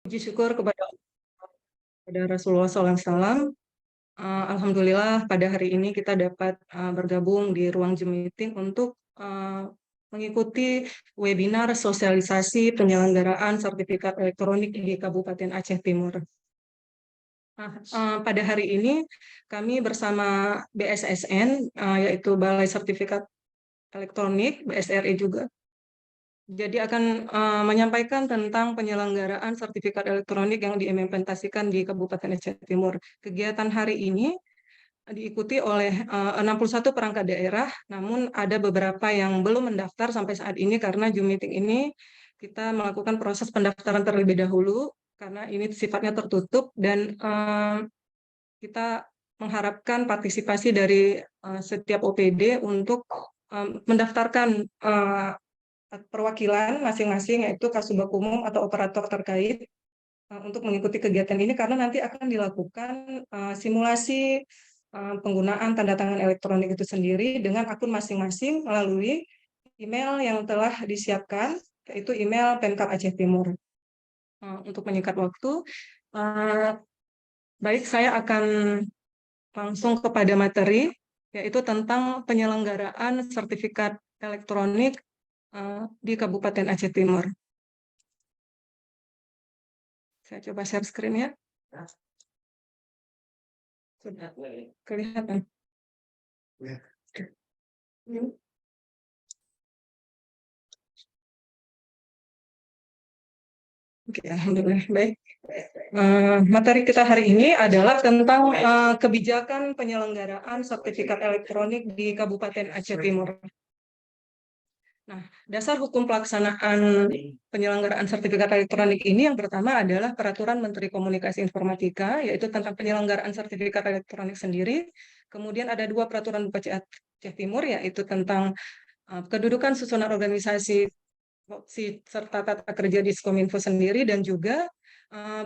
Puji syukur kepada Rasulullah SAW. Alhamdulillah pada hari ini kita dapat bergabung di ruang Zoom meeting untuk mengikuti webinar sosialisasi penyelenggaraan sertifikat elektronik di Kabupaten Aceh Timur. Pada hari ini kami bersama BSSN, yaitu Balai Sertifikat Elektronik, BSRI juga. Jadi akan menyampaikan tentang penyelenggaraan sertifikat elektronik yang diimplementasikan di Kabupaten Aceh Timur. Kegiatan hari ini diikuti oleh 61 perangkat daerah, namun ada beberapa yang belum mendaftar sampai saat ini karena Zoom meeting ini kita melakukan proses pendaftaran terlebih dahulu karena ini sifatnya tertutup dan kita mengharapkan partisipasi dari setiap OPD untuk mendaftarkan perwakilan masing-masing, yaitu Kasubag Umum atau operator terkait untuk mengikuti kegiatan ini karena nanti akan dilakukan simulasi penggunaan tanda tangan elektronik itu sendiri dengan akun masing-masing melalui email yang telah disiapkan, yaitu email Pemkab Aceh Timur. Untuk menyingkat waktu, baik saya akan langsung kepada materi, yaitu tentang penyelenggaraan sertifikat elektronik di Kabupaten Aceh Timur. Saya coba share screen ya. Sudah kelihatan. Oke, alhamdulillah baik. Materi kita hari ini adalah tentang kebijakan penyelenggaraan sertifikat elektronik di Kabupaten Aceh Timur. Nah, dasar hukum pelaksanaan penyelenggaraan sertifikat elektronik ini yang pertama adalah Peraturan Menteri Komunikasi Informatika, yaitu tentang penyelenggaraan sertifikat elektronik sendiri. Kemudian ada 2 peraturan Bupati Aceh Timur, yaitu tentang kedudukan susunan organisasi serta tata kerja di Diskominfo sendiri, dan juga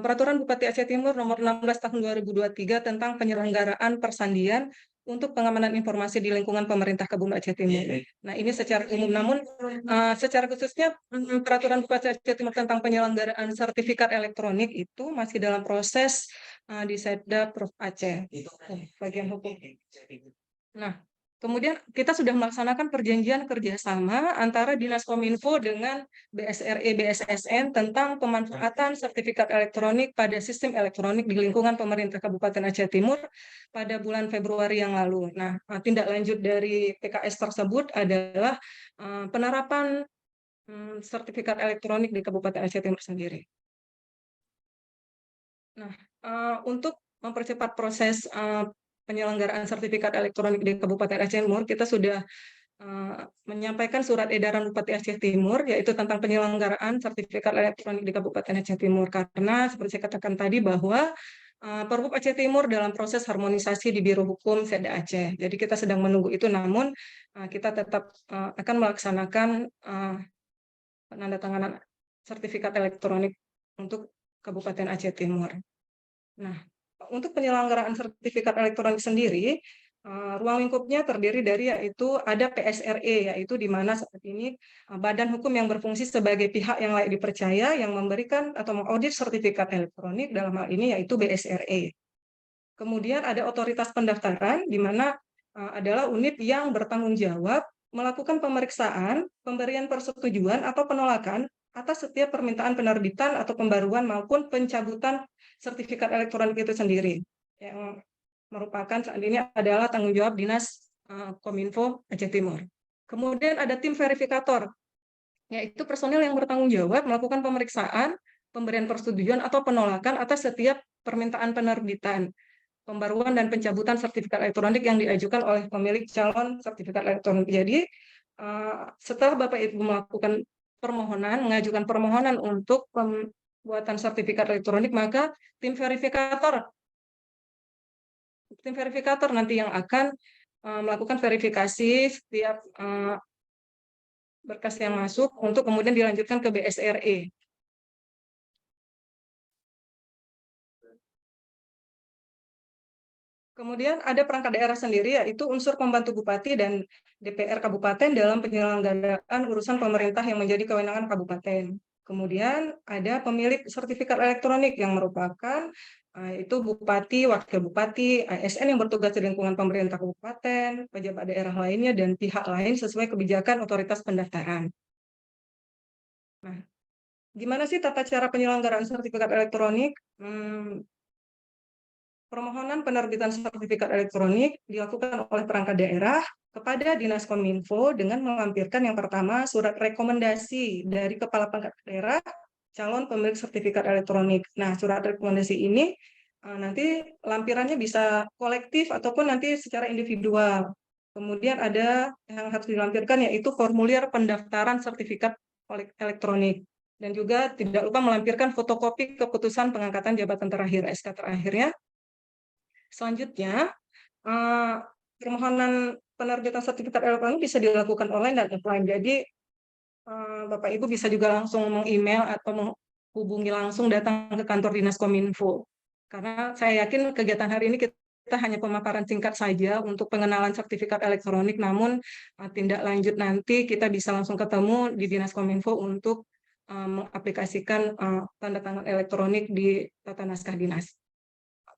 Peraturan Bupati Aceh Timur nomor 16 tahun 2023 tentang penyelenggaraan persandian untuk pengamanan informasi di lingkungan pemerintah Kabupaten Aceh Timur. Nah, ini secara umum, namun secara khususnya Peraturan Bupati Aceh Timur tentang penyelenggaraan sertifikat elektronik itu masih dalam proses di Setda Prof Aceh, bagian hukum. Nah, kemudian kita sudah melaksanakan perjanjian kerjasama antara Dinas Kominfo dengan BSRI BSSN tentang pemanfaatan sertifikat elektronik pada sistem elektronik di lingkungan pemerintah Kabupaten Aceh Timur pada bulan Februari yang lalu. Nah, tindak lanjut dari PKS tersebut adalah penerapan sertifikat elektronik di Kabupaten Aceh Timur sendiri. Nah, untuk mempercepat proses penyelenggaraan sertifikat elektronik di Kabupaten Aceh Timur, kita sudah menyampaikan surat edaran Bupati Aceh Timur, yaitu tentang penyelenggaraan sertifikat elektronik di Kabupaten Aceh Timur. Karena seperti saya katakan tadi bahwa Perhub Aceh Timur dalam proses harmonisasi di Biro Hukum Setda Aceh. Jadi kita sedang menunggu itu, namun kita tetap akan melaksanakan penandatanganan sertifikat elektronik untuk Kabupaten Aceh Timur. Nah, untuk penyelenggaraan sertifikat elektronik sendiri, ruang lingkupnya terdiri dari yaitu ada PSRE, yaitu di mana saat ini badan hukum yang berfungsi sebagai pihak yang layak dipercaya yang memberikan atau mengaudit sertifikat elektronik, dalam hal ini yaitu BSRE. Kemudian ada otoritas pendaftaran, di mana adalah unit yang bertanggung jawab melakukan pemeriksaan, pemberian persetujuan atau penolakan atas setiap permintaan penerbitan atau pembaruan maupun pencabutan sertifikat elektronik itu sendiri, yang merupakan saat ini adalah tanggung jawab Dinas Kominfo Aceh Timur. Kemudian ada tim verifikator, yaitu personil yang bertanggung jawab melakukan pemeriksaan, pemberian persetujuan atau penolakan atas setiap permintaan penerbitan, pembaruan dan pencabutan sertifikat elektronik yang diajukan oleh pemilik calon sertifikat elektronik. Jadi setelah Bapak Ibu melakukan mengajukan permohonan untuk pembuatan sertifikat elektronik, maka tim verifikator nanti yang akan melakukan verifikasi setiap berkas yang masuk untuk kemudian dilanjutkan ke BSRE. Kemudian ada perangkat daerah sendiri, yaitu unsur pembantu bupati dan DPR kabupaten dalam penyelenggaraan urusan pemerintah yang menjadi kewenangan kabupaten. Kemudian ada pemilik sertifikat elektronik yang merupakan itu bupati, wakil bupati, ASN yang bertugas di lingkungan pemerintah kabupaten, pejabat daerah lainnya, dan pihak lain sesuai kebijakan otoritas pendaftaran. Nah, gimana sih tata cara penyelenggaraan sertifikat elektronik? Permohonan penerbitan sertifikat elektronik dilakukan oleh perangkat daerah kepada Dinas Kominfo dengan melampirkan yang pertama surat rekomendasi dari Kepala Perangkat Daerah calon pemilik sertifikat elektronik. Nah, surat rekomendasi ini nanti lampirannya bisa kolektif ataupun nanti secara individual. Kemudian ada yang harus dilampirkan yaitu formulir pendaftaran sertifikat elektronik. Dan juga tidak lupa melampirkan fotokopi keputusan pengangkatan jabatan terakhir, SK terakhirnya. Selanjutnya, permohonan penerbitan sertifikat elektronik bisa dilakukan online dan offline. Jadi, Bapak Ibu bisa juga langsung meng-email atau menghubungi langsung datang ke kantor Dinas Kominfo. Karena saya yakin kegiatan hari ini kita hanya pemaparan singkat saja untuk pengenalan sertifikat elektronik, namun tindak lanjut nanti kita bisa langsung ketemu di Dinas Kominfo untuk mengaplikasikan tanda tangan elektronik di tata naskah dinas.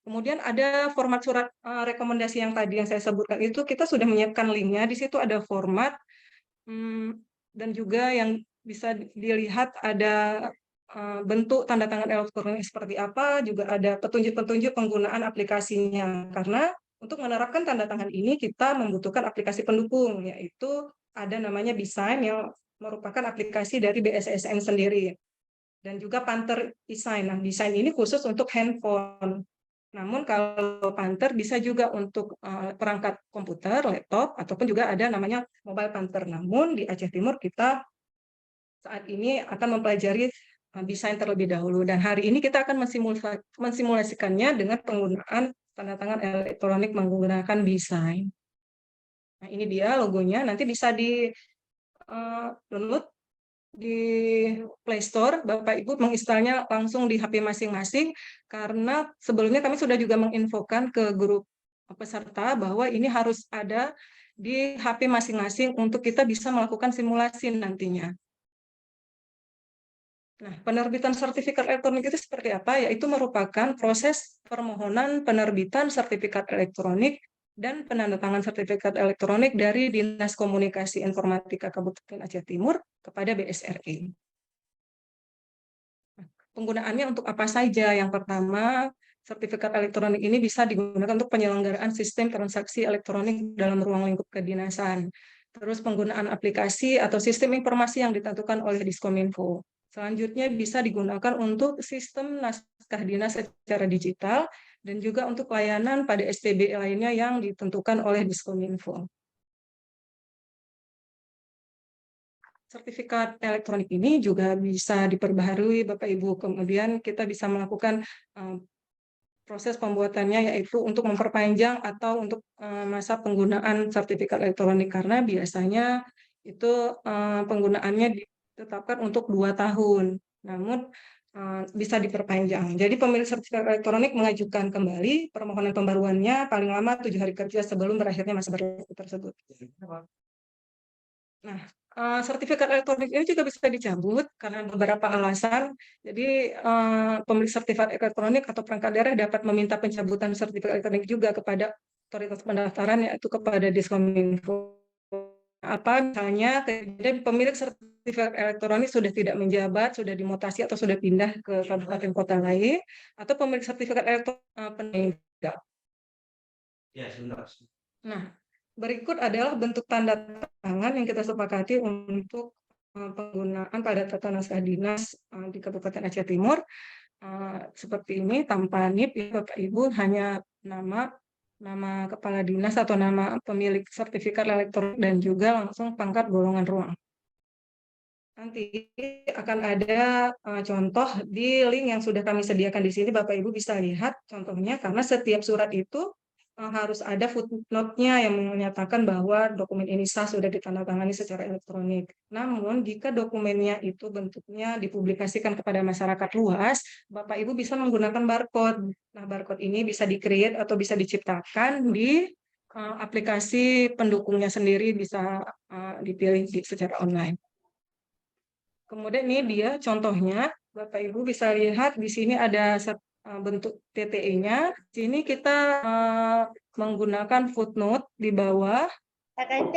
Kemudian ada format surat rekomendasi yang tadi yang saya sebutkan itu kita sudah menyiapkan linknya. Di situ ada format dan juga yang bisa dilihat ada bentuk tanda tangan elektronik seperti apa, juga ada petunjuk-petunjuk penggunaan aplikasinya. Karena untuk menerapkan tanda tangan ini kita membutuhkan aplikasi pendukung, yaitu ada namanya Design yang merupakan aplikasi dari BSSN sendiri. Dan juga Panther Design. Nah, Design ini khusus untuk handphone. Namun kalau Panther bisa juga untuk perangkat komputer, laptop, ataupun juga ada namanya Mobile Panther. Namun di Aceh Timur kita saat ini akan mempelajari desain terlebih dahulu. Dan hari ini kita akan mensimulasikannya dengan penggunaan tanda tangan elektronik menggunakan desain. Nah, ini dia logonya. Nanti bisa di download di Play Store, Bapak Ibu menginstalnya langsung di HP masing-masing, karena sebelumnya kami sudah juga menginfokan ke grup peserta bahwa ini harus ada di HP masing-masing untuk kita bisa melakukan simulasi nantinya. Nah, penerbitan sertifikat elektronik itu seperti apa? Yaitu merupakan proses permohonan penerbitan sertifikat elektronik dan penandatangan sertifikat elektronik dari Dinas Komunikasi Informatika Kabupaten Aceh Timur kepada BSRI. Penggunaannya untuk apa saja? Yang pertama, sertifikat elektronik ini bisa digunakan untuk penyelenggaraan sistem transaksi elektronik dalam ruang lingkup kedinasan. Terus penggunaan aplikasi atau sistem informasi yang ditentukan oleh Diskominfo. Selanjutnya bisa digunakan untuk sistem naskah dinas secara digital dan juga untuk layanan pada SPB lainnya yang ditentukan oleh Diskominfo. Sertifikat elektronik ini juga bisa diperbaharui Bapak Ibu. Kemudian kita bisa melakukan proses pembuatannya yaitu untuk memperpanjang atau untuk masa penggunaan sertifikat elektronik, karena biasanya itu penggunaannya ditetapkan untuk 2 tahun. Namun bisa diperpanjang. Jadi pemilik sertifikat elektronik mengajukan kembali permohonan pembaruannya paling lama 7 hari kerja sebelum berakhirnya masa berlaku tersebut. Nah, sertifikat elektronik ini juga bisa dicabut karena beberapa alasan. Jadi, pemilik sertifikat elektronik atau perangkat daerah dapat meminta pencabutan sertifikat elektronik juga kepada otoritas pendaftaran, yaitu kepada Diskominfo. Apa misalnya kejadian pemilik sertifikat elektronik sudah tidak menjabat, sudah dimutasi atau sudah pindah ke kabupaten kota lain, atau pemilik sertifikat elektronik peninggal. Ya, sebentar. Nah, berikut adalah bentuk tanda tangan yang kita sepakati untuk penggunaan pada tata naskah dinas di Kabupaten Aceh Timur. Seperti ini tanpa NIP ya Bapak Ibu, hanya nama kepala dinas atau nama pemilik sertifikat elektronik dan juga langsung pangkat golongan ruang. Nanti akan ada contoh di link yang sudah kami sediakan di sini, Bapak Ibu bisa lihat contohnya, karena setiap surat itu harus ada footnote-nya yang menyatakan bahwa dokumen ini sah sudah ditandatangani secara elektronik. Namun jika dokumennya itu bentuknya dipublikasikan kepada masyarakat luas, Bapak Ibu bisa menggunakan barcode. Nah, barcode ini bisa di-create atau bisa diciptakan di aplikasi pendukungnya sendiri, bisa dipilih secara online. Kemudian ini dia contohnya, Bapak Ibu bisa lihat di sini ada bentuk TTE-nya. Sini kita menggunakan footnote di bawah dan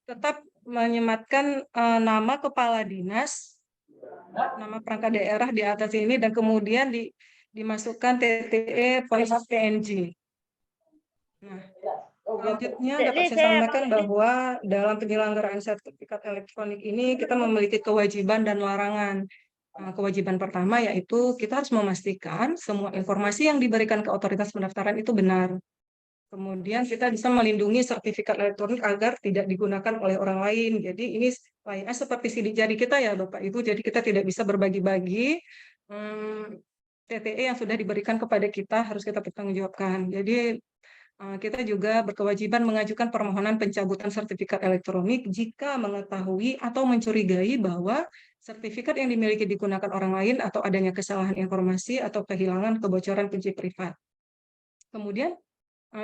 tetap menyematkan nama kepala dinas, nama perangkat daerah di atas ini, dan kemudian dimasukkan TTE PNG. Nah, selanjutnya dapat saya sampaikan bahwa dalam penyelenggaraan sertifikat elektronik ini kita memiliki kewajiban dan larangan. Kewajiban pertama yaitu kita harus memastikan semua informasi yang diberikan ke otoritas pendaftaran itu benar. Kemudian kita bisa melindungi sertifikat elektronik agar tidak digunakan oleh orang lain. Jadi ini layaknya seperti sidik jari kita ya Bapak Ibu. Jadi kita tidak bisa berbagi-bagi. TTE yang sudah diberikan kepada kita harus kita pertanggungjawabkan. Jadi kita juga berkewajiban mengajukan permohonan pencabutan sertifikat elektronik jika mengetahui atau mencurigai bahwa sertifikat yang dimiliki digunakan orang lain atau adanya kesalahan informasi atau kehilangan kebocoran kunci privat. Kemudian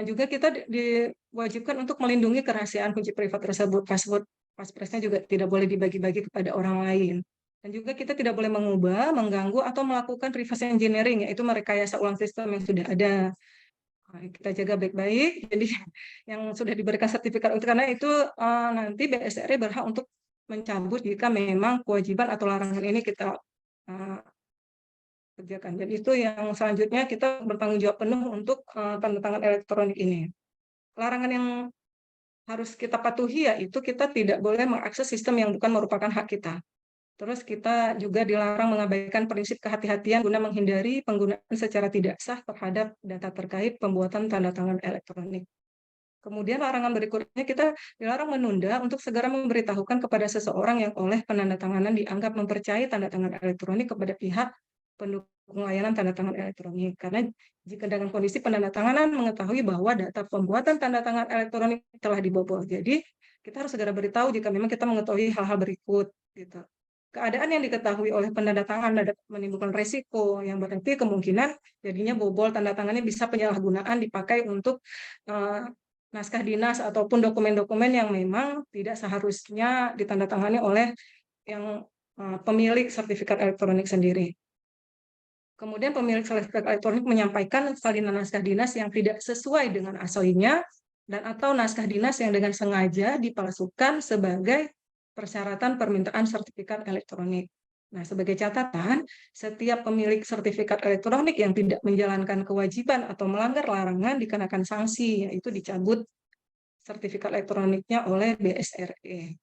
juga kita diwajibkan untuk melindungi kerahasiaan kunci privat tersebut. Paspresnya juga tidak boleh dibagi-bagi kepada orang lain. Dan juga kita tidak boleh mengubah, mengganggu, atau melakukan reverse engineering, yaitu merekayasa ulang sistem yang sudah ada. Kita jaga baik-baik. Jadi yang sudah diberikan sertifikat karena itu nanti BSRI berhak untuk mencabut jika memang kewajiban atau larangan ini kita kerjakan. Jadi itu yang selanjutnya kita bertanggung jawab penuh untuk tanda tangan elektronik ini. Larangan yang harus kita patuhi yaitu kita tidak boleh mengakses sistem yang bukan merupakan hak kita. Terus kita juga dilarang mengabaikan prinsip kehati-hatian guna menghindari penggunaan secara tidak sah terhadap data terkait pembuatan tanda tangan elektronik. Kemudian larangan berikutnya kita dilarang menunda untuk segera memberitahukan kepada seseorang yang oleh penandatanganan dianggap mempercayai tanda tangan elektronik kepada pihak pendukung layanan tanda tangan elektronik. Karena jika dengan kondisi penandatanganan mengetahui bahwa data pembuatan tanda tangan elektronik telah dibobol. Jadi kita harus segera beritahu jika memang kita mengetahui hal-hal berikut. Gitu. Keadaan yang diketahui oleh penandatangan dapat menimbulkan resiko yang berarti kemungkinan jadinya bobol tanda tangannya bisa penyalahgunaan dipakai untuk naskah dinas ataupun dokumen-dokumen yang memang tidak seharusnya ditandatangani oleh yang pemilik sertifikat elektronik sendiri. Kemudian pemilik sertifikat elektronik menyampaikan salinan naskah dinas yang tidak sesuai dengan aslinya dan atau naskah dinas yang dengan sengaja dipalsukan sebagai persyaratan permintaan sertifikat elektronik. Nah, sebagai catatan, setiap pemilik sertifikat elektronik yang tidak menjalankan kewajiban atau melanggar larangan dikenakan sanksi, yaitu dicabut sertifikat elektroniknya oleh BSRI.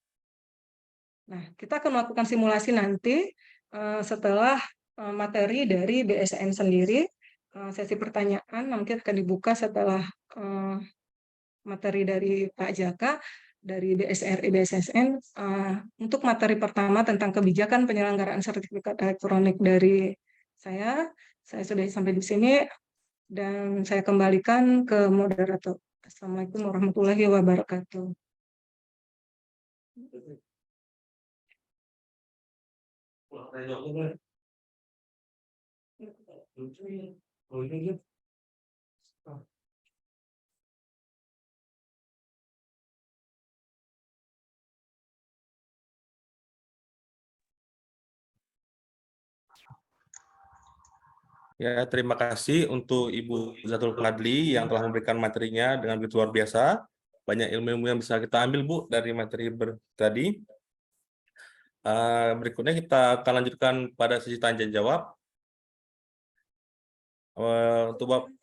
Nah, kita akan melakukan simulasi nanti setelah materi dari BSN sendiri. Sesi pertanyaan mungkin akan dibuka setelah materi dari Pak Jaka dari BSRI BSSN. Untuk materi pertama tentang kebijakan penyelenggaraan sertifikat elektronik dari saya sudah sampai di sini dan saya kembalikan ke moderator. Assalamualaikum warahmatullahi wabarakatuh. Ya, terima kasih untuk Ibu Zatul Fadli yang telah memberikan materinya dengan begitu luar biasa. Banyak ilmu-ilmu yang bisa kita ambil, Bu, dari materi tadi. Berikutnya kita akan lanjutkan pada sesi tanya jawab. Untuk Bapak,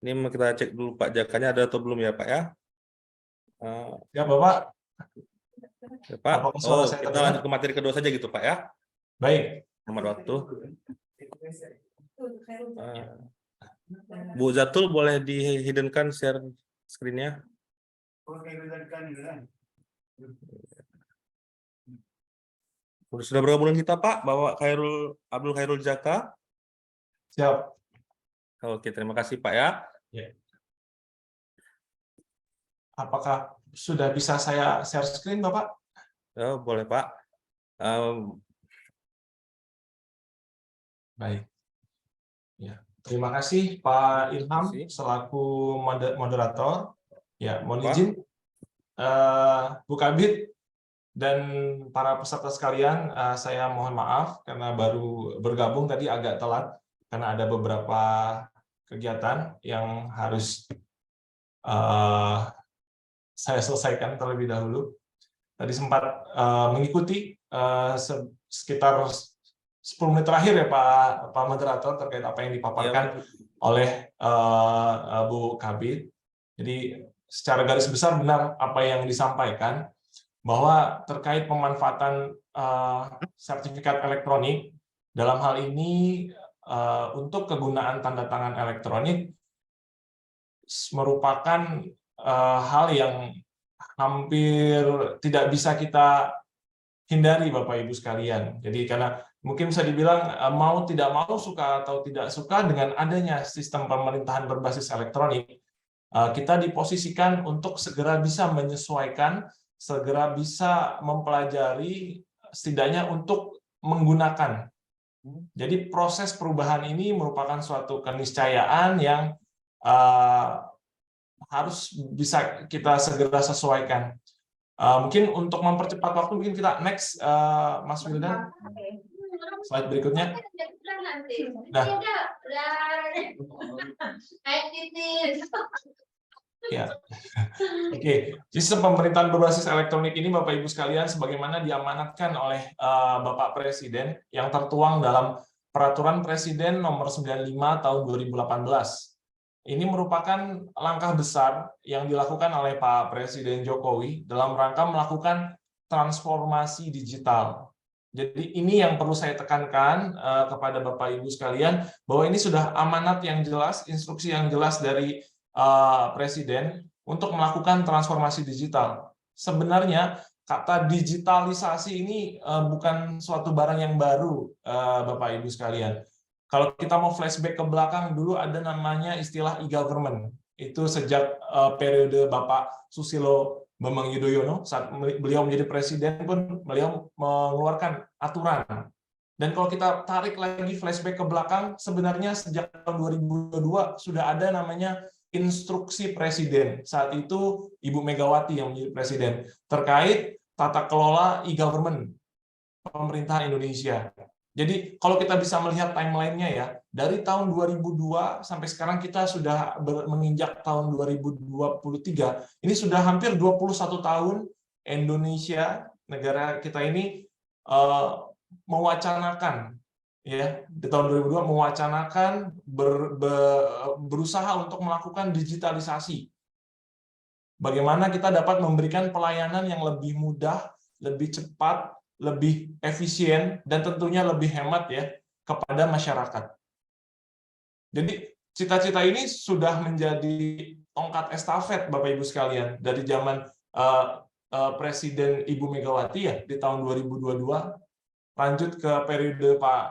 ini kita cek dulu Pak Jakanya ada atau belum ya Pak ya? Ya Bapak. Ya, Pak. Oh, kita lanjut ke materi kedua saja gitu Pak ya? Baik. Nomor waktu. Bu Zatul boleh di-hiddenkan share screen-nya? Sudah bergabung dengan kita Pak, Bapak Abdul Khairul Jaka. Siap. Oke, terima kasih Pak ya. Apakah sudah bisa saya share screen Bapak? Oh, boleh Pak. Baik. Ya, terima kasih Pak Ilham selaku moderator. Ya, mohon izin Bu Kabid dan para peserta sekalian, saya mohon maaf karena baru bergabung tadi agak telat karena ada beberapa kegiatan yang harus saya selesaikan terlebih dahulu. Tadi sempat mengikuti sekitar 10 menit terakhir ya Pak Moderator terkait apa yang dipaparkan oleh Bu Kabid. Jadi secara garis besar benar apa yang disampaikan, bahwa terkait pemanfaatan sertifikat elektronik, dalam hal ini untuk kegunaan tanda tangan elektronik merupakan hal yang hampir tidak bisa kita hindari Bapak Ibu sekalian. Jadi karena mungkin bisa dibilang mau tidak mau, suka atau tidak suka, dengan adanya sistem pemerintahan berbasis elektronik, kita diposisikan untuk segera bisa menyesuaikan, segera bisa mempelajari, setidaknya untuk menggunakan. Jadi proses perubahan ini merupakan suatu keniscayaan yang harus bisa kita segera sesuaikan. Mungkin untuk mempercepat waktu, mungkin kita next, Mas Wildan, slide berikutnya. Nah. Ya. Oke, sistem pemerintahan berbasis elektronik ini Bapak Ibu sekalian sebagaimana diamanatkan oleh Bapak Presiden yang tertuang dalam Peraturan Presiden Nomor 95 Tahun 2018. Ini merupakan langkah besar yang dilakukan oleh Pak Presiden Jokowi dalam rangka melakukan transformasi digital. Jadi ini yang perlu saya tekankan kepada Bapak Ibu sekalian, bahwa ini sudah amanat yang jelas, instruksi yang jelas dari Presiden untuk melakukan transformasi digital. Sebenarnya kata digitalisasi ini bukan suatu barang yang baru, Bapak Ibu sekalian. Kalau kita mau flashback ke belakang, dulu ada namanya istilah e-government. Itu sejak periode Bapak Susilo Bambang Yudhoyono, saat beliau menjadi presiden pun beliau mengeluarkan aturan. Dan kalau kita tarik lagi flashback ke belakang, sebenarnya sejak tahun 2022 sudah ada namanya instruksi presiden. Saat itu Ibu Megawati yang menjadi presiden terkait tata kelola e-government pemerintahan Indonesia. Jadi kalau kita bisa melihat timeline-nya ya, dari tahun 2002 sampai sekarang kita sudah menginjak tahun 2023, ini sudah hampir 21 tahun Indonesia, negara kita ini mewacanakan, ya, di tahun 2002 mewacanakan berusaha untuk melakukan digitalisasi. Bagaimana kita dapat memberikan pelayanan yang lebih mudah, lebih cepat, lebih efisien, dan tentunya lebih hemat ya kepada masyarakat. Jadi cita-cita ini sudah menjadi tongkat estafet Bapak Ibu sekalian dari zaman Presiden Ibu Megawati ya di tahun 2022, lanjut ke periode Pak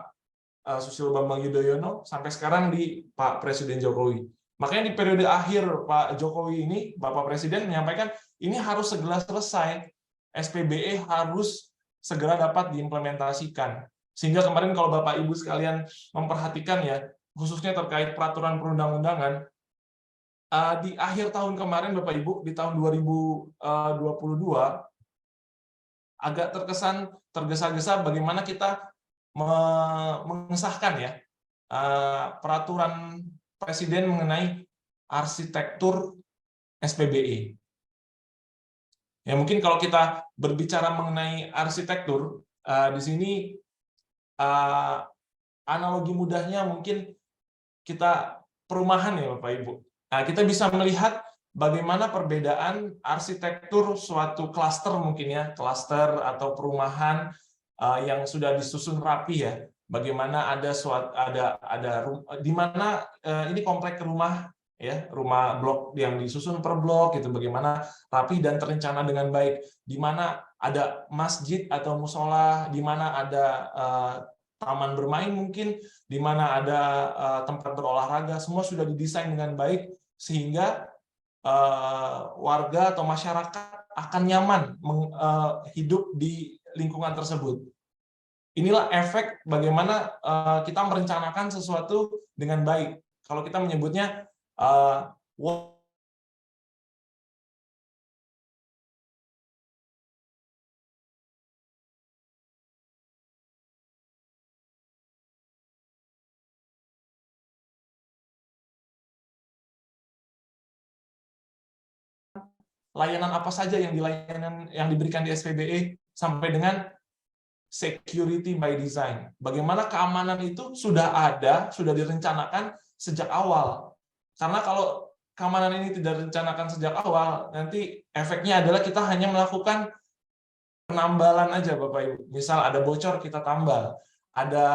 Susilo Bambang Yudhoyono sampai sekarang di Pak Presiden Jokowi. Makanya di periode akhir Pak Jokowi ini, Bapak Presiden menyampaikan ini harus segera selesai, SPBE harus segera dapat diimplementasikan. Sehingga kemarin kalau Bapak Ibu sekalian memperhatikan ya, khususnya terkait peraturan perundang-undangan, di akhir tahun kemarin Bapak Ibu, di tahun 2022, agak terkesan tergesa-gesa bagaimana kita mengesahkan ya peraturan Presiden mengenai arsitektur SPBE. Ya mungkin kalau kita berbicara mengenai arsitektur, di sini analogi mudahnya mungkin kita perumahan ya Bapak Ibu. Nah, kita bisa melihat bagaimana perbedaan arsitektur suatu klaster mungkin ya, klaster atau perumahan yang sudah disusun rapi ya. Bagaimana ada di mana ini komplek rumah ya, rumah blok yang disusun per blok gitu, bagaimana rapi dan terencana dengan baik, di mana ada masjid atau musola, di mana ada taman bermain mungkin, di mana ada tempat berolahraga, semua sudah didesain dengan baik sehingga warga atau masyarakat akan nyaman hidup di lingkungan tersebut. Inilah efek bagaimana kita merencanakan sesuatu dengan baik. Kalau kita menyebutnya layanan apa saja yang diberikan di SPBE sampai dengan security by design. Bagaimana keamanan itu sudah ada, sudah direncanakan sejak awal. Karena kalau keamanan ini tidak direncanakan sejak awal, nanti efeknya adalah kita hanya melakukan penambalan aja, Bapak Ibu. Misal ada bocor, kita tambal. Ada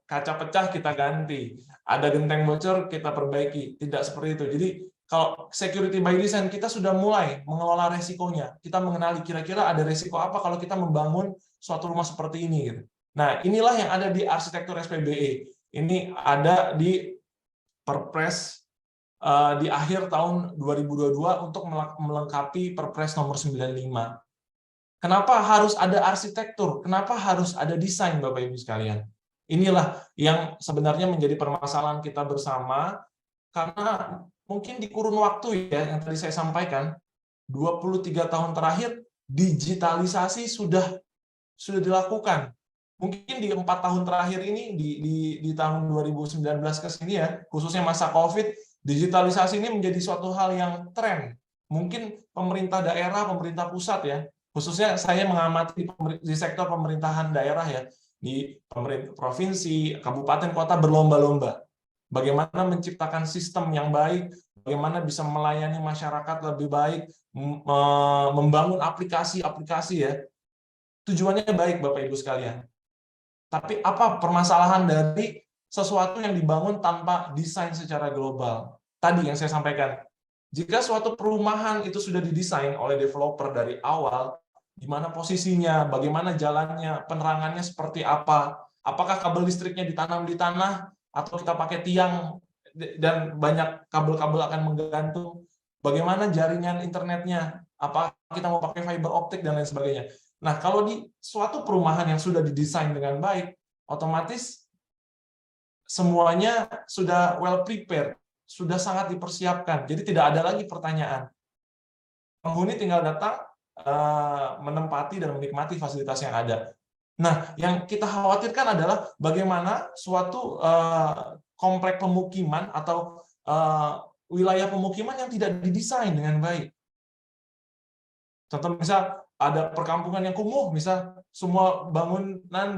kaca pecah, kita ganti. Ada genteng bocor, kita perbaiki. Tidak seperti itu. Jadi, kalau security by design, kita sudah mulai mengelola resikonya. Kita mengenali kira-kira ada resiko apa kalau kita membangun suatu rumah seperti ini. Gitu. Nah, inilah yang ada di arsitektur SPBE. Ini ada di Perpres di akhir tahun 2022 untuk melengkapi Perpres nomor 95. Kenapa harus ada arsitektur? Kenapa harus ada desain, Bapak Ibu sekalian? Inilah yang sebenarnya menjadi permasalahan kita bersama, karena mungkin di kurun waktu ya yang tadi saya sampaikan, 23 tahun terakhir digitalisasi sudah dilakukan. Mungkin di 4 tahun terakhir ini, di tahun 2019 ke sini ya, khususnya masa COVID, digitalisasi ini menjadi suatu hal yang tren. Mungkin pemerintah daerah, pemerintah pusat ya, khususnya saya mengamati di sektor pemerintahan daerah ya, di pemerintah provinsi, kabupaten, kota berlomba-lomba. Bagaimana menciptakan sistem yang baik, bagaimana bisa melayani masyarakat lebih baik, membangun aplikasi-aplikasi ya. Tujuannya baik, Bapak Ibu sekalian. Tapi apa permasalahan dari sesuatu yang dibangun tanpa desain secara global? Tadi yang saya sampaikan, jika suatu perumahan itu sudah didesain oleh developer dari awal, di mana posisinya, bagaimana jalannya, penerangannya seperti apa, apakah kabel listriknya ditanam di tanah, atau kita pakai tiang, dan banyak kabel-kabel akan menggantung, bagaimana jaringan internetnya, apakah kita mau pakai fiber optik, dan lain sebagainya. Nah, kalau di suatu perumahan yang sudah didesain dengan baik, otomatis semuanya sudah well prepared, sudah sangat dipersiapkan. Jadi tidak ada lagi pertanyaan. Penghuni tinggal datang, menempati dan menikmati fasilitas yang ada. Nah, yang kita khawatirkan adalah bagaimana suatu komplek pemukiman atau wilayah pemukiman yang tidak didesain dengan baik. Contoh misal ada perkampungan yang kumuh, misal semua bangunan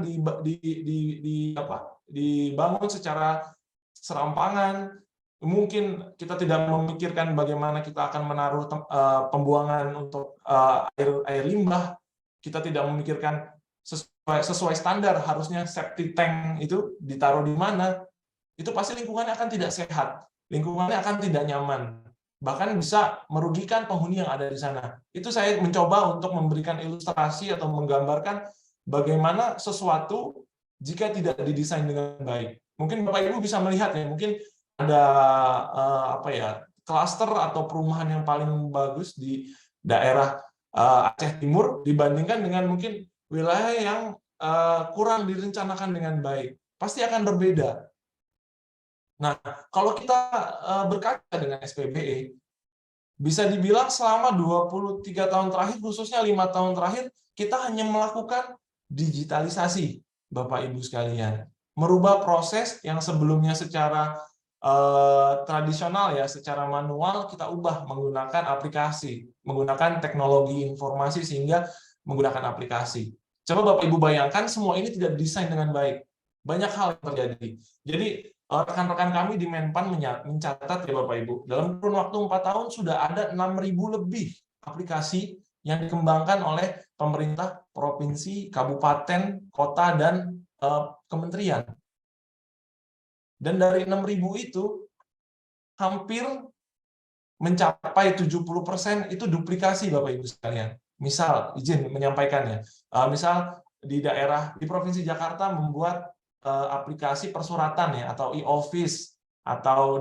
dibangun secara serampangan. Mungkin kita tidak memikirkan bagaimana kita akan menaruh pembuangan untuk air limbah. Kita tidak memikirkan sesuai standar, harusnya septic tank itu ditaruh di mana. Itu pasti lingkungannya akan tidak sehat, lingkungannya akan tidak nyaman, bahkan bisa merugikan penghuni yang ada di sana. Itu saya mencoba untuk memberikan ilustrasi atau menggambarkan bagaimana sesuatu jika tidak didesain dengan baik. Mungkin Bapak Ibu bisa melihat ya, mungkin ada klaster atau perumahan yang paling bagus di daerah Aceh Timur dibandingkan dengan mungkin wilayah yang kurang direncanakan dengan baik. Pasti akan berbeda. Nah, kalau kita berkaca dengan SPBE, bisa dibilang selama 23 tahun terakhir, khususnya 5 tahun terakhir, kita hanya melakukan digitalisasi, Bapak Ibu sekalian. Merubah proses yang sebelumnya secara tradisional ya, secara manual, kita ubah menggunakan aplikasi, menggunakan teknologi informasi sehingga menggunakan aplikasi. Coba Bapak Ibu bayangkan, semua ini tidak didesain dengan baik. Banyak hal yang terjadi. Jadi, rekan-rekan kami di Menpan mencatat ya Bapak Ibu, dalam kurun waktu 4 tahun sudah ada 6.000 lebih aplikasi yang dikembangkan oleh pemerintah provinsi, kabupaten, kota, dan kementerian. Dan dari 6.000 itu, hampir mencapai 70% itu duplikasi Bapak Ibu sekalian. Misal, izin menyampaikannya, misal di Provinsi Jakarta membuat aplikasi persuratan ya, atau e-office, atau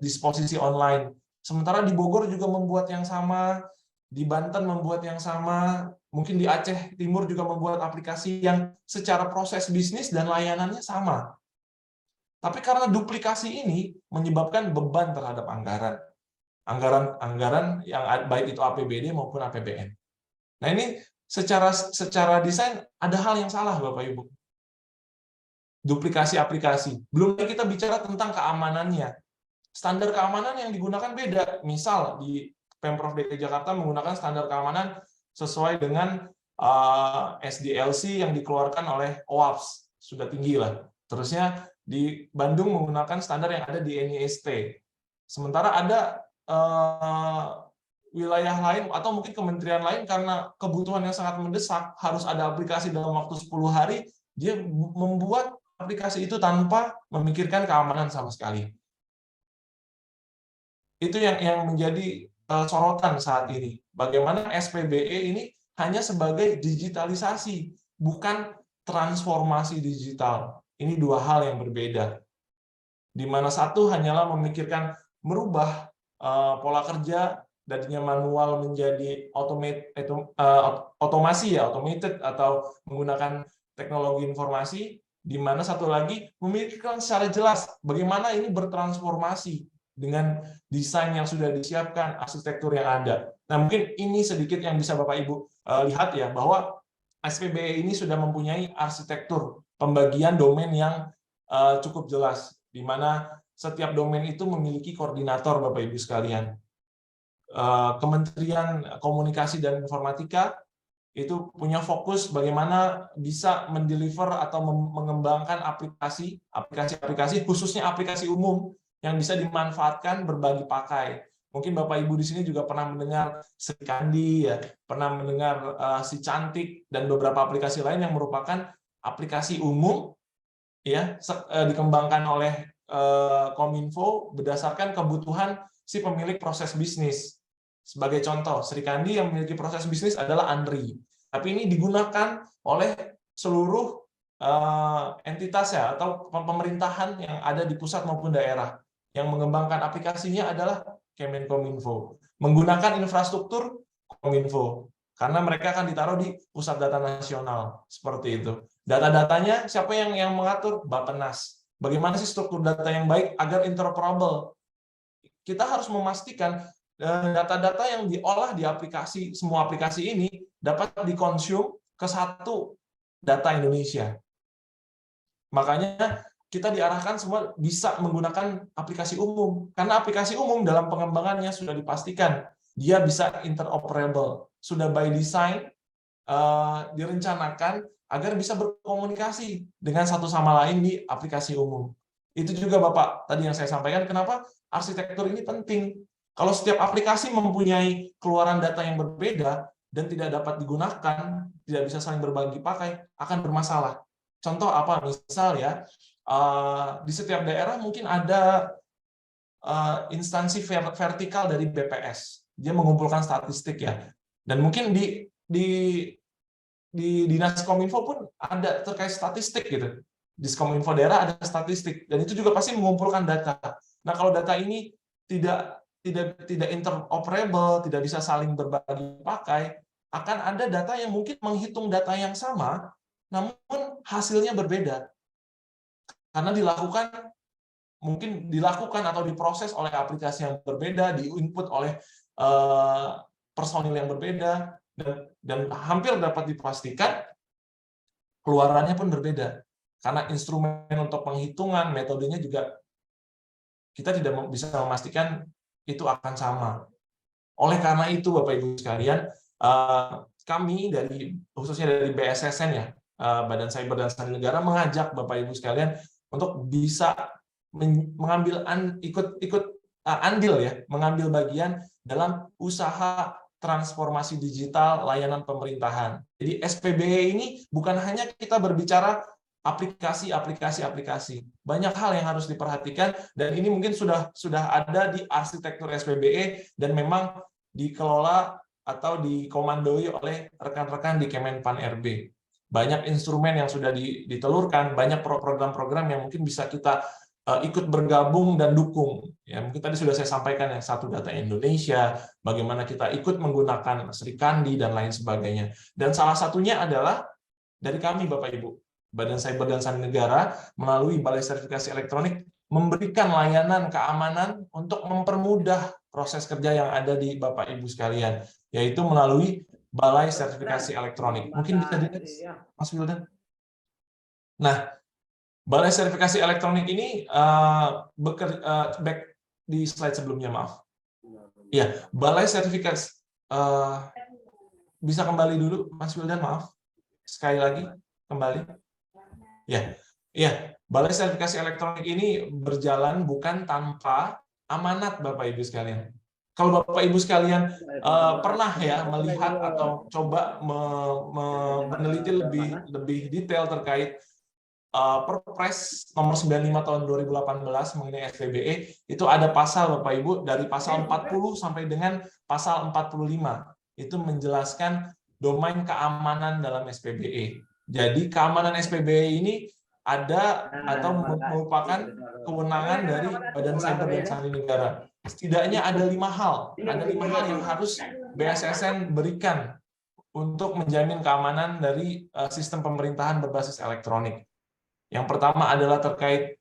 disposisi online. Sementara di Bogor juga membuat yang sama, di Banten membuat yang sama, mungkin di Aceh Timur juga membuat aplikasi yang secara proses bisnis dan layanannya sama. Tapi karena duplikasi ini menyebabkan beban terhadap anggaran yang baik itu APBD maupun APBN. Nah, ini secara desain ada hal yang salah Bapak Ibu. Duplikasi aplikasi. Belum lagi kita bicara tentang keamanannya. Standar keamanan yang digunakan beda. Misal di Pemprov DKI Jakarta menggunakan standar keamanan sesuai dengan SDLC yang dikeluarkan oleh OWASP, sudah tinggi lah. Terusnya di Bandung menggunakan standar yang ada di NIST. Sementara ada wilayah lain atau mungkin kementerian lain karena kebutuhan yang sangat mendesak, harus ada aplikasi dalam waktu 10 hari, dia membuat aplikasi itu tanpa memikirkan keamanan sama sekali. Itu yang menjadi sorotan saat ini. Bagaimana SPBE ini hanya sebagai digitalisasi, bukan transformasi digital. Ini dua hal yang berbeda. Di mana satu hanyalah memikirkan merubah pola kerja darinya manual menjadi otomasi ya, automated atau menggunakan teknologi informasi, di mana satu lagi memikirkan secara jelas bagaimana ini bertransformasi dengan desain yang sudah disiapkan, arsitektur yang ada. Nah, mungkin ini sedikit yang bisa Bapak Ibu lihat ya, bahwa SPBE ini sudah mempunyai arsitektur pembagian domain yang cukup jelas, di mana setiap domain itu memiliki koordinator, Bapak Ibu sekalian. Kementerian Komunikasi dan Informatika itu punya fokus bagaimana bisa mendeliver atau mengembangkan aplikasi khususnya aplikasi umum yang bisa dimanfaatkan berbagi pakai. Mungkin Bapak Ibu di sini juga pernah mendengar Sri Kandi, ya, pernah mendengar Si Cantik dan beberapa aplikasi lain yang merupakan aplikasi umum, ya, dikembangkan oleh Kominfo berdasarkan kebutuhan si pemilik proses bisnis. Sebagai contoh, Sri Kandi yang memiliki proses bisnis adalah Andri. Tapi ini digunakan oleh seluruh entitas ya atau pemerintahan yang ada di pusat maupun daerah. Yang mengembangkan aplikasinya adalah Kemenkominfo. Menggunakan infrastruktur Kominfo. Karena mereka akan ditaruh di pusat data nasional. Seperti itu. Data-datanya siapa yang mengatur? Bappenas. Bagaimana sih struktur data yang baik agar interoperable? Kita harus memastikan data-data yang diolah di aplikasi, semua aplikasi ini dapat dikonsum ke satu data Indonesia. Makanya kita diarahkan semua bisa menggunakan aplikasi umum. Karena aplikasi umum dalam pengembangannya sudah dipastikan dia bisa interoperable. Sudah by design direncanakan agar bisa berkomunikasi dengan satu sama lain di aplikasi umum. Itu juga Bapak tadi yang saya sampaikan, kenapa arsitektur ini penting. Kalau setiap aplikasi mempunyai keluaran data yang berbeda dan tidak dapat digunakan, tidak bisa saling berbagi pakai, akan bermasalah. Contoh apa? Misal ya, di setiap daerah mungkin ada instansi vertikal dari BPS. Dia mengumpulkan statistik ya. Dan mungkin di Dinas Kominfo pun ada terkait statistik gitu. Di Kominfo daerah ada statistik dan itu juga pasti mengumpulkan data. Nah, kalau data ini tidak interoperable, tidak bisa saling berbagi pakai, akan ada data yang mungkin menghitung data yang sama, namun hasilnya berbeda. Karena dilakukan atau diproses oleh aplikasi yang berbeda, diinput oleh personil yang berbeda, dan hampir dapat dipastikan keluarannya pun berbeda. Karena instrumen untuk penghitungan, metodenya juga kita tidak bisa memastikan itu akan sama. Oleh karena itu, Bapak Ibu sekalian, kami khususnya dari BSSN ya, Badan Cyber dan Sandi Negara, mengajak Bapak Ibu sekalian untuk bisa mengambil andil ya, mengambil bagian dalam usaha transformasi digital layanan pemerintahan. Jadi SPBE ini bukan hanya kita berbicara aplikasi. Banyak hal yang harus diperhatikan dan ini mungkin sudah ada di arsitektur SPBE dan memang dikelola atau dikomandoi oleh rekan-rekan di Kemenpan RB. Banyak instrumen yang sudah ditelurkan, banyak program-program yang mungkin bisa kita ikut bergabung dan dukung. Ya, mungkin tadi sudah saya sampaikan yang Satu Data Indonesia, bagaimana kita ikut menggunakan Sri Kandi dan lain sebagainya. Dan salah satunya adalah dari kami Bapak Ibu, Badan Cyber dan Sandi Negara melalui Balai Sertifikasi Elektronik memberikan layanan keamanan untuk mempermudah proses kerja yang ada di Bapak Ibu sekalian, yaitu melalui Balai Sertifikasi Elektronik. Mungkin bisa dilihat, Mas Wildan. Nah, Balai Sertifikasi Elektronik ini back di slide sebelumnya, maaf. Ya, Balai Sertifikasi bisa kembali dulu, Mas Wildan, maaf. Sekali lagi, kembali. Ya, ya, Balai Sertifikasi Elektronik ini berjalan bukan tanpa amanat, Bapak Ibu sekalian. Kalau Bapak Ibu sekalian pernah ya melihat atau coba meneliti lebih detail terkait Perpres nomor 95 tahun 2018 mengenai SPBE, itu ada pasal, Bapak Ibu, dari pasal 40 sampai dengan pasal 45. Itu menjelaskan domain keamanan dalam SPBE. Jadi keamanan SPBE ini ada atau merupakan kewenangan dari Badan Cyber dan Sandi Negara. Setidaknya ada 5 hal. Ada 5 hal yang harus BSSN berikan untuk menjamin keamanan dari sistem pemerintahan berbasis elektronik. Yang pertama adalah terkait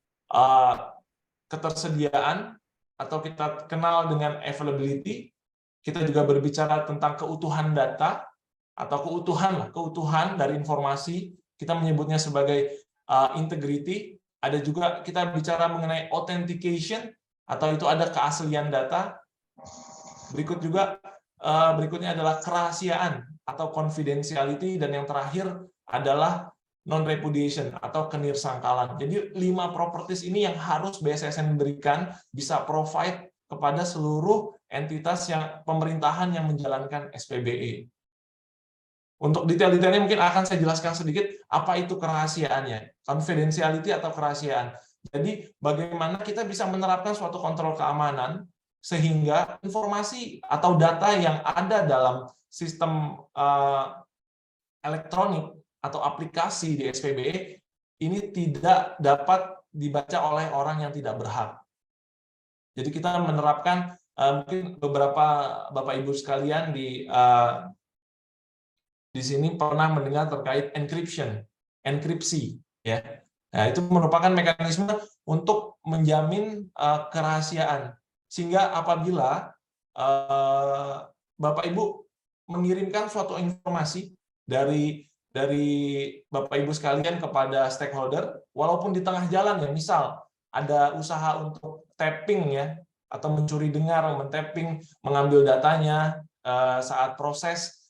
ketersediaan atau kita kenal dengan availability. Kita juga berbicara tentang keutuhan data atau keutuhan dari informasi. Kita menyebutnya sebagai integrity. Ada juga kita bicara mengenai authentication atau itu ada keaslian data. Berikutnya adalah kerahasiaan atau confidentiality, dan yang terakhir adalah non-repudiation atau kenirsangkalan. Jadi 5 properties ini yang harus BSSN berikan, bisa provide kepada seluruh entitas yang pemerintahan yang menjalankan SPBE. Untuk detail-detailnya mungkin akan saya jelaskan sedikit apa itu kerahasiaannya, confidentiality atau kerahasiaan. Jadi bagaimana kita bisa menerapkan suatu kontrol keamanan sehingga informasi atau data yang ada dalam sistem elektronik atau aplikasi di SPBE ini tidak dapat dibaca oleh orang yang tidak berhak. Jadi kita menerapkan mungkin beberapa Bapak Ibu sekalian di sini pernah mendengar terkait enkripsi, ya. Nah, itu merupakan mekanisme untuk menjamin kerahasiaan, sehingga apabila Bapak Ibu mengirimkan suatu informasi dari Bapak Ibu sekalian kepada stakeholder, walaupun di tengah jalan ya, misal ada usaha untuk tapping ya, atau mencuri dengar, men-tapping, mengambil datanya saat proses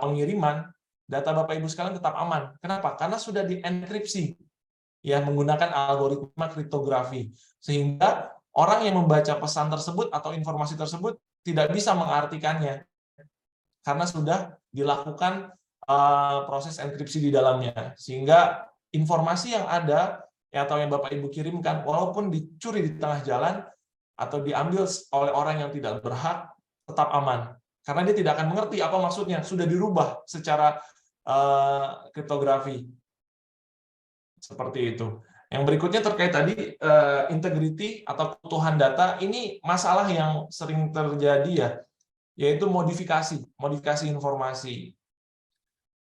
pengiriman, data Bapak Ibu sekalian tetap aman. Kenapa? Karena sudah dienkripsi ya, menggunakan algoritma kriptografi, sehingga orang yang membaca pesan tersebut atau informasi tersebut tidak bisa mengartikannya karena sudah dilakukan proses enkripsi di dalamnya, sehingga informasi yang ada atau yang Bapak Ibu kirimkan walaupun dicuri di tengah jalan atau diambil oleh orang yang tidak berhak tetap aman, karena dia tidak akan mengerti apa maksudnya, sudah dirubah secara kriptografi. Seperti itu. Yang berikutnya terkait tadi integrity atau keutuhan data, ini masalah yang sering terjadi ya, yaitu modifikasi informasi.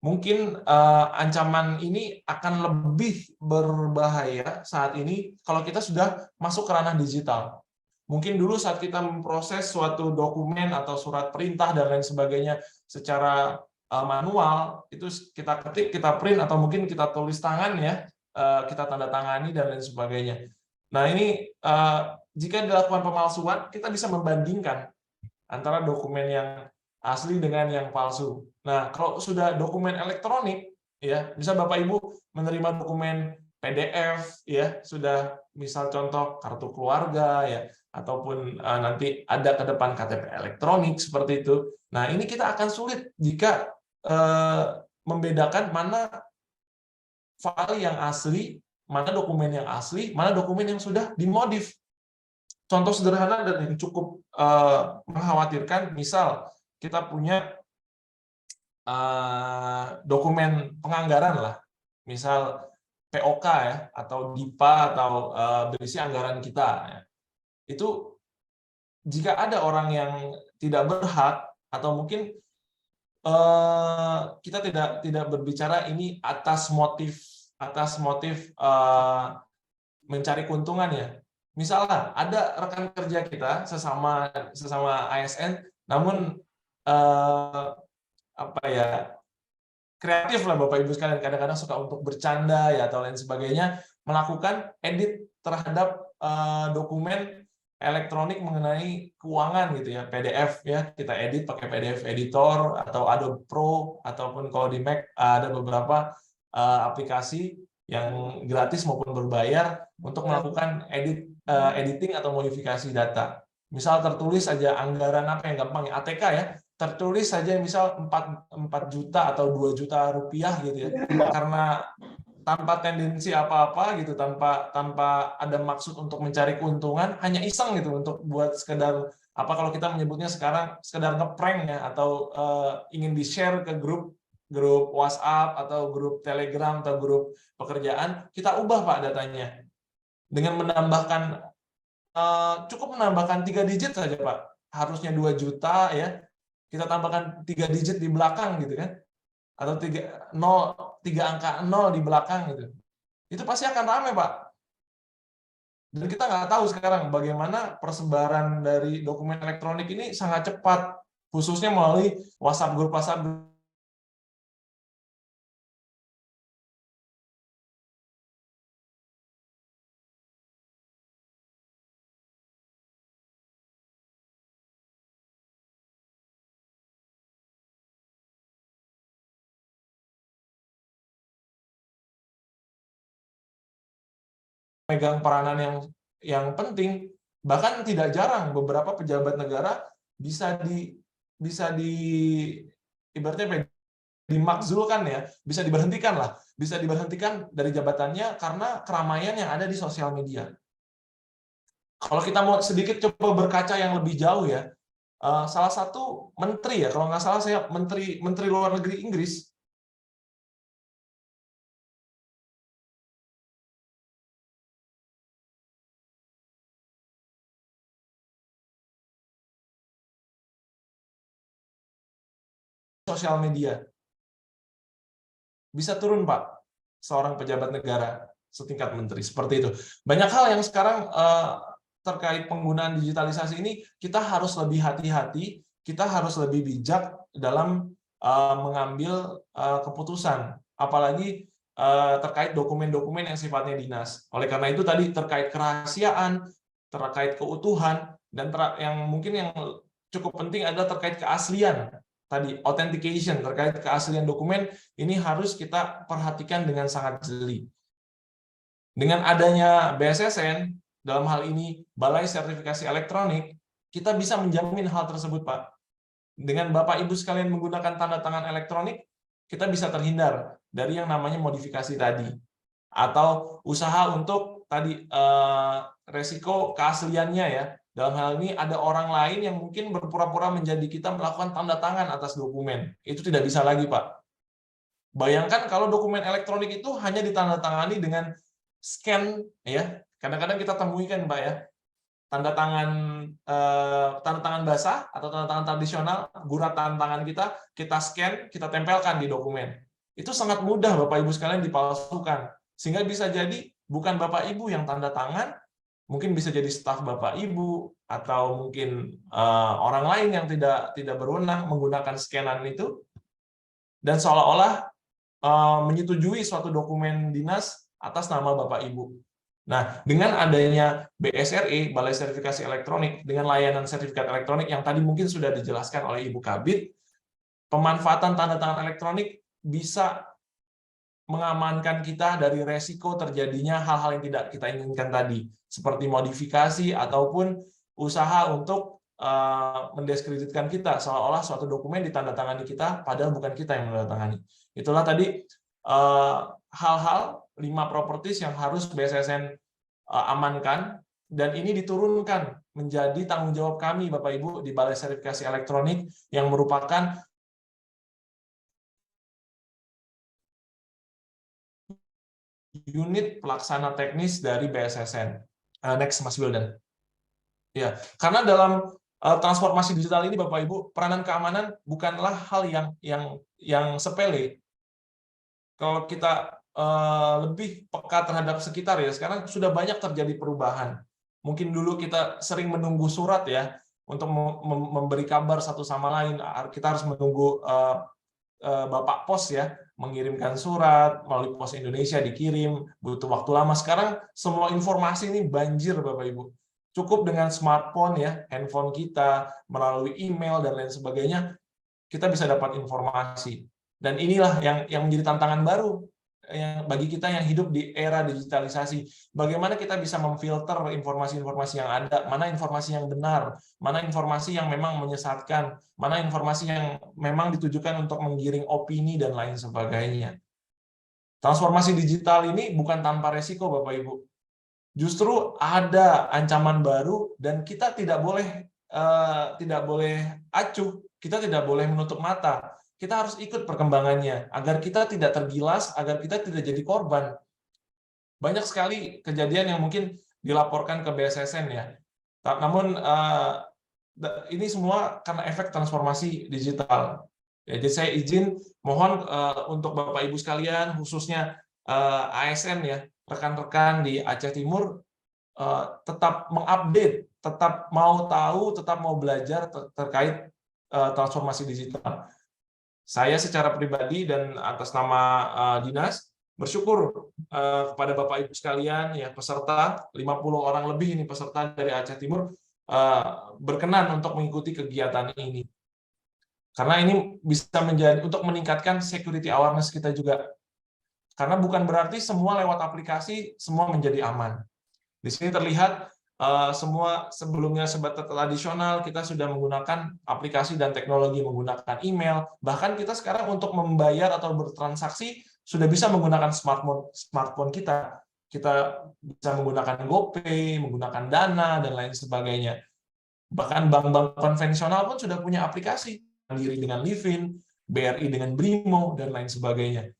Mungkin ancaman ini akan lebih berbahaya saat ini kalau kita sudah masuk ke ranah digital. Mungkin dulu saat kita memproses suatu dokumen atau surat perintah dan lain sebagainya secara manual, itu kita ketik, kita print, atau mungkin kita tulis tangan ya, kita tanda tangani dan lain sebagainya. Nah ini jika dilakukan pemalsuan, kita bisa membandingkan antara dokumen yang asli dengan yang palsu. Nah, kalau sudah dokumen elektronik, ya, bisa Bapak Ibu menerima dokumen PDF, ya, sudah misal contoh kartu keluarga, ya, ataupun nanti ada ke depan KTP elektronik seperti itu. Nah, ini kita akan sulit jika membedakan mana file yang asli, mana dokumen yang asli, mana dokumen yang sudah dimodif. Contoh sederhana dan yang cukup mengkhawatirkan, misal kita punya dokumen penganggaran lah, misal POK ya, atau DIPA, atau berisi anggaran kita. Ya. Itu jika ada orang yang tidak berhak, atau mungkin kita tidak berbicara ini atas motif mencari keuntungan ya. Misalnya ada rekan kerja kita sesama ASN, namun kreatif lah Bapak Ibu sekalian, kadang-kadang suka untuk bercanda ya atau lain sebagainya, melakukan edit terhadap dokumen elektronik mengenai keuangan gitu ya, PDF ya, kita edit pakai PDF editor atau Adobe Pro, ataupun kalau di Mac ada beberapa aplikasi yang gratis maupun berbayar untuk melakukan editing atau modifikasi data. Misal tertulis saja anggaran apa yang gampang ya, ATK ya, tertulis saja misal 4 juta atau 2 juta rupiah gitu ya, karena tanpa tendensi apa-apa gitu, tanpa ada maksud untuk mencari keuntungan, hanya iseng gitu untuk buat sekedar apa kalau kita menyebutnya sekarang sekedar ngeprank ya, atau ingin di-share ke grup WhatsApp atau grup Telegram atau grup pekerjaan, kita ubah Pak datanya dengan menambahkan cukup menambahkan 3 digit saja Pak, harusnya 2 juta ya, kita tambahkan 3 digit di belakang gitu kan, atau 3 angka 0 di belakang gitu, itu pasti akan ramai Pak. Dan kita nggak tahu sekarang bagaimana persebaran dari dokumen elektronik ini sangat cepat, khususnya melalui WhatsApp grup. Megang peranan yang penting, bahkan tidak jarang beberapa pejabat negara bisa ibaratnya dimakzulkan ya, bisa diberhentikan dari jabatannya karena keramaian yang ada di sosial media. Kalau kita mau sedikit coba berkaca yang lebih jauh ya, salah satu menteri ya, kalau nggak salah saya menteri luar negeri Inggris, sosial media bisa turun Pak, seorang pejabat negara setingkat menteri seperti itu. Banyak hal yang sekarang terkait penggunaan digitalisasi ini kita harus lebih hati-hati, kita harus lebih bijak dalam mengambil keputusan, apalagi terkait dokumen-dokumen yang sifatnya dinas. Oleh karena itu tadi terkait kerahasiaan, terkait keutuhan, dan yang mungkin yang cukup penting adalah terkait keaslian. Tadi authentication, terkait keaslian dokumen, ini harus kita perhatikan dengan sangat jeli. Dengan adanya BSSN, dalam hal ini Balai Sertifikasi Elektronik, kita bisa menjamin hal tersebut, Pak. Dengan Bapak Ibu sekalian menggunakan tanda tangan elektronik, kita bisa terhindar dari yang namanya modifikasi tadi. Atau usaha untuk tadi resiko keasliannya ya. Dalam hal ini ada orang lain yang mungkin berpura-pura menjadi kita melakukan tanda tangan atas dokumen. Itu tidak bisa lagi, Pak. Bayangkan kalau dokumen elektronik itu hanya ditandatangani dengan scan ya. Kadang-kadang kita temui kan, Pak ya, tanda tangan basah atau tanda tangan tradisional, guratan tangan kita scan, kita tempelkan di dokumen. Itu sangat mudah Bapak Ibu sekalian dipalsukan. Sehingga bisa jadi bukan Bapak Ibu yang tanda tangan, mungkin bisa jadi staf Bapak Ibu atau mungkin orang lain yang tidak berwenang menggunakan scanan itu, dan seolah-olah menyetujui suatu dokumen dinas atas nama Bapak Ibu. Nah, dengan adanya BSRE, Balai Sertifikasi Elektronik, dengan layanan sertifikat elektronik yang tadi mungkin sudah dijelaskan oleh Ibu Kabid, pemanfaatan tanda tangan elektronik bisa mengamankan kita dari resiko terjadinya hal-hal yang tidak kita inginkan tadi, seperti modifikasi ataupun usaha untuk mendiskreditkan kita, seolah-olah suatu dokumen ditandatangani kita, padahal bukan kita yang menandatangani. Itulah tadi hal-hal 5 properties yang harus BSSN amankan, dan ini diturunkan menjadi tanggung jawab kami, Bapak Ibu, di Balai Sertifikasi Elektronik, yang merupakan unit pelaksana teknis dari BSSN. Next, Mas Wildan. Ya, karena dalam transformasi digital ini, Bapak Ibu, peranan keamanan bukanlah hal yang sepele. Kalau kita lebih peka terhadap sekitar ya, sekarang sudah banyak terjadi perubahan. Mungkin dulu kita sering menunggu surat ya untuk memberi kabar satu sama lain. Kita harus menunggu Bapak Pos ya mengirimkan surat melalui Pos Indonesia, dikirim, butuh waktu lama. Sekarang semua informasi ini banjir Bapak Ibu. Cukup dengan smartphone ya, handphone kita, melalui email dan lain sebagainya, kita bisa dapat informasi. Dan inilah yang menjadi tantangan baru bagi kita yang hidup di era digitalisasi. Bagaimana kita bisa memfilter informasi-informasi yang ada, mana informasi yang benar, mana informasi yang memang menyesatkan, mana informasi yang memang ditujukan untuk menggiring opini dan lain sebagainya. Transformasi digital ini bukan tanpa resiko, Bapak Ibu. Justru ada ancaman baru dan kita tidak boleh acuh, kita tidak boleh menutup mata. Kita harus ikut perkembangannya agar kita tidak tergilas, agar kita tidak jadi korban. Banyak sekali kejadian yang mungkin dilaporkan ke BSSN ya. Namun ini semua karena efek transformasi digital. Ya, jadi saya izin mohon untuk Bapak Ibu sekalian, khususnya ASN ya, rekan-rekan di Aceh Timur, tetap mengupdate, tetap mau tahu, tetap mau belajar terkait transformasi digital. Saya secara pribadi dan atas nama dinas bersyukur kepada Bapak Ibu sekalian ya, peserta 50 orang lebih ini peserta dari Aceh Timur berkenan untuk mengikuti kegiatan ini. Karena ini bisa menjadi untuk meningkatkan security awareness kita juga. Karena bukan berarti semua lewat aplikasi semua menjadi aman. Di sini terlihat semua sebelumnya sebatas tradisional kita sudah menggunakan aplikasi dan teknologi, menggunakan email, bahkan kita sekarang untuk membayar atau bertransaksi sudah bisa menggunakan smartphone kita. Kita bisa menggunakan GoPay, menggunakan Dana dan lain sebagainya. Bahkan bank-bank konvensional pun sudah punya aplikasi, Mandiri dengan Livin, BRI dengan Brimo dan lain sebagainya.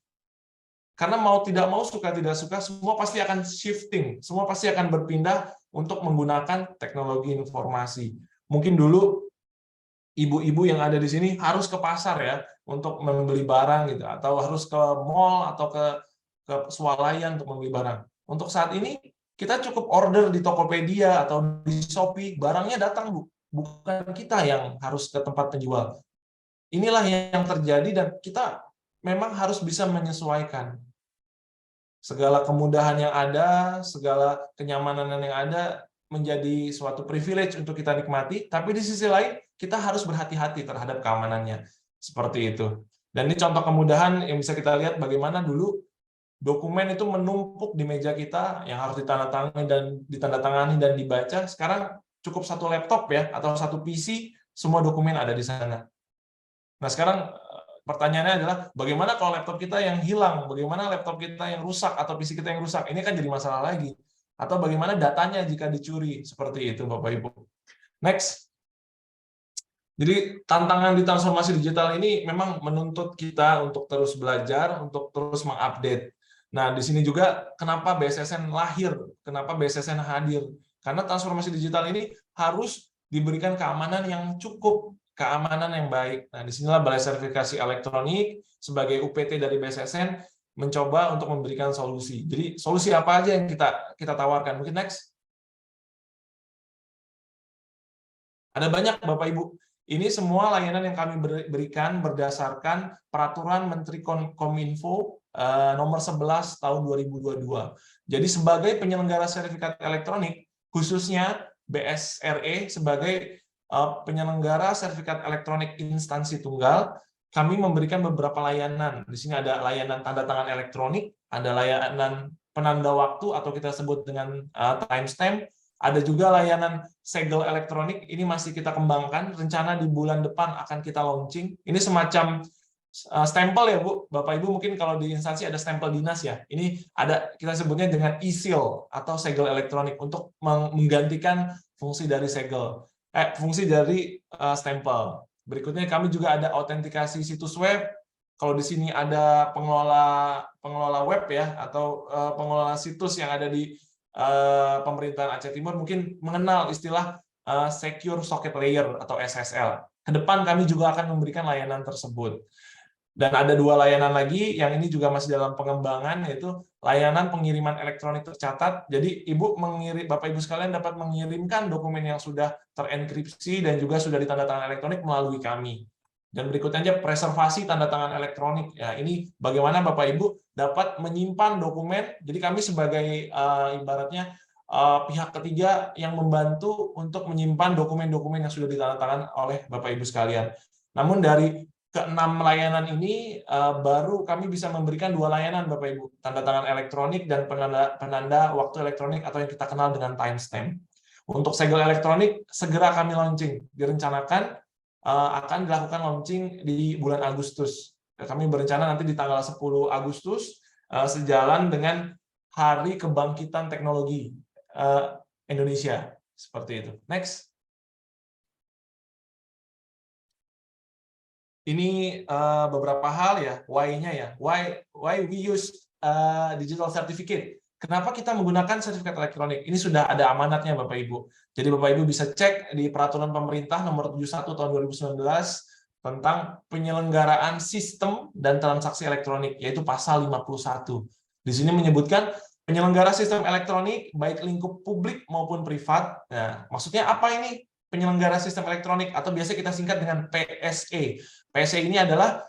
Karena mau tidak mau, suka tidak suka, semua pasti akan shifting, semua pasti akan berpindah untuk menggunakan teknologi informasi. Mungkin dulu ibu-ibu yang ada di sini harus ke pasar ya untuk membeli barang gitu, atau harus ke mall atau ke swalayan untuk membeli barang. Untuk saat ini kita cukup order di Tokopedia atau di Shopee, barangnya datang Bu, bukan kita yang harus ke tempat penjual. Inilah yang terjadi dan kita memang harus bisa menyesuaikan. Segala kemudahan yang ada, segala kenyamanan yang ada menjadi suatu privilege untuk kita nikmati, tapi di sisi lain kita harus berhati-hati terhadap keamanannya. Seperti itu. Dan ini contoh kemudahan yang bisa kita lihat bagaimana dulu dokumen itu menumpuk di meja kita yang harus ditandatangani dan dibaca. Sekarang cukup satu laptop ya atau satu PC, semua dokumen ada di sana. Nah, sekarang pertanyaannya adalah bagaimana kalau laptop kita yang hilang, bagaimana laptop kita yang rusak atau PC kita yang rusak, ini kan jadi masalah lagi. Atau bagaimana datanya jika dicuri, seperti itu Bapak Ibu. Next. Jadi tantangan di transformasi digital ini memang menuntut kita untuk terus belajar, untuk terus mengupdate. Nah, di sini juga kenapa BSSN lahir, kenapa BSSN hadir. Karena transformasi digital ini harus diberikan keamanan yang cukup, keamanan yang baik. Nah, disinilah Balai Sertifikasi Elektronik sebagai UPT dari BSSN mencoba untuk memberikan solusi. Jadi solusi apa aja yang kita tawarkan? Mungkin next. Ada banyak Bapak Ibu. Ini semua layanan yang kami berikan berdasarkan Peraturan Menteri Kominfo nomor 11 tahun 2022. Jadi sebagai penyelenggara sertifikat elektronik, khususnya BSRE sebagai penyelenggara sertifikat elektronik instansi tunggal, kami memberikan beberapa layanan. Di sini ada layanan tanda tangan elektronik, ada layanan penanda waktu atau kita sebut dengan timestamp, ada juga layanan segel elektronik, ini masih kita kembangkan, rencana di bulan depan akan kita launching. Ini semacam stempel ya Bu, Bapak Ibu mungkin kalau di instansi ada stempel dinas ya. Ini ada kita sebutnya dengan e-seal atau segel elektronik untuk menggantikan fungsi dari segel. Fungsi dari stempel. Berikutnya kami juga ada autentikasi situs web. Kalau di sini ada pengelola web ya atau pengelola situs yang ada di pemerintahan Aceh Timur mungkin mengenal istilah Secure Socket Layer atau SSL. Ke depan kami juga akan memberikan layanan tersebut. Dan ada dua layanan lagi yang ini juga masih dalam pengembangan, yaitu layanan pengiriman elektronik tercatat. Jadi Bapak Ibu sekalian dapat mengirimkan dokumen yang sudah terenkripsi dan juga sudah ditandatangan elektronik melalui kami. Dan berikutnya preservasi tanda tangan elektronik. Ya, ini bagaimana Bapak Ibu dapat menyimpan dokumen. Jadi kami sebagai ibaratnya pihak ketiga yang membantu untuk menyimpan dokumen-dokumen yang sudah ditandatangan oleh Bapak Ibu sekalian. Namun dari ke-6 layanan ini baru kami bisa memberikan 2 layanan Bapak Ibu, tanda tangan elektronik dan penanda waktu elektronik atau yang kita kenal dengan timestamp. Untuk segel elektronik segera kami launching, direncanakan akan dilakukan launching di bulan Agustus. Kami berencana nanti di tanggal 10 Agustus sejalan dengan Hari Kebangkitan Teknologi Indonesia, seperti itu. Next. Ini beberapa hal ya, why-nya ya. Why we use digital certificate. Kenapa kita menggunakan sertifikat elektronik? Ini sudah ada amanatnya Bapak Ibu. Jadi Bapak Ibu bisa cek di Peraturan Pemerintah Nomor 71 Tahun 2019 tentang penyelenggaraan sistem dan transaksi elektronik, yaitu pasal 51. Di sini menyebutkan penyelenggara sistem elektronik, baik lingkup publik maupun privat. Nah, maksudnya apa ini penyelenggara sistem elektronik? Atau biasa kita singkat dengan PSE. PSE ini adalah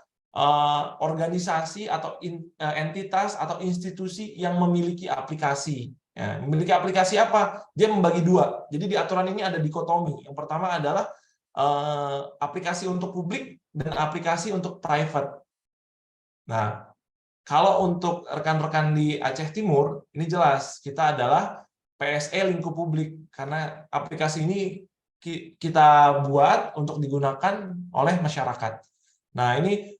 organisasi atau entitas atau institusi yang memiliki aplikasi. Ya, memiliki aplikasi apa? Dia membagi 2. Jadi di aturan ini ada dikotomi. Yang pertama adalah aplikasi untuk publik dan aplikasi untuk private. Nah, kalau untuk rekan-rekan di Aceh Timur, ini jelas kita adalah PSE lingkup publik karena aplikasi ini kita buat untuk digunakan oleh masyarakat. Nah, ini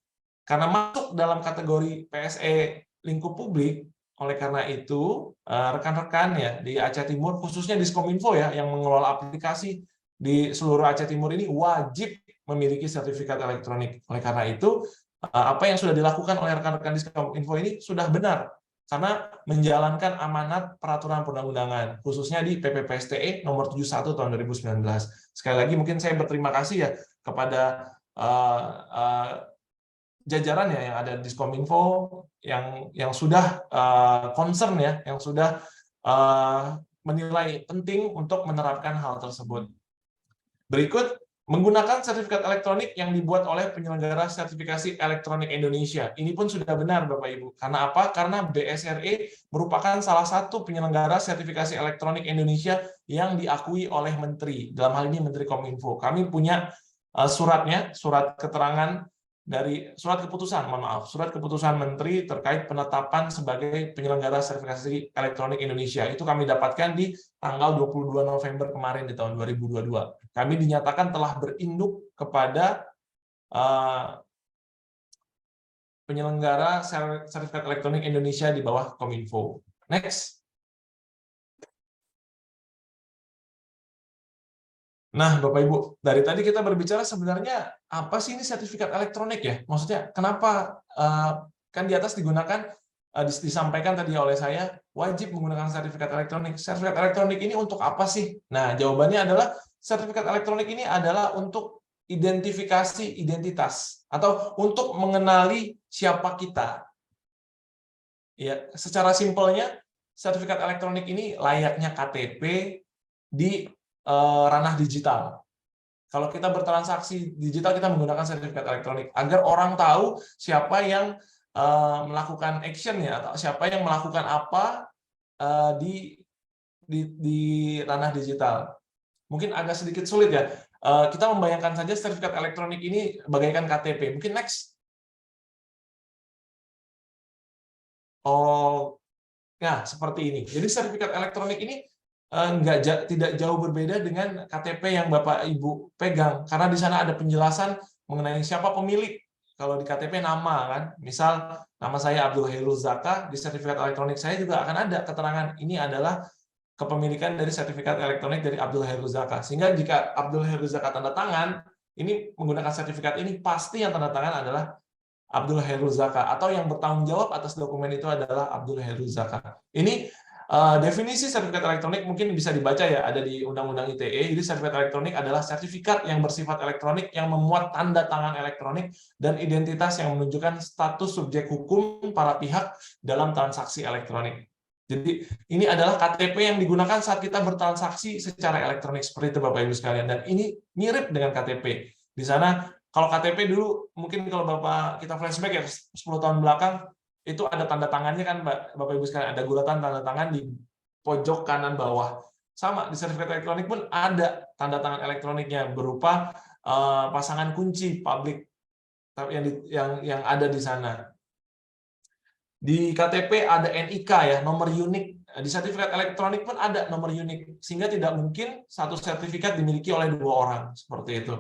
karena masuk dalam kategori PSE lingkup publik, oleh karena itu rekan-rekan ya di Aceh Timur, khususnya Diskominfo ya yang mengelola aplikasi di seluruh Aceh Timur ini wajib memiliki sertifikat elektronik. Oleh karena itu, apa yang sudah dilakukan oleh rekan-rekan Diskominfo ini sudah benar karena menjalankan amanat peraturan perundang-undangan, khususnya di PPPSTE nomor 71 tahun 2019. Sekali lagi mungkin saya berterima kasih ya kepada jajaran ya yang ada di Diskominfo yang sudah concern ya, yang sudah menilai penting untuk menerapkan hal tersebut. Berikut, menggunakan sertifikat elektronik yang dibuat oleh penyelenggara sertifikasi elektronik Indonesia. Ini pun sudah benar Bapak Ibu. Karena apa? Karena BSRE merupakan salah satu penyelenggara sertifikasi elektronik Indonesia yang diakui oleh Menteri. Dalam hal ini Menteri Kominfo. Kami punya suratnya, surat keterangan dari surat keputusan Menteri terkait penetapan sebagai penyelenggara sertifikasi elektronik Indonesia. Itu kami dapatkan di tanggal 22 November kemarin di tahun 2022. Kami dinyatakan telah berinduk kepada penyelenggara sertifikat elektronik Indonesia di bawah Kominfo. Next. Nah, Bapak Ibu, dari tadi kita berbicara sebenarnya apa sih ini sertifikat elektronik ya? Maksudnya kenapa kan di atas digunakan disampaikan tadi oleh saya wajib menggunakan sertifikat elektronik. Sertifikat elektronik ini untuk apa sih? Nah, jawabannya adalah sertifikat elektronik ini adalah untuk identifikasi identitas atau untuk mengenali siapa kita. Ya, secara simpelnya sertifikat elektronik ini layaknya KTP di ranah digital. Kalau kita bertransaksi digital, kita menggunakan sertifikat elektronik agar orang tahu siapa yang melakukan action ya atau siapa yang melakukan apa di ranah digital. Mungkin agak sedikit sulit ya. Kita membayangkan saja sertifikat elektronik ini bagaikan KTP. Mungkin next. Oh, nah seperti ini. Jadi sertifikat elektronik ini tidak jauh berbeda dengan KTP yang Bapak Ibu pegang, karena di sana ada penjelasan mengenai siapa pemilik. Kalau di KTP nama kan, misal nama saya Abdul Hairul Zaka, di sertifikat elektronik saya juga akan ada keterangan ini adalah kepemilikan dari sertifikat elektronik dari Abdul Hairul Zaka. Sehingga jika Abdul Hairul Zaka tanda tangan, ini menggunakan sertifikat ini pasti yang tanda tangan adalah Abdul Hairul Zaka, atau yang bertanggung jawab atas dokumen itu adalah Abdul Hairul Zaka. Ini definisi sertifikat elektronik mungkin bisa dibaca ya, ada di Undang-Undang ITE. Jadi sertifikat elektronik adalah sertifikat yang bersifat elektronik yang memuat tanda tangan elektronik dan identitas yang menunjukkan status subjek hukum para pihak dalam transaksi elektronik. Jadi ini adalah KTP yang digunakan saat kita bertransaksi secara elektronik seperti itu Bapak Ibu sekalian, dan ini mirip dengan KTP. Di sana kalau KTP dulu mungkin kalau Bapak kita flashback ya 10 tahun belakang, itu ada tanda tangannya kan Bapak Ibu sekalian, ada guratan tanda tangan di pojok kanan bawah. Sama di sertifikat elektronik pun ada tanda tangan elektroniknya berupa pasangan kunci publik yang ada di sana. Di KTP ada NIK ya, nomor unik. Di sertifikat elektronik pun ada nomor unik, sehingga tidak mungkin satu sertifikat dimiliki oleh 2 orang, seperti itu.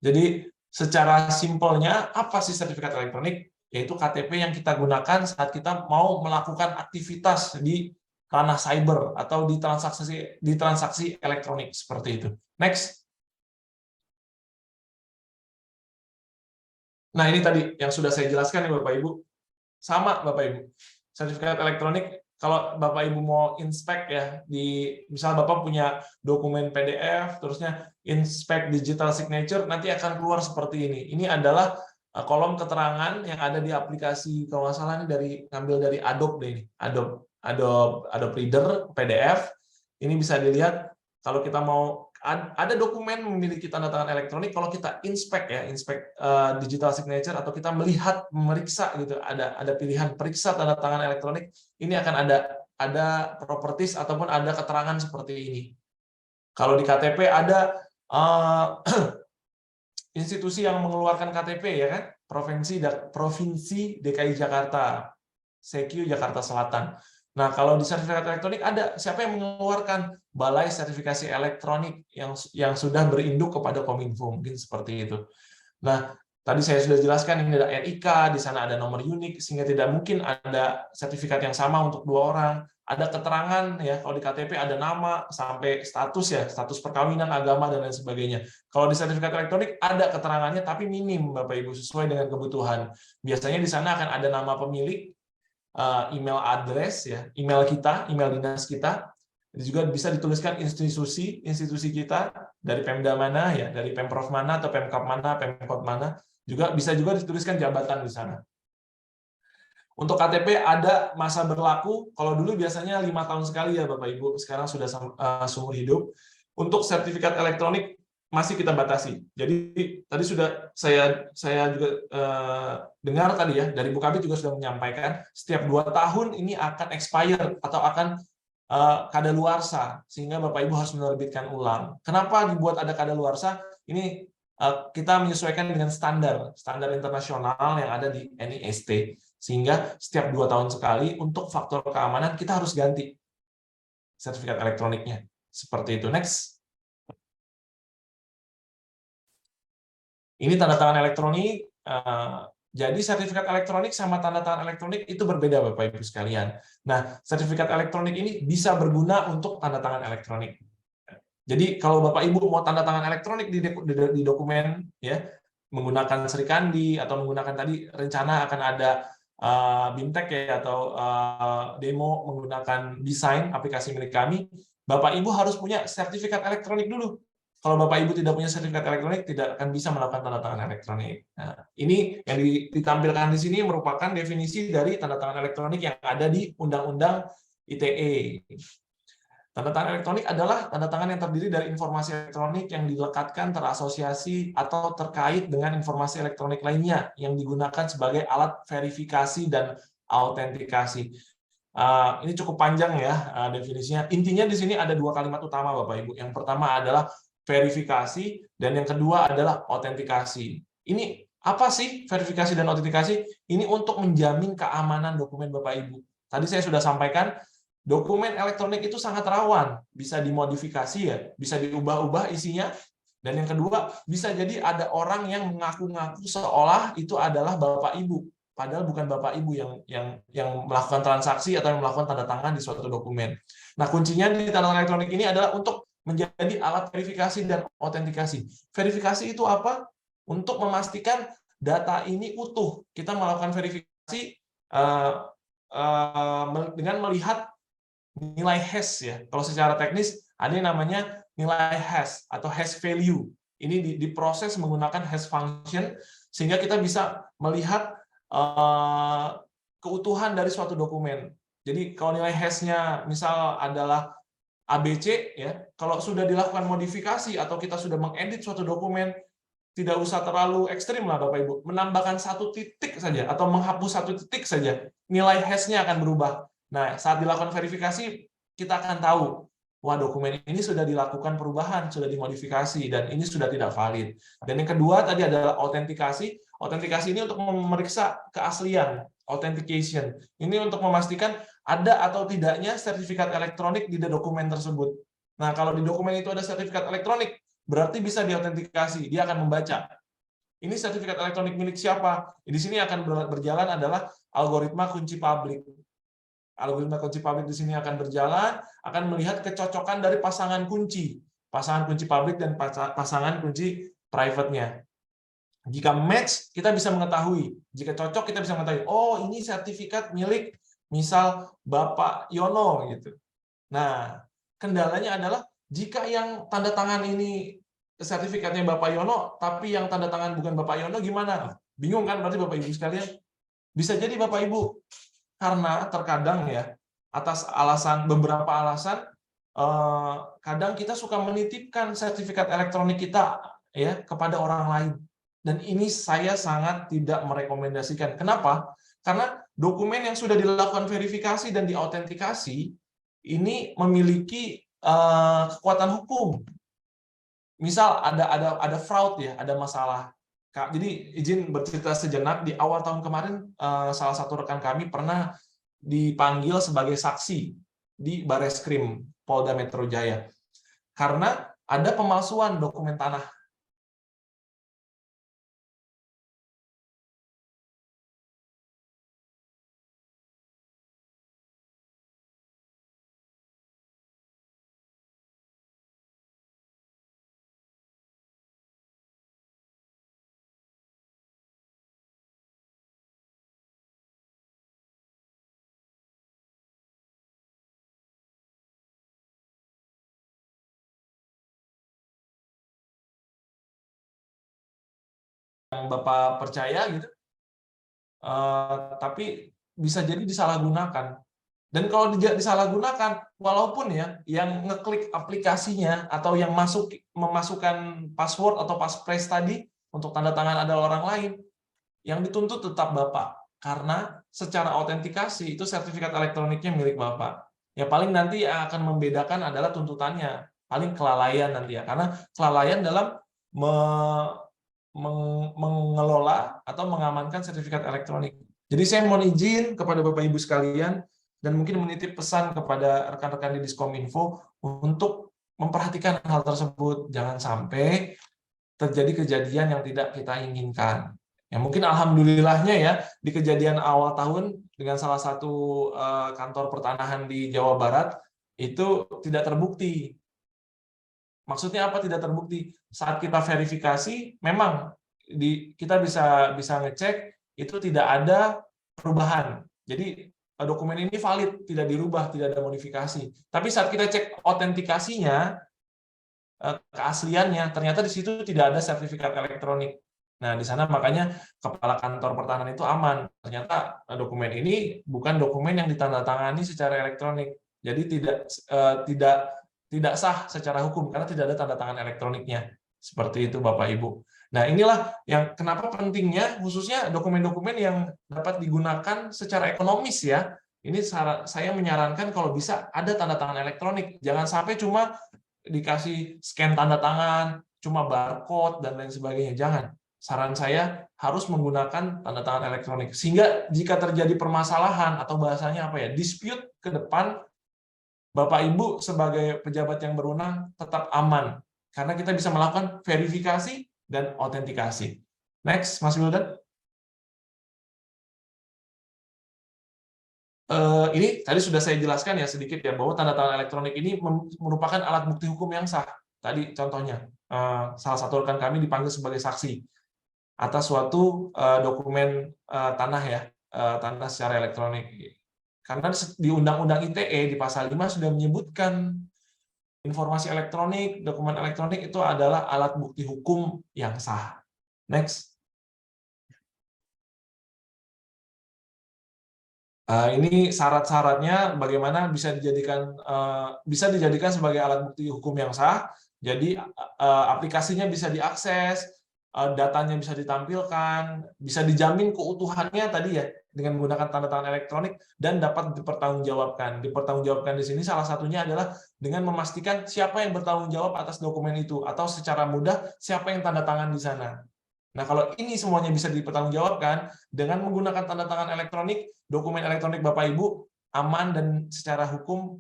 Jadi secara simpelnya, apa sih sertifikat elektronik? Yaitu KTP yang kita gunakan saat kita mau melakukan aktivitas di ranah cyber atau di transaksi elektronik, seperti itu. Next. Nah, ini tadi yang sudah saya jelaskan ya Bapak Ibu. Sama Bapak Ibu. Sertifikat elektronik, kalau Bapak Ibu mau inspect ya, misal Bapak punya dokumen PDF, terusnya inspect digital signature, nanti akan keluar seperti ini. Ini adalah kolom keterangan yang ada di aplikasi, kalau nggak salah ini ngambil dari Adobe deh ini. Adobe Reader PDF. Ini bisa dilihat kalau kita mau ada dokumen memiliki tanda tangan elektronik, kalau kita inspect digital signature atau kita memeriksa gitu, ada pilihan periksa tanda tangan elektronik, ini akan ada properties ataupun ada keterangan seperti ini. Kalau di KTP ada institusi yang mengeluarkan KTP ya kan, Provinsi DKI Jakarta, CQ Jakarta Selatan. Nah, kalau di sertifikat elektronik ada siapa yang mengeluarkan? Balai Sertifikasi Elektronik yang sudah berinduk kepada Kominfo, mungkin seperti itu. Nah, tadi saya sudah jelaskan ini ada NIK, di sana ada nomor unik, sehingga tidak mungkin ada sertifikat yang sama untuk 2 orang. Ada keterangan ya, kalau di KTP ada nama sampai status ya, status perkawinan, agama dan lain sebagainya. Kalau di sertifikat elektronik ada keterangannya tapi minim Bapak Ibu, sesuai dengan kebutuhan. Biasanya di sana akan ada nama pemilik, email address ya, email kita, email dinas kita. Juga bisa dituliskan institusi kita dari Pemda mana ya, dari Pemprov mana atau Pemkab mana, Pemkot mana. Bisa juga dituliskan jabatan di sana. Untuk KTP ada masa berlaku, kalau dulu biasanya 5 tahun sekali ya Bapak Ibu, sekarang sudah seumur hidup. Untuk sertifikat elektronik masih kita batasi. Jadi tadi sudah saya juga dengar tadi ya, dari Bu Kabid juga sudah menyampaikan, setiap 2 tahun ini akan expire atau akan kadaluarsa, sehingga Bapak Ibu harus menerbitkan ulang. Kenapa dibuat ada kadaluarsa? Ini kita menyesuaikan dengan standar internasional yang ada di NIST, sehingga setiap 2 tahun sekali untuk faktor keamanan kita harus ganti sertifikat elektroniknya. Seperti itu. Next. Ini tanda tangan elektronik. Jadi sertifikat elektronik sama tanda tangan elektronik itu berbeda Bapak Ibu sekalian. Nah, sertifikat elektronik ini bisa berguna untuk tanda tangan elektronik. Jadi kalau Bapak Ibu mau tanda tangan elektronik di dokumen ya, menggunakan Srikandi atau menggunakan tadi rencana akan ada BIMTEK ya, atau demo menggunakan desain aplikasi milik kami, Bapak Ibu harus punya sertifikat elektronik dulu. Kalau Bapak Ibu tidak punya sertifikat elektronik, tidak akan bisa melakukan tanda tangan elektronik. Nah, ini yang ditampilkan di sini merupakan definisi dari tanda tangan elektronik yang ada di Undang-Undang ITE. Tanda tangan elektronik adalah tanda tangan yang terdiri dari informasi elektronik yang dilekatkan, terasosiasi, atau terkait dengan informasi elektronik lainnya yang digunakan sebagai alat verifikasi dan autentikasi. Ini cukup panjang ya definisinya. Intinya di sini ada 2 kalimat utama Bapak Ibu. Yang pertama adalah verifikasi, dan yang kedua adalah autentikasi. Ini apa sih verifikasi dan autentikasi? Ini untuk menjamin keamanan dokumen Bapak Ibu. Tadi saya sudah sampaikan, dokumen elektronik itu sangat rawan, bisa dimodifikasi ya, bisa diubah-ubah isinya, dan yang kedua, bisa jadi ada orang yang mengaku-ngaku seolah itu adalah Bapak Ibu, padahal bukan Bapak Ibu yang melakukan transaksi atau yang melakukan tanda tangan di suatu dokumen. Nah, kuncinya di tanda tangan elektronik ini adalah untuk menjadi alat verifikasi dan autentikasi. Verifikasi itu apa? Untuk memastikan data ini utuh. Kita melakukan verifikasi dengan melihat nilai hash ya. Kalau secara teknis ada yang namanya nilai hash atau hash value. Ini diproses menggunakan hash function sehingga kita bisa melihat keutuhan dari suatu dokumen. Jadi kalau nilai hash-nya misal adalah ABC ya, kalau sudah dilakukan modifikasi atau kita sudah mengedit suatu dokumen, tidak usah terlalu ekstrim lah Bapak Ibu, menambahkan 1 titik saja atau menghapus 1 titik saja, nilai hash-nya akan berubah. Nah, saat dilakukan verifikasi, kita akan tahu, wah dokumen ini sudah dilakukan perubahan, sudah dimodifikasi, dan ini sudah tidak valid. Dan yang kedua tadi adalah autentikasi. Autentikasi ini untuk memeriksa keaslian, authentication. Ini untuk memastikan ada atau tidaknya sertifikat elektronik di dokumen tersebut. Nah, kalau di dokumen itu ada sertifikat elektronik, berarti bisa diautentikasi, dia akan membaca. Ini sertifikat elektronik milik siapa? Di sini akan berjalan adalah algoritma kunci publik. Algoritma kunci publik di sini akan berjalan, akan melihat kecocokan dari pasangan kunci publik dan pasangan kunci private-nya. Jika match, kita bisa mengetahui. Jika cocok, kita bisa mengetahui, oh ini sertifikat milik misal Bapak Yono gitu. Nah, kendalanya adalah jika yang tanda tangan ini sertifikatnya Bapak Yono, tapi yang tanda tangan bukan Bapak Yono, gimana? Bingung kan berarti Bapak Ibu sekalian? Bisa jadi Bapak Ibu, karena terkadang ya, atas beberapa alasan, kadang kita suka menitipkan sertifikat elektronik kita ya kepada orang lain. Dan ini saya sangat tidak merekomendasikan. Kenapa? Karena dokumen yang sudah dilakukan verifikasi dan diautentikasi ini memiliki kekuatan hukum. Misal ada fraud ya, ada masalah. Jadi izin bercerita sejenak, di awal tahun kemarin salah satu rekan kami pernah dipanggil sebagai saksi di Bareskrim Polda Metro Jaya karena ada pemalsuan dokumen tanah. Yang Bapak percaya gitu, tapi bisa jadi disalahgunakan. Dan kalau disalahgunakan, walaupun ya yang ngeklik aplikasinya atau yang memasukkan password atau passphrase tadi untuk tanda tangan ada orang lain, yang dituntut tetap Bapak, karena secara autentikasi itu sertifikat elektroniknya milik Bapak. Ya paling nanti yang akan membedakan adalah tuntutannya, paling kelalaian nanti ya, karena kelalaian dalam mengelola atau mengamankan sertifikat elektronik. Jadi saya mohon izin kepada Bapak Ibu sekalian dan mungkin menitip pesan kepada rekan-rekan di Diskominfo untuk memperhatikan hal tersebut. Jangan sampai terjadi kejadian yang tidak kita inginkan. Ya mungkin alhamdulillahnya ya di kejadian awal tahun dengan salah satu kantor pertanahan di Jawa Barat itu tidak terbukti. Maksudnya apa tidak terbukti? Saat kita verifikasi, memang kita bisa ngecek itu tidak ada perubahan. Jadi dokumen ini valid, tidak dirubah, tidak ada modifikasi. Tapi saat kita cek autentikasinya, keasliannya, ternyata di situ tidak ada sertifikat elektronik. Nah, di sana makanya kepala kantor pertahanan itu aman. Ternyata dokumen ini bukan dokumen yang ditandatangani secara elektronik. Jadi tidak sah secara hukum karena tidak ada tanda tangan elektroniknya. Seperti itu Bapak Ibu. Nah, inilah yang kenapa pentingnya khususnya dokumen-dokumen yang dapat digunakan secara ekonomis ya. Ini saya menyarankan kalau bisa ada tanda tangan elektronik. Jangan sampai cuma dikasih scan tanda tangan, cuma barcode dan lain sebagainya. Jangan. Saran saya harus menggunakan tanda tangan elektronik. Sehingga jika terjadi permasalahan atau bahasanya apa ya, dispute ke depan, Bapak Ibu sebagai pejabat yang berwenang tetap aman karena kita bisa melakukan verifikasi dan autentikasi. Next, Mas Wildan. Ini tadi sudah saya jelaskan ya sedikit ya bahwa tanda tangan elektronik ini merupakan alat bukti hukum yang sah. Tadi contohnya salah satu rekan kami dipanggil sebagai saksi atas suatu dokumen tanah ya, tanah secara elektronik. Karena di Undang-Undang ITE di pasal 5 sudah menyebutkan informasi elektronik, dokumen elektronik itu adalah alat bukti hukum yang sah. Next. Ini syarat-syaratnya bagaimana bisa dijadikan sebagai alat bukti hukum yang sah. Jadi aplikasinya bisa diakses, datanya bisa ditampilkan, bisa dijamin keutuhannya tadi ya. dengan menggunakan tanda tangan elektronik dan dapat dipertanggungjawabkan. Dipertanggungjawabkan di sini salah satunya adalah dengan memastikan siapa yang bertanggung jawab atas dokumen itu, atau secara mudah siapa yang tanda tangan di sana. Nah, kalau ini semuanya bisa dipertanggungjawabkan dengan menggunakan tanda tangan elektronik, dokumen elektronik Bapak Ibu aman dan secara hukum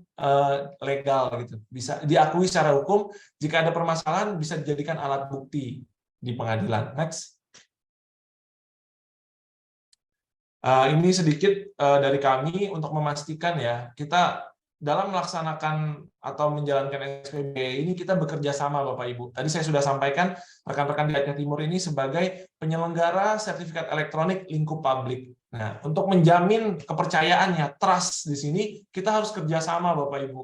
legal gitu. Bisa diakui secara hukum, jika ada permasalahan bisa dijadikan alat bukti di pengadilan. Next. Ini sedikit dari kami untuk memastikan ya, kita dalam melaksanakan atau menjalankan SPB ini kita bekerja sama Bapak Ibu. Tadi saya sudah sampaikan rekan-rekan di Aceh Timur ini sebagai penyelenggara sertifikat elektronik lingkup publik. Nah, untuk menjamin kepercayaannya, trust di sini kita harus kerjasama Bapak Ibu.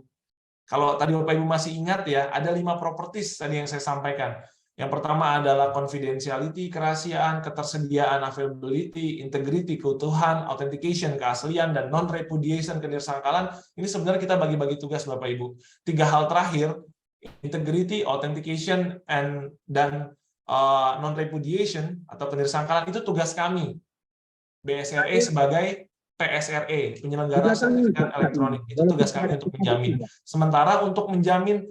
Kalau tadi Bapak Ibu masih ingat ya, ada 5 properties tadi yang saya sampaikan. Yang pertama adalah confidentiality, kerahasiaan, ketersediaan, availability, integrity, keutuhan, authentication, keaslian, dan non-repudiation, kenirsangkalan. Ini sebenarnya kita bagi-bagi tugas Bapak Ibu. 3 hal terakhir, integrity, authentication, dan non-repudiation atau kenirsangkalan, itu tugas kami. BSRE sebagai PSRE, penyelenggara sertifikat elektronik. Itu tugas kami untuk menjamin. Sementara untuk menjamin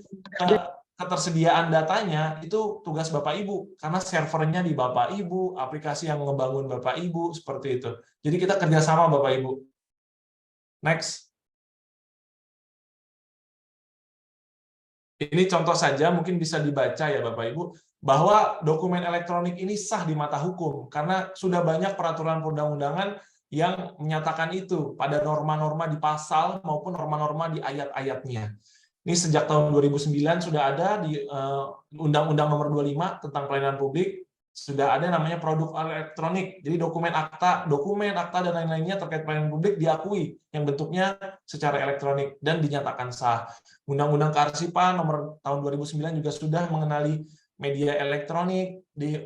ketersediaan datanya itu tugas Bapak Ibu, karena servernya di Bapak Ibu, aplikasi yang ngebangun Bapak Ibu, seperti itu. Jadi kita kerjasama Bapak Ibu. Next. Ini contoh saja, mungkin bisa dibaca ya Bapak Ibu, bahwa dokumen elektronik ini sah di mata hukum, karena sudah banyak peraturan perundang-undangan yang menyatakan itu pada norma-norma di pasal maupun norma-norma di ayat-ayatnya. Ini sejak tahun 2009 sudah ada di Undang-Undang Nomor 25 tentang Pelayanan Publik, sudah ada namanya produk elektronik. Jadi dokumen akta dan lain-lainnya terkait pelayanan publik diakui yang bentuknya secara elektronik dan dinyatakan sah. Undang-Undang Kearsipan Nomor tahun 2009 juga sudah mengenali media elektronik. Di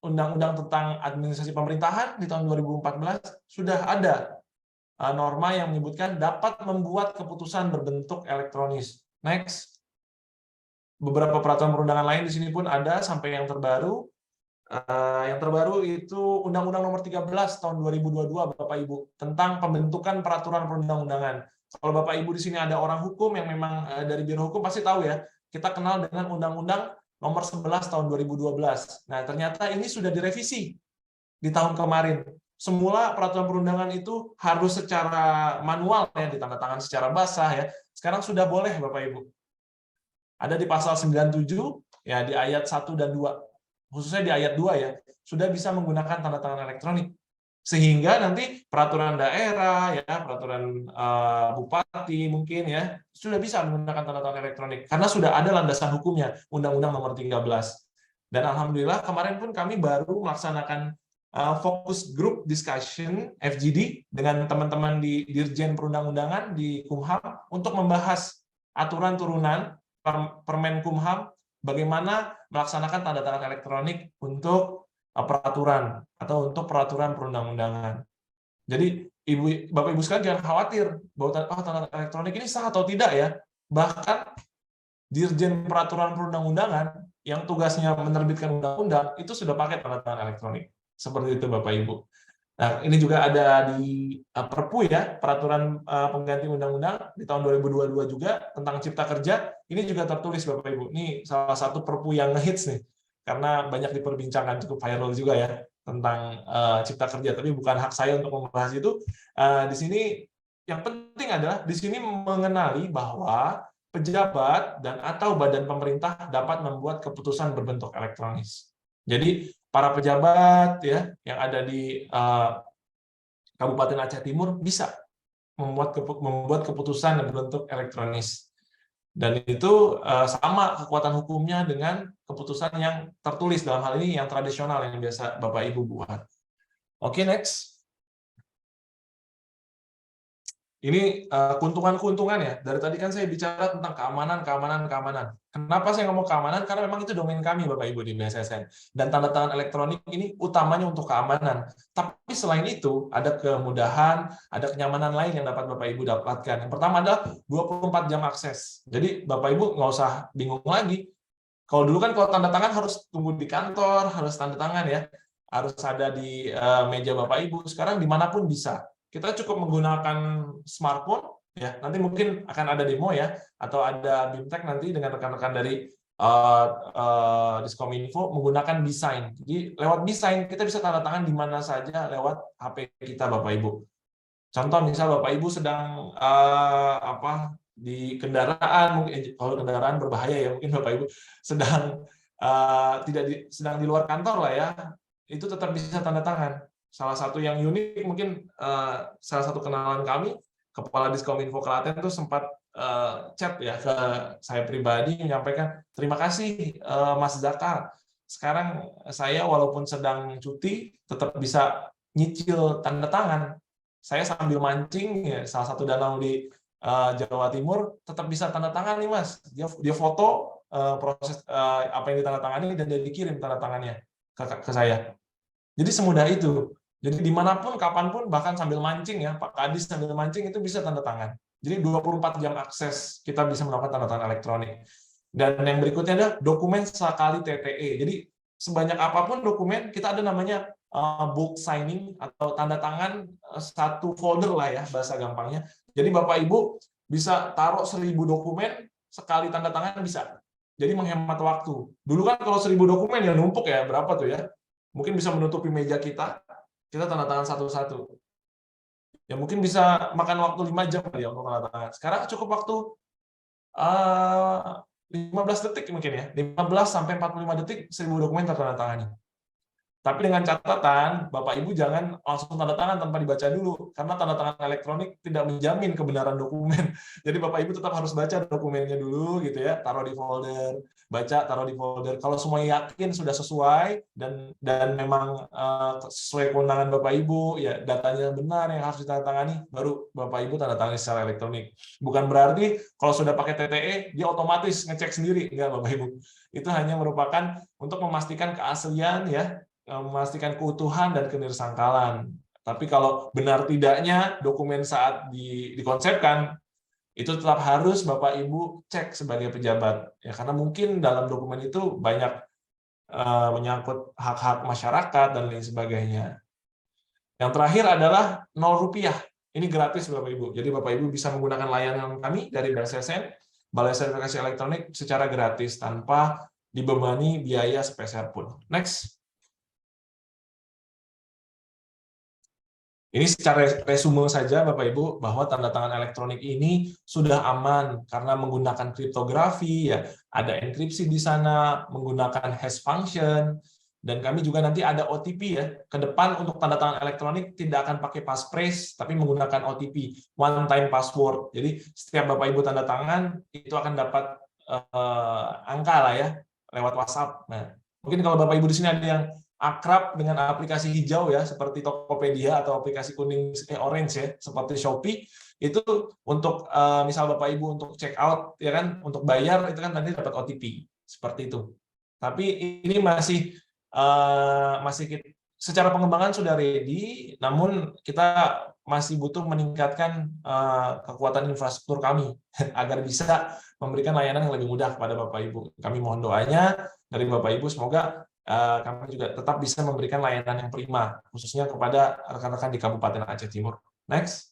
Undang-Undang tentang Administrasi Pemerintahan di tahun 2014 sudah ada norma yang menyebutkan dapat membuat keputusan berbentuk elektronis. Next. Beberapa peraturan perundangan lain di sini pun ada sampai yang terbaru. Yang terbaru itu Undang-Undang Nomor 13 tahun 2022 Bapak Ibu tentang pembentukan peraturan perundang-undangan. Kalau Bapak Ibu di sini ada orang hukum yang memang dari Biro Hukum pasti tahu ya. Kita kenal dengan Undang-Undang Nomor 11 tahun 2012. Nah, ternyata ini sudah direvisi di tahun kemarin. Semula peraturan perundangan itu harus secara manual ya, ditandatangan secara basah ya. Sekarang sudah boleh Bapak Ibu. Ada di pasal 97 ya, di ayat 1 dan 2. Khususnya di ayat 2 ya, sudah bisa menggunakan tanda tangan elektronik. Sehingga nanti peraturan daerah ya, peraturan bupati mungkin ya, sudah bisa menggunakan tanda tangan elektronik karena sudah ada landasan hukumnya, Undang-Undang Nomor 13. Dan alhamdulillah kemarin pun kami baru melaksanakan fokus group discussion FGD dengan teman-teman di Dirjen Perundang-undangan di Kumham untuk membahas aturan turunan Permen Kumham bagaimana melaksanakan tanda tangan elektronik untuk peraturan atau untuk peraturan perundang-undangan. Jadi Bapak Ibu sekalian jangan khawatir bahwa tanda tangan elektronik ini sah atau tidak ya. Bahkan Dirjen Peraturan Perundang-undangan yang tugasnya menerbitkan undang-undang itu sudah pakai tanda tangan elektronik. Seperti itu Bapak Ibu. Nah, ini juga ada di Perpu ya, peraturan pengganti undang-undang di tahun 2022 juga tentang Cipta Kerja. Ini juga tertulis Bapak Ibu. Ini salah satu Perpu yang ngehits nih, karena banyak diperbincangkan, cukup viral juga ya tentang Cipta Kerja. Tapi bukan hak saya untuk membahas itu. Di sini yang penting adalah di sini mengenali bahwa pejabat dan atau badan pemerintah dapat membuat keputusan berbentuk elektronis. Jadi para pejabat ya yang ada di Kabupaten Aceh Timur bisa membuat keputusan berbentuk elektronis, dan itu sama kekuatan hukumnya dengan keputusan yang tertulis, dalam hal ini yang tradisional yang biasa Bapak Ibu buat. Oke, next. Ini keuntungan-keuntungan ya. Dari tadi kan saya bicara tentang keamanan. Kenapa saya ngomong keamanan? Karena memang itu domain kami Bapak Ibu di BSSN. Dan tanda tangan elektronik ini utamanya untuk keamanan. Tapi selain itu, ada kemudahan, ada kenyamanan lain yang dapat Bapak Ibu dapatkan. Yang pertama adalah 24 jam akses. Jadi Bapak Ibu nggak usah bingung lagi. Kalau dulu kan kalau tanda tangan harus tunggu di kantor, harus tanda tangan ya. harus ada di meja Bapak Ibu. Sekarang dimanapun bisa. Kita cukup menggunakan smartphone, ya. Nanti mungkin akan ada demo ya, atau ada BIMTEK nanti dengan rekan-rekan dari Diskominfo menggunakan desain. Jadi lewat desain kita bisa tanda tangan di mana saja lewat HP kita, Bapak Ibu. Contoh misal Bapak Ibu sedang di kendaraan, mungkin kalau kendaraan berbahaya ya, mungkin Bapak Ibu sedang sedang di luar kantor lah ya, itu tetap bisa tanda tangan. Salah satu yang unik mungkin salah satu kenalan kami, Kepala Diskominfo Klaten itu sempat chat ya ke saya pribadi menyampaikan, terima kasih Mas Zaka, sekarang saya walaupun sedang cuti tetap bisa nyicil tanda tangan. Saya sambil mancing ya, salah satu danau di Jawa Timur tetap bisa tanda tangan nih Mas. Dia foto proses apa yang ditandatangani dan dia dikirim tanda tangannya ke saya. Jadi semudah itu. Jadi dimanapun, kapanpun, bahkan sambil mancing ya, Pak Kadis sambil mancing itu bisa tanda tangan. Jadi 24 jam akses kita bisa melakukan tanda tangan elektronik. Dan yang berikutnya adalah dokumen sekali TTE. Jadi sebanyak apapun dokumen, kita ada namanya bulk signing atau tanda tangan satu folder lah ya, bahasa gampangnya. Jadi Bapak Ibu bisa taruh 1000 dokumen, sekali tanda tangan bisa. Jadi menghemat waktu. Dulu kan kalau 1000 dokumen ya numpuk ya, berapa tuh ya? Mungkin bisa menutupi meja kita tanda tangan satu-satu. Ya mungkin bisa makan waktu 5 jam ya untuk tanda tangan. Sekarang cukup waktu 15 detik mungkin ya. 15 sampai 45 detik 1000 dokumen tertandatangani. Tapi dengan catatan, Bapak Ibu jangan langsung tanda tangan tanpa dibaca dulu, karena tanda tangan elektronik tidak menjamin kebenaran dokumen. Jadi Bapak Ibu tetap harus baca dokumennya dulu, gitu ya, taruh di folder, baca, taruh di folder. Kalau semua yakin sudah sesuai dan memang sesuai kewenangan Bapak Ibu, ya datanya benar yang harus ditandatangani, baru Bapak Ibu tanda tangani secara elektronik. Bukan berarti kalau sudah pakai TTE dia otomatis ngecek sendiri, enggak Bapak Ibu. Itu hanya merupakan untuk memastikan keaslian ya, memastikan keutuhan dan kenirsangkalan. Tapi kalau benar tidaknya dokumen saat dikonsepkan, itu tetap harus Bapak Ibu cek sebagai pejabat. Ya, karena mungkin dalam dokumen itu banyak menyangkut hak-hak masyarakat dan lain sebagainya. Yang terakhir adalah Rp0. Ini gratis Bapak Ibu. Jadi Bapak Ibu bisa menggunakan layanan kami dari BSSN, Balai Sertifikasi Elektronik, secara gratis tanpa dibebani biaya sepeser pun. Next. Ini secara resume saja Bapak Ibu bahwa tanda tangan elektronik ini sudah aman karena menggunakan kriptografi ya, ada enkripsi di sana, menggunakan hash function, dan kami juga nanti ada OTP ya. Ke depan untuk tanda tangan elektronik tidak akan pakai passphrase tapi menggunakan OTP, one time password. Jadi setiap Bapak Ibu tanda tangan itu akan dapat angka lah ya lewat WhatsApp. Nah, mungkin kalau Bapak Ibu di sini ada yang akrab dengan aplikasi hijau ya seperti Tokopedia atau aplikasi kuning orange ya seperti Shopee, itu untuk misal Bapak Ibu untuk check out ya kan, untuk bayar itu kan nanti dapat OTP seperti itu. Tapi ini masih secara pengembangan sudah ready, namun kita masih butuh meningkatkan kekuatan infrastruktur kami agar bisa memberikan layanan yang lebih mudah kepada Bapak Ibu. Kami mohon doanya dari Bapak Ibu, semoga kami juga tetap bisa memberikan layanan yang prima, khususnya kepada rekan-rekan di Kabupaten Aceh Timur. Next.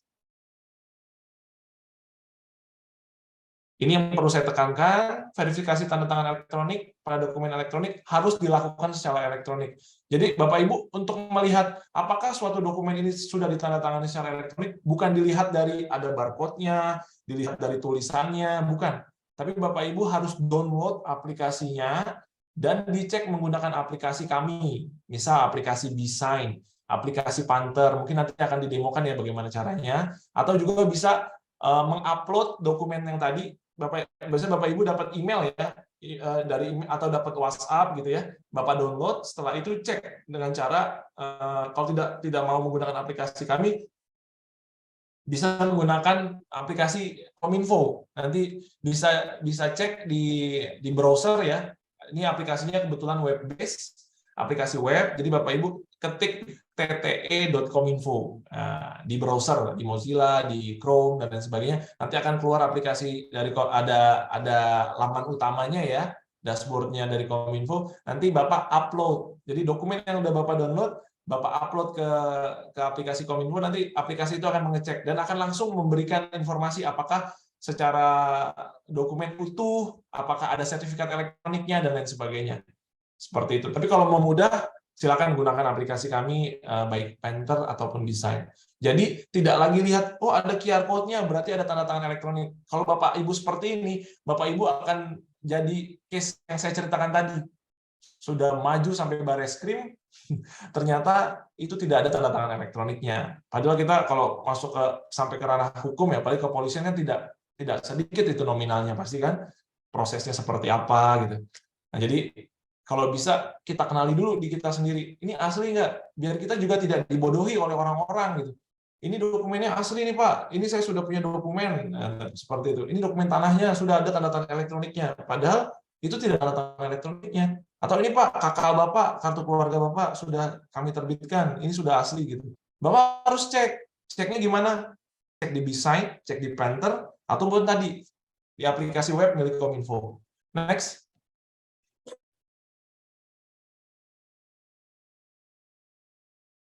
Ini yang perlu saya tekankan, verifikasi tanda tangan elektronik pada dokumen elektronik harus dilakukan secara elektronik. Jadi Bapak Ibu untuk melihat apakah suatu dokumen ini sudah ditandatangani secara elektronik, bukan dilihat dari ada barcode-nya, dilihat dari tulisannya, bukan. Tapi Bapak Ibu harus download aplikasinya, dan dicek menggunakan aplikasi kami, misal aplikasi Design, aplikasi Panther, mungkin nanti akan didemokan ya bagaimana caranya, atau juga bisa mengupload dokumen yang tadi, biasanya Bapak Ibu dapat email ya, dari email atau dapat WhatsApp gitu ya, Bapak download, setelah itu cek dengan cara, kalau tidak mau menggunakan aplikasi kami, bisa menggunakan aplikasi Kominfo, nanti bisa cek di browser ya. Ini aplikasinya kebetulan web based, aplikasi web. Jadi Bapak Ibu ketik tte.kominfo di browser, di Mozilla, di Chrome dan lain sebagainya. Nanti akan keluar aplikasi dari ada laman utamanya ya. dashboard-nya dari Kominfo, nanti Bapak upload. Jadi dokumen yang udah Bapak download, Bapak upload ke aplikasi Kominfo, nanti aplikasi itu akan mengecek dan akan langsung memberikan informasi apakah secara dokumen utuh, apakah ada sertifikat elektroniknya, dan lain sebagainya. Seperti itu. Tapi kalau mau mudah, silakan gunakan aplikasi kami, baik Painter ataupun Design. Jadi tidak lagi lihat, oh ada QR code-nya, berarti ada tanda tangan elektronik. Kalau Bapak Ibu seperti ini, Bapak Ibu akan jadi case yang saya ceritakan tadi. Sudah maju sampai Bareskrim, ternyata itu tidak ada tanda tangan elektroniknya. Padahal kita kalau masuk sampai ke ranah hukum, ya apalagi kepolisian kan tidak sedikit itu nominalnya, pasti kan prosesnya seperti apa gitu. Nah, jadi kalau bisa kita kenali dulu di kita sendiri, ini asli nggak? Biar kita juga tidak dibodohi oleh orang-orang gitu. Ini dokumennya asli nih Pak, ini saya sudah punya dokumen, seperti itu. Ini dokumen tanahnya sudah ada tanda tangan elektroniknya, padahal itu tidak ada tanda tangan elektroniknya. Atau ini Pak, KK Bapak, kartu keluarga Bapak sudah kami terbitkan, ini sudah asli gitu. Bapak harus cek, ceknya gimana? Cek di Design, cek di Painter, ataupun tadi di aplikasi web milik Kominfo. Next.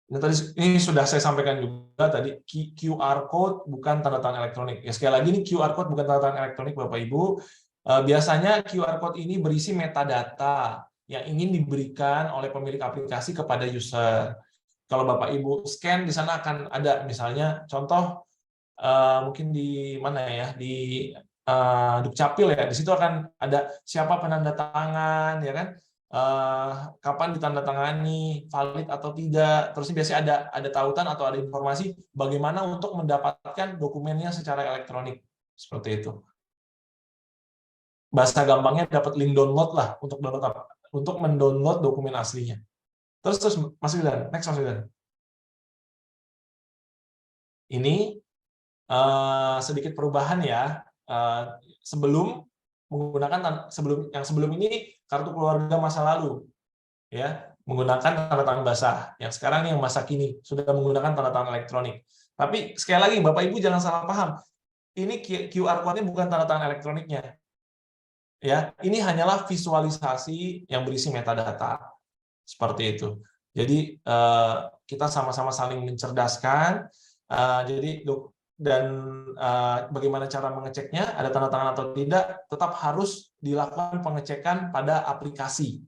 Ini sudah saya sampaikan juga tadi, QR code bukan tanda tangan elektronik. Ya, sekali lagi ini QR code bukan tanda tangan elektronik Bapak Ibu. Biasanya QR code ini berisi metadata yang ingin diberikan oleh pemilik aplikasi kepada user. Kalau Bapak Ibu scan di sana akan ada misalnya contoh mungkin di mana ya, di Dukcapil ya, di situ akan ada siapa penanda tangan ya kan. Kapan ditandatangani, valid atau tidak, terus biasanya ada tautan atau ada informasi bagaimana untuk mendapatkan dokumennya secara elektronik, seperti itu. Bahasa gampangnya dapat link download lah untuk download apa? Untuk mendownload dokumen aslinya. Terus Mas Wildan, next Mas Wildan. Ini sedikit perubahan ya. Sebelum menggunakan yang sebelum ini kartu keluarga masa lalu ya, menggunakan tanda tangan basah. Yang sekarang yang masa kini sudah menggunakan tanda tangan elektronik. Tapi sekali lagi Bapak Ibu jangan salah paham. Ini QR code-nya bukan tanda tangan elektroniknya. Ya, ini hanyalah visualisasi yang berisi metadata. Seperti itu. Jadi kita sama-sama saling mencerdaskan. Jadi dan bagaimana cara mengeceknya, ada tanda tangan atau tidak, tetap harus dilakukan pengecekan pada aplikasi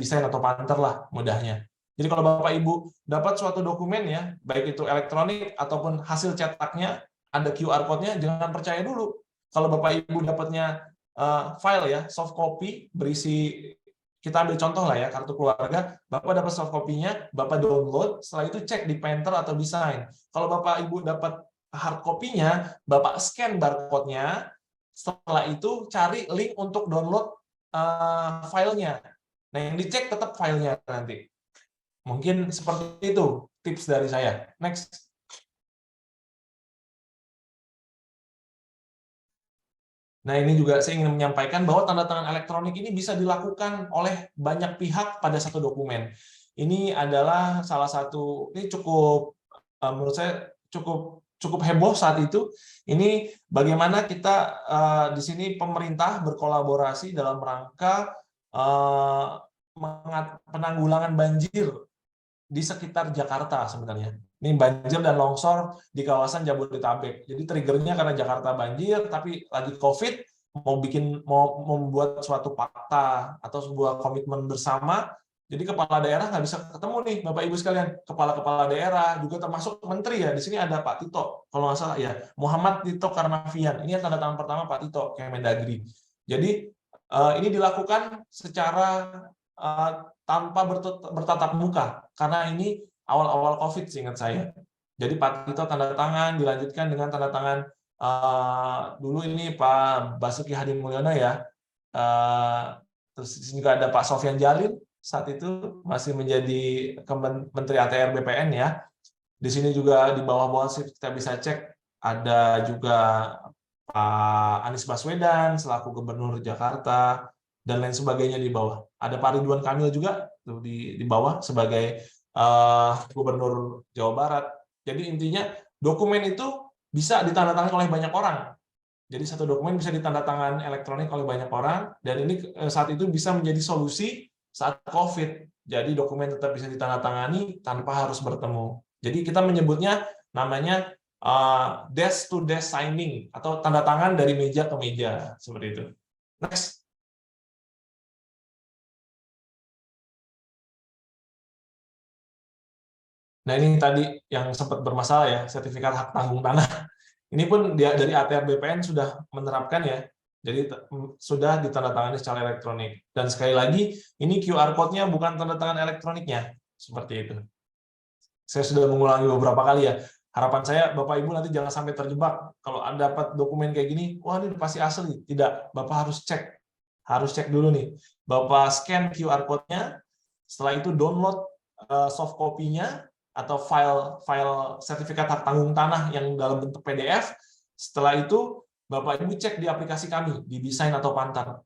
Design atau Painter lah mudahnya. Jadi kalau Bapak Ibu dapat suatu dokumen ya, baik itu elektronik ataupun hasil cetaknya, ada QR code-nya, jangan percaya dulu. Kalau Bapak Ibu dapatnya file ya, soft copy berisi, kita ambil contoh lah ya, kartu keluarga, Bapak dapat soft copy-nya, Bapak download, setelah itu cek di Painter atau Design. Kalau Bapak Ibu dapat hard copy-nya, Bapak scan barcode-nya, setelah itu cari link untuk download filenya. Nah, yang dicek tetap filenya nanti. Mungkin seperti itu tips dari saya. Next. Nah, ini juga saya ingin menyampaikan bahwa tanda tangan elektronik ini bisa dilakukan oleh banyak pihak pada satu dokumen. Ini adalah salah satu, ini cukup, menurut saya cukup heboh saat itu. Ini bagaimana kita di sini pemerintah berkolaborasi dalam rangka penanggulangan banjir di sekitar Jakarta sebenarnya. Ini banjir dan longsor di kawasan Jabodetabek. Jadi triggernya karena Jakarta banjir, tapi lagi COVID, mau membuat suatu fakta atau sebuah komitmen bersama. Jadi kepala daerah nggak bisa ketemu nih, Bapak Ibu sekalian. Kepala-kepala daerah juga termasuk menteri ya. Di sini ada Pak Tito, kalau nggak salah ya, Muhammad Tito Karnavian. Ini yang tanda tangan pertama Pak Tito, Kemendagri. Jadi ini dilakukan secara tanpa bertatap muka, karena ini awal-awal COVID seingat saya. Jadi Pak Tito tanda tangan, dilanjutkan dengan tanda tangan dulu ini Pak Basuki Hadimulyono ya. Terus juga ada Pak Sofyan Jalil, saat itu masih menjadi Menteri ATR BPN ya. Di sini juga di bawah-bawah kita bisa cek, ada juga Pak Anies Baswedan selaku Gubernur Jakarta, dan lain sebagainya di bawah. Ada Pak Ridwan Kamil juga tuh di bawah sebagai Gubernur Jawa Barat. Jadi intinya dokumen itu bisa ditandatangani oleh banyak orang. Jadi satu dokumen bisa ditandatangani elektronik oleh banyak orang, dan ini saat itu bisa menjadi solusi saat COVID. Jadi dokumen tetap bisa ditandatangani tanpa harus bertemu. Jadi kita menyebutnya namanya desk to desk signing atau tanda tangan dari meja ke meja seperti itu. Next. Nah ini tadi yang sempat bermasalah ya, sertifikat hak tanggung tanah. Ini pun dari ATR BPN sudah menerapkan ya, jadi sudah ditandatangani secara elektronik. Dan sekali lagi, ini QR code-nya bukan tanda tangan elektroniknya, seperti itu. Saya sudah mengulangi beberapa kali ya. Harapan saya Bapak Ibu nanti jangan sampai terjebak. Kalau Anda dapat dokumen kayak gini, wah ini pasti asli. Tidak, Bapak harus cek dulu nih. Bapak scan QR code-nya, setelah itu download soft copy-nya, atau file sertifikat hak tanggung tanah yang dalam bentuk PDF. Setelah itu, Bapak Ibu cek di aplikasi kami, di Desain atau Pantar.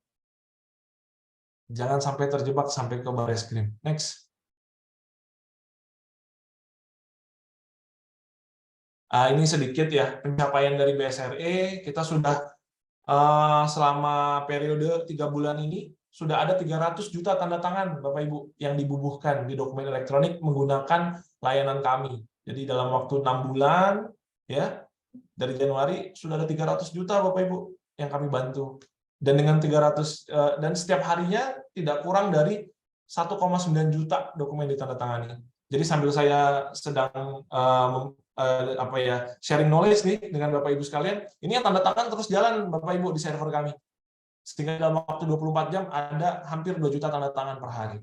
Jangan sampai terjebak sampai ke Bareskrim. Next. Ini sedikit ya, pencapaian dari BSRE, kita sudah selama periode 3 bulan ini, sudah ada 300 juta tanda tangan Bapak Ibu yang dibubuhkan di dokumen elektronik menggunakan layanan kami. Jadi dalam waktu 6 bulan ya, dari Januari sudah ada 300 juta Bapak Ibu yang kami bantu. Dan dengan 300 dan setiap harinya tidak kurang dari 1,9 juta dokumen ditandatangani. Jadi sambil saya sedang sharing knowledge nih dengan Bapak Ibu sekalian, ini yang tanda tangan terus jalan Bapak Ibu di server kami. Sehingga dalam waktu 24 jam ada hampir 2 juta tanda tangan per hari.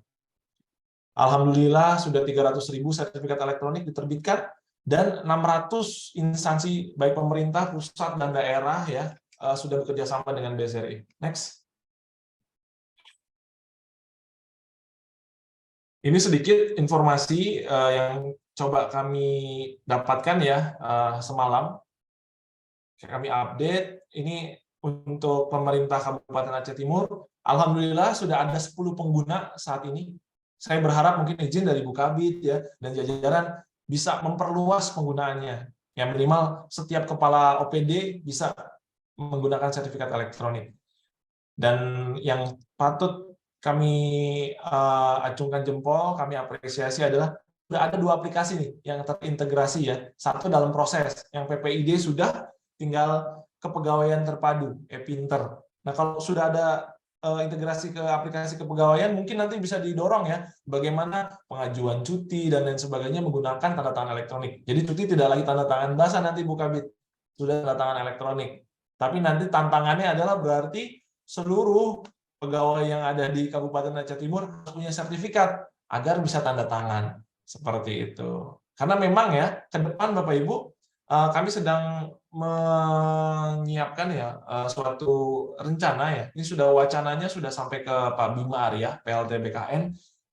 Alhamdulillah sudah 300.000 sertifikat elektronik diterbitkan dan 600 instansi baik pemerintah, pusat dan daerah ya sudah bekerja sama dengan BSRE. Next. Ini sedikit informasi yang coba kami dapatkan ya semalam. Kami update ini untuk pemerintah Kabupaten Aceh Timur. Alhamdulillah sudah ada 10 pengguna saat ini. Saya berharap mungkin izin dari Bu Kabid ya dan jajaran bisa memperluas penggunaannya. Yang minimal setiap kepala OPD bisa menggunakan sertifikat elektronik. Dan yang patut kami acungkan jempol, kami apresiasi adalah sudah ada 2 aplikasi nih yang terintegrasi ya. Satu dalam proses, yang PPID sudah, tinggal kepegawaian terpadu, e-Pinter. Nah, kalau sudah ada integrasi ke aplikasi kepegawaian, mungkin nanti bisa didorong ya, bagaimana pengajuan cuti dan lain sebagainya menggunakan tanda tangan elektronik. Jadi cuti tidak lagi tanda tangan basah nanti Bu Kabid, sudah tanda tangan elektronik. Tapi nanti tantangannya adalah berarti seluruh pegawai yang ada di Kabupaten Aceh Timur harus punya sertifikat agar bisa tanda tangan seperti itu. Karena memang ya ke depan Bapak Ibu kami sedang menyiapkan ya suatu rencana ya. Ini sudah wacananya sudah sampai ke Pak Bima Arya PLT BKN.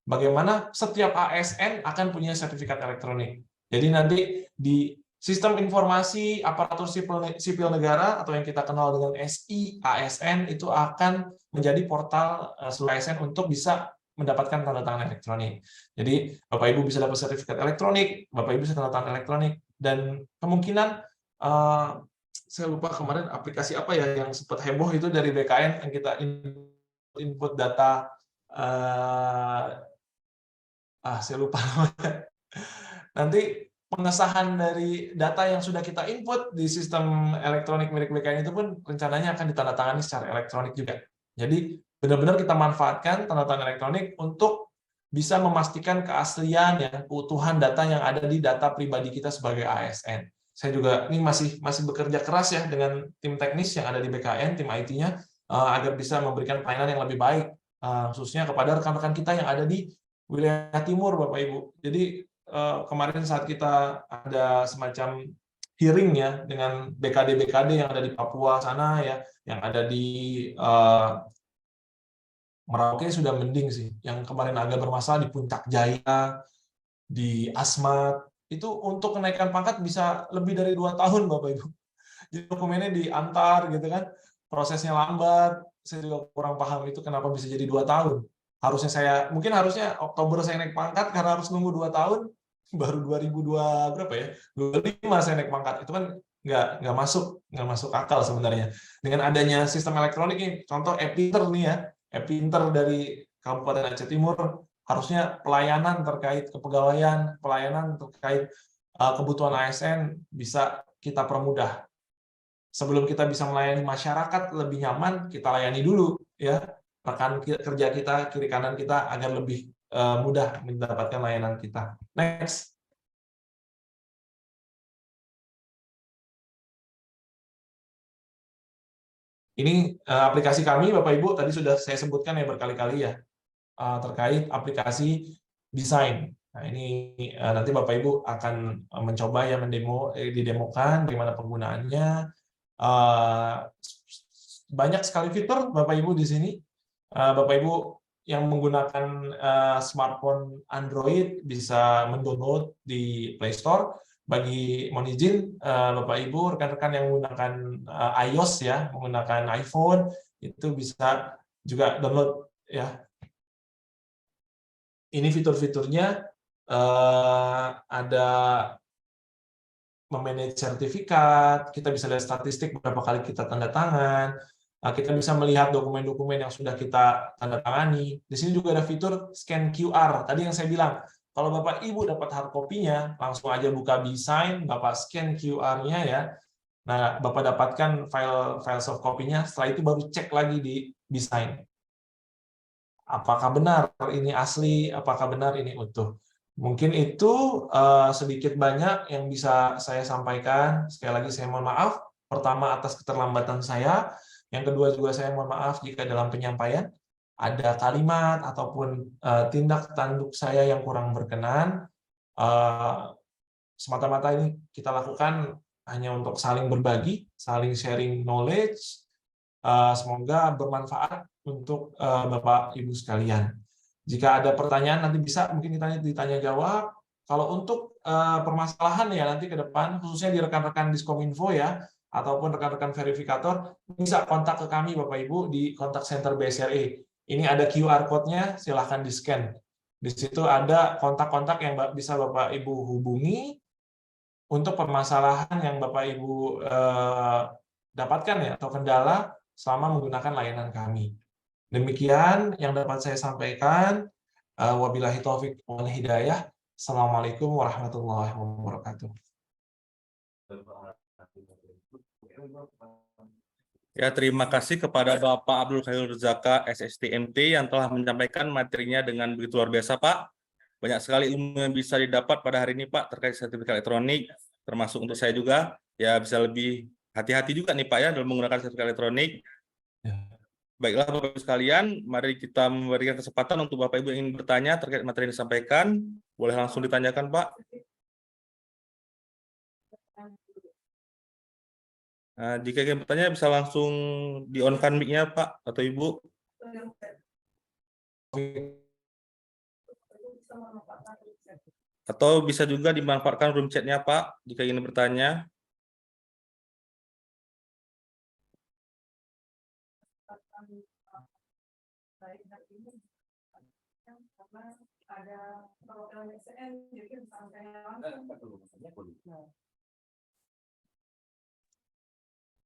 Bagaimana setiap ASN akan punya sertifikat elektronik. Jadi nanti di Sistem Informasi Aparatur Sipil Negara atau yang kita kenal dengan SI ASN itu akan menjadi portal seluruh ASN untuk bisa mendapatkan tanda tangan elektronik. Jadi Bapak Ibu bisa dapat sertifikat elektronik, Bapak Ibu bisa tanda tangan elektronik, dan kemungkinan saya lupa kemarin aplikasi apa ya yang sempat heboh itu dari BKN yang kita input data saya lupa namanya. Nanti pengesahan dari data yang sudah kita input di sistem elektronik milik BKN itu pun rencananya akan ditandatangani secara elektronik juga. Jadi benar-benar kita manfaatkan tanda tangan elektronik untuk bisa memastikan keaslian ya, keutuhan data yang ada di data pribadi kita sebagai ASN. Saya juga ini masih bekerja keras ya dengan tim teknis yang ada di BKN, tim IT-nya agar bisa memberikan pelayanan yang lebih baik khususnya kepada rekan-rekan kita yang ada di wilayah timur Bapak Ibu. Jadi kemarin saat kita ada semacam hearing ya dengan BKD-BKD yang ada di Papua sana ya, yang ada di Merauke sudah mending sih. Yang kemarin agak bermasalah di Puncak Jaya, di Asmat, itu untuk kenaikan pangkat bisa lebih dari 2 tahun Bapak Ibu. Jadi dokumennya diantar gitu kan, prosesnya lambat. Saya juga kurang paham itu kenapa bisa jadi 2 tahun. Mungkin harusnya Oktober saya naik pangkat karena harus nunggu 2 tahun, baru 2002 berapa ya? 25 saya naik pangkat. Itu kan nggak masuk akal sebenarnya. Dengan adanya sistem elektronik ini, contoh e-Pinter nih ya, e-Pinter dari Kabupaten Aceh Timur, harusnya pelayanan terkait kepegawaian, pelayanan terkait kebutuhan ASN bisa kita permudah. Sebelum kita bisa melayani masyarakat lebih nyaman, kita layani dulu ya rekan kerja kita, kiri kanan kita agar lebih mudah mendapatkan layanan kita. Next. Ini aplikasi kami, Bapak Ibu, tadi sudah saya sebutkan ya berkali-kali ya, terkait aplikasi desain. Nah, ini nanti Bapak Ibu akan mencoba ya didemokan bagaimana penggunaannya. Banyak sekali fitur Bapak Ibu di sini. Bapak Ibu yang menggunakan smartphone Android bisa mendownload di Play Store. Bagi mohon izin Bapak Ibu rekan-rekan yang menggunakan iOS ya, menggunakan iPhone itu bisa juga download ya. Ini fitur-fiturnya ada memanage sertifikat, kita bisa lihat statistik berapa kali kita tanda tangan, kita bisa melihat dokumen-dokumen yang sudah kita tanda tangani. Di sini juga ada fitur scan QR. Tadi yang saya bilang, kalau Bapak Ibu dapat hard copy-nya, langsung aja buka BeSign, Bapak scan QR-nya ya. Nah, Bapak dapatkan file soft copy-nya, setelah itu baru cek lagi di BeSign. Apakah benar ini asli, apakah benar ini utuh. Mungkin itu sedikit banyak yang bisa saya sampaikan. Sekali lagi saya mohon maaf. Pertama atas keterlambatan saya. Yang kedua juga saya mohon maaf jika dalam penyampaian ada kalimat ataupun tindak tanduk saya yang kurang berkenan. Semata-mata ini kita lakukan hanya untuk saling berbagi, saling sharing knowledge. Semoga bermanfaat untuk Bapak Ibu sekalian. Jika ada pertanyaan nanti bisa mungkin ditanya jawab. Kalau untuk permasalahan ya nanti ke depan khususnya di rekan-rekan Diskominfo ya ataupun rekan-rekan verifikator bisa kontak ke kami Bapak Ibu di kontak center BSRE. Ini ada QR code-nya, silahkan di-scan. Di situ ada kontak-kontak yang bisa Bapak Ibu hubungi untuk permasalahan yang Bapak Ibu dapatkan ya atau kendala selama menggunakan layanan kami. Demikian yang dapat saya sampaikan. Wabillahi taufik wal hidayah. Assalamualaikum warahmatullahi wabarakatuh. Ya, terima kasih kepada Bapak Abdul Khairul Zaka, SSTMT, yang telah menyampaikan materinya dengan begitu luar biasa, Pak. Banyak sekali ilmu yang bisa didapat pada hari ini, Pak, terkait sertifikat elektronik, termasuk untuk saya juga. Ya, bisa lebih hati-hati juga nih, Pak, ya, dalam menggunakan sertifikat elektronik. Baiklah, Bapak Ibu sekalian, mari kita memberikan kesempatan untuk Bapak Ibu yang ingin bertanya terkait materi yang disampaikan. Boleh langsung ditanyakan, Pak. Nah, jika ingin bertanya bisa langsung di-on-kan mic-nya, Pak atau Ibu. Atau bisa juga dimanfaatkan room chat-nya, Pak, jika ingin bertanya.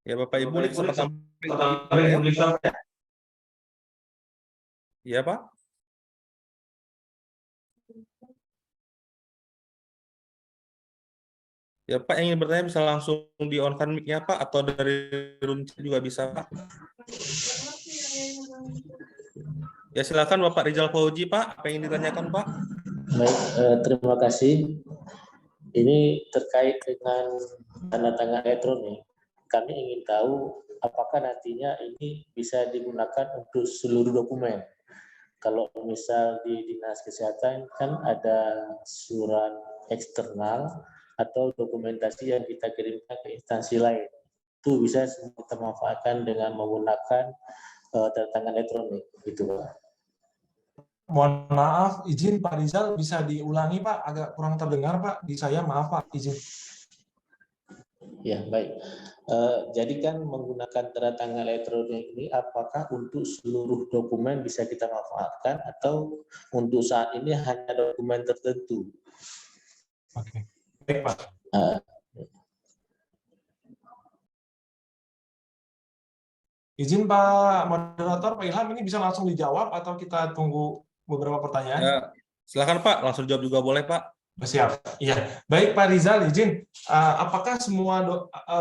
Ya, Bapak Ibu, ini kesempatan ya. Iya, Pak. Ya, Pak, yang ingin bertanya bisa langsung di-on-kan mic-nya, Pak, atau dari room chat juga bisa, Pak. Ya, silakan Bapak Rizal Fauji, Pak. Apa yang ingin ditanyakan, Pak? Baik, terima kasih. Ini terkait dengan tanda tangan elektronik. Kami ingin tahu apakah nantinya ini bisa digunakan untuk seluruh dokumen. Kalau misal di Dinas Kesehatan kan ada surat eksternal atau dokumentasi yang kita kirimkan ke instansi lain. Itu bisa kita manfaatkan dengan menggunakan tanda tangan elektronik. Gitu, Pak. Mohon maaf, izin Pak Rizal bisa diulangi Pak, agak kurang terdengar Pak. Di saya maaf Pak, izin. Ya, baik. Jadi kan menggunakan tanda tangan elektronik ini apakah untuk seluruh dokumen bisa kita manfaatkan atau untuk saat ini hanya dokumen tertentu? Oke, baik Pak. Izin Pak Moderator, Pak Ilham, ini bisa langsung dijawab atau kita tunggu beberapa pertanyaan? Ya, silakan Pak, langsung jawab juga boleh Pak. Siap. Iya. Baik Pak Rizal, izin. Apakah semua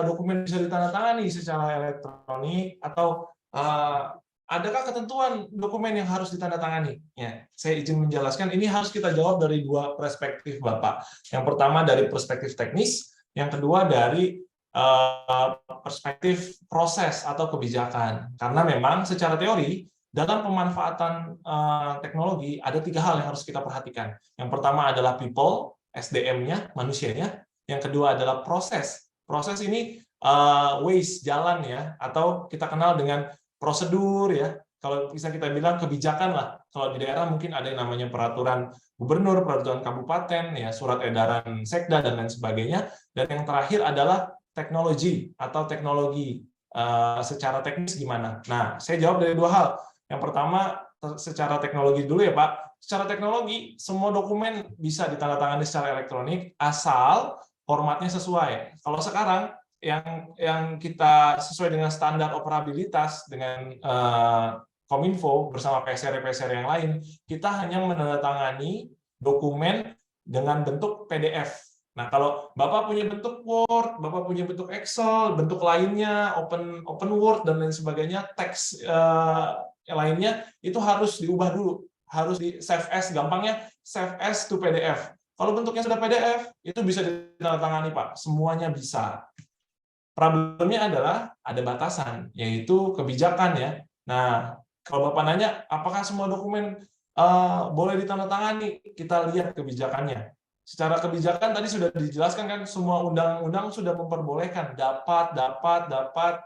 dokumen bisa ditandatangani secara elektronik atau adakah ketentuan dokumen yang harus ditandatangani? Ya, saya izin menjelaskan. Ini harus kita jawab dari dua perspektif, Bapak. Yang pertama dari perspektif teknis, yang kedua dari perspektif proses atau kebijakan. Karena memang secara teori dalam pemanfaatan teknologi ada 3 hal yang harus kita perhatikan. Yang pertama adalah people, SDM-nya, manusianya. Yang kedua adalah proses. Proses ini ways, jalan ya, atau kita kenal dengan prosedur ya. Kalau bisa kita bilang kebijakan lah. Kalau di daerah mungkin ada yang namanya peraturan gubernur, peraturan kabupaten, ya surat edaran sekda dan lain sebagainya. Dan yang terakhir adalah teknologi atau teknologi secara teknis gimana. Nah, saya jawab dari 2 hal. Yang pertama, secara teknologi dulu ya Pak. Secara teknologi, semua dokumen bisa ditandatangani secara elektronik asal formatnya sesuai. Kalau sekarang, yang kita sesuai dengan standar operabilitas dengan Kominfo bersama PSR yang lain, kita hanya menandatangani dokumen dengan bentuk PDF. Nah, kalau Bapak punya bentuk Word, Bapak punya bentuk Excel, bentuk lainnya, Open Word, dan lain sebagainya, teks lainnya, itu harus diubah dulu. Harus di save as, gampangnya save as to PDF. Kalau bentuknya sudah PDF, itu bisa ditandatangani, Pak. Semuanya bisa. Problemnya adalah ada batasan, yaitu kebijakan ya. Nah, kalau Bapak nanya, apakah semua dokumen boleh ditandatangani? Kita lihat kebijakannya. Secara kebijakan tadi sudah dijelaskan kan, semua undang-undang sudah memperbolehkan dapat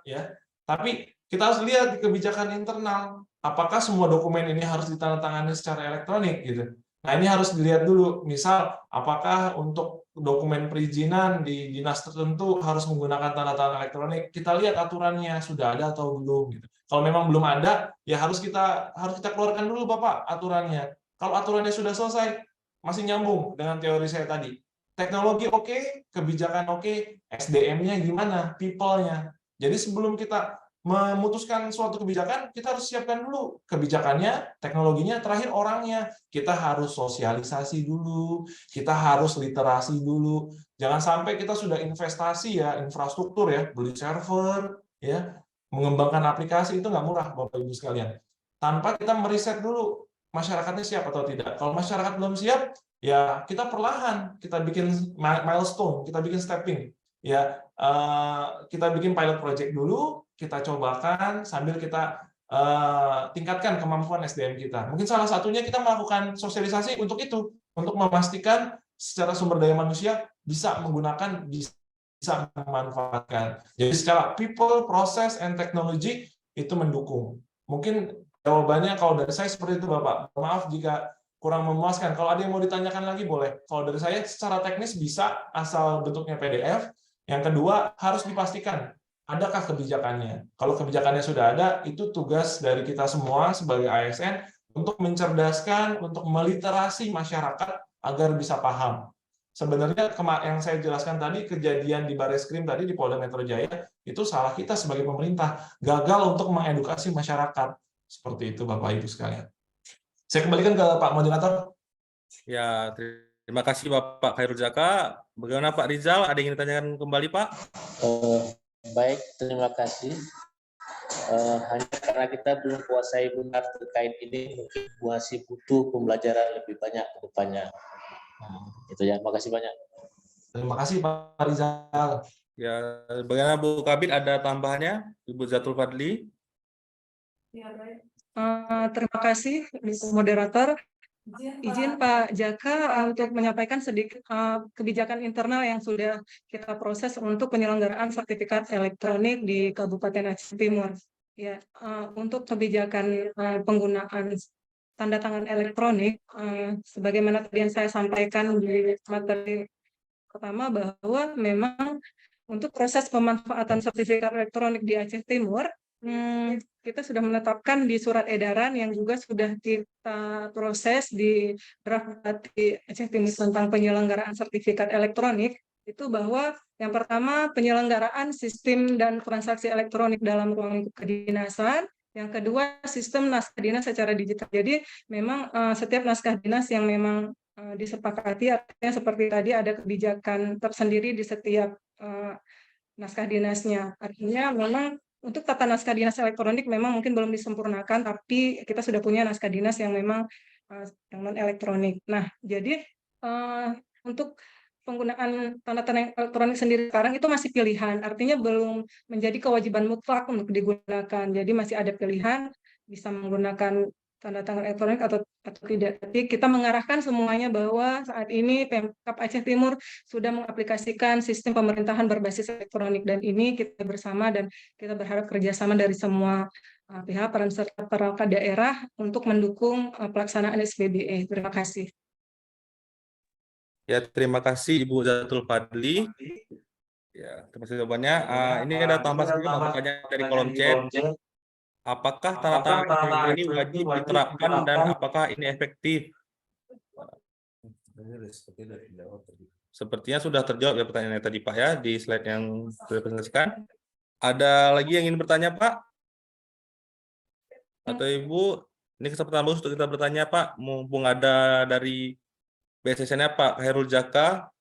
ya. Tapi kita harus lihat di kebijakan internal, apakah semua dokumen ini harus ditandatangani secara elektronik gitu. Nah, ini harus dilihat dulu. Misal, apakah untuk dokumen perizinan di dinas tertentu harus menggunakan tanda tangan elektronik? Kita lihat aturannya sudah ada atau belum gitu. Kalau memang belum ada, ya harus kita keluarkan dulu Bapak aturannya. Kalau aturannya sudah selesai, masih nyambung dengan teori saya tadi. Teknologi oke, kebijakan oke, SDM-nya gimana, people-nya. Jadi sebelum kita memutuskan suatu kebijakan, kita harus siapkan dulu kebijakannya, teknologinya, terakhir orangnya. Kita harus sosialisasi dulu, kita harus literasi dulu. Jangan sampai kita sudah investasi ya, infrastruktur ya, beli server, ya, mengembangkan aplikasi, itu nggak murah Bapak Ibu sekalian. Tanpa kita meriset dulu masyarakatnya siap atau tidak. Kalau masyarakat belum siap, ya kita perlahan, kita bikin milestone, kita bikin stepping. Ya, kita bikin pilot project dulu, kita cobakan sambil kita tingkatkan kemampuan SDM kita. Mungkin salah satunya kita melakukan sosialisasi untuk itu, untuk memastikan secara sumber daya manusia bisa menggunakan, bisa memanfaatkan. Jadi secara people, process, and technology itu mendukung. Mungkin jawabannya kalau dari saya seperti itu Bapak. Maaf jika kurang memuaskan. Kalau ada yang mau ditanyakan lagi boleh. Kalau dari saya secara teknis bisa asal bentuknya PDF. Yang kedua harus dipastikan adakah kebijakannya. Kalau kebijakannya sudah ada, itu tugas dari kita semua sebagai ASN untuk mencerdaskan, untuk meliterasi masyarakat agar bisa paham. Sebenarnya yang saya jelaskan tadi, kejadian di Bareskrim tadi di Polda Metro Jaya, itu salah kita sebagai pemerintah, gagal untuk mengedukasi masyarakat. Seperti itu Bapak Ibu sekalian. Saya kembalikan ke Pak Moderator. Ya, terima kasih Bapak Khairul Zaka. Bagaimana Pak Rizal? Ada yang ingin ditanyakan kembali Pak? Baik, terima kasih. Hanya karena kita belum kuasai benar terkait ini, mungkin masih butuh pembelajaran lebih banyak ke depannya. Itu ya, makasih banyak. Terima kasih Pak Rizal. Ya, bagaimana Bu Kabit, ada tambahannya? Ibu Zatul Fadli? Terima kasih, moderator. Izin Pak Jaka untuk menyampaikan sedikit kebijakan internal yang sudah kita proses untuk penyelenggaraan sertifikat elektronik di Kabupaten Aceh Timur. Ya, untuk kebijakan penggunaan tanda tangan elektronik, sebagaimana tadi yang saya sampaikan di materi pertama, bahwa memang untuk proses pemanfaatan sertifikat elektronik di Aceh Timur, kita sudah menetapkan di surat edaran yang juga sudah kita proses di draft Bupati Aceh Timur tentang penyelenggaraan sertifikat elektronik. itu bahwa yang pertama penyelenggaraan sistem dan transaksi elektronik dalam ruang lingkup kedinasan, yang kedua sistem naskah dinas secara digital. Jadi memang setiap naskah dinas yang memang disepakati, artinya seperti tadi ada kebijakan tersendiri di setiap naskah dinasnya. Artinya memang untuk tata naskah dinas elektronik memang mungkin belum disempurnakan, tapi kita sudah punya naskah dinas yang memang yang non elektronik. Nah, jadi untuk penggunaan tanda-tanda elektronik sendiri sekarang itu masih pilihan, artinya belum menjadi kewajiban mutlak untuk digunakan. Jadi masih ada pilihan bisa menggunakan tanda tangan elektronik atau tidak. Tapi kita mengarahkan semuanya bahwa saat ini Pemkab Aceh Timur sudah mengaplikasikan sistem pemerintahan berbasis elektronik, dan ini kita bersama dan kita berharap kerjasama dari semua pihak, peran serta perangkat daerah untuk mendukung pelaksanaan SPBE. Terima kasih. Ya, terima kasih Ibu Zatul Fadli. Ya, terima kasih jawabannya. Ini ada tambah sedikit pertanyaan dari kolom chat. Apakah tanda tangan ini wajib diterapkan dan apakah ini efektif? Sepertinya sudah terjawab ya pertanyaannya tadi Pak ya di slide yang sudah dipresentasikan. Ada lagi yang ingin bertanya Pak? Atau Ibu? Ini kesempatan bagus untuk kita bertanya Pak. Mumpung ada dari BSSN-nya Pak Khairul Zaka.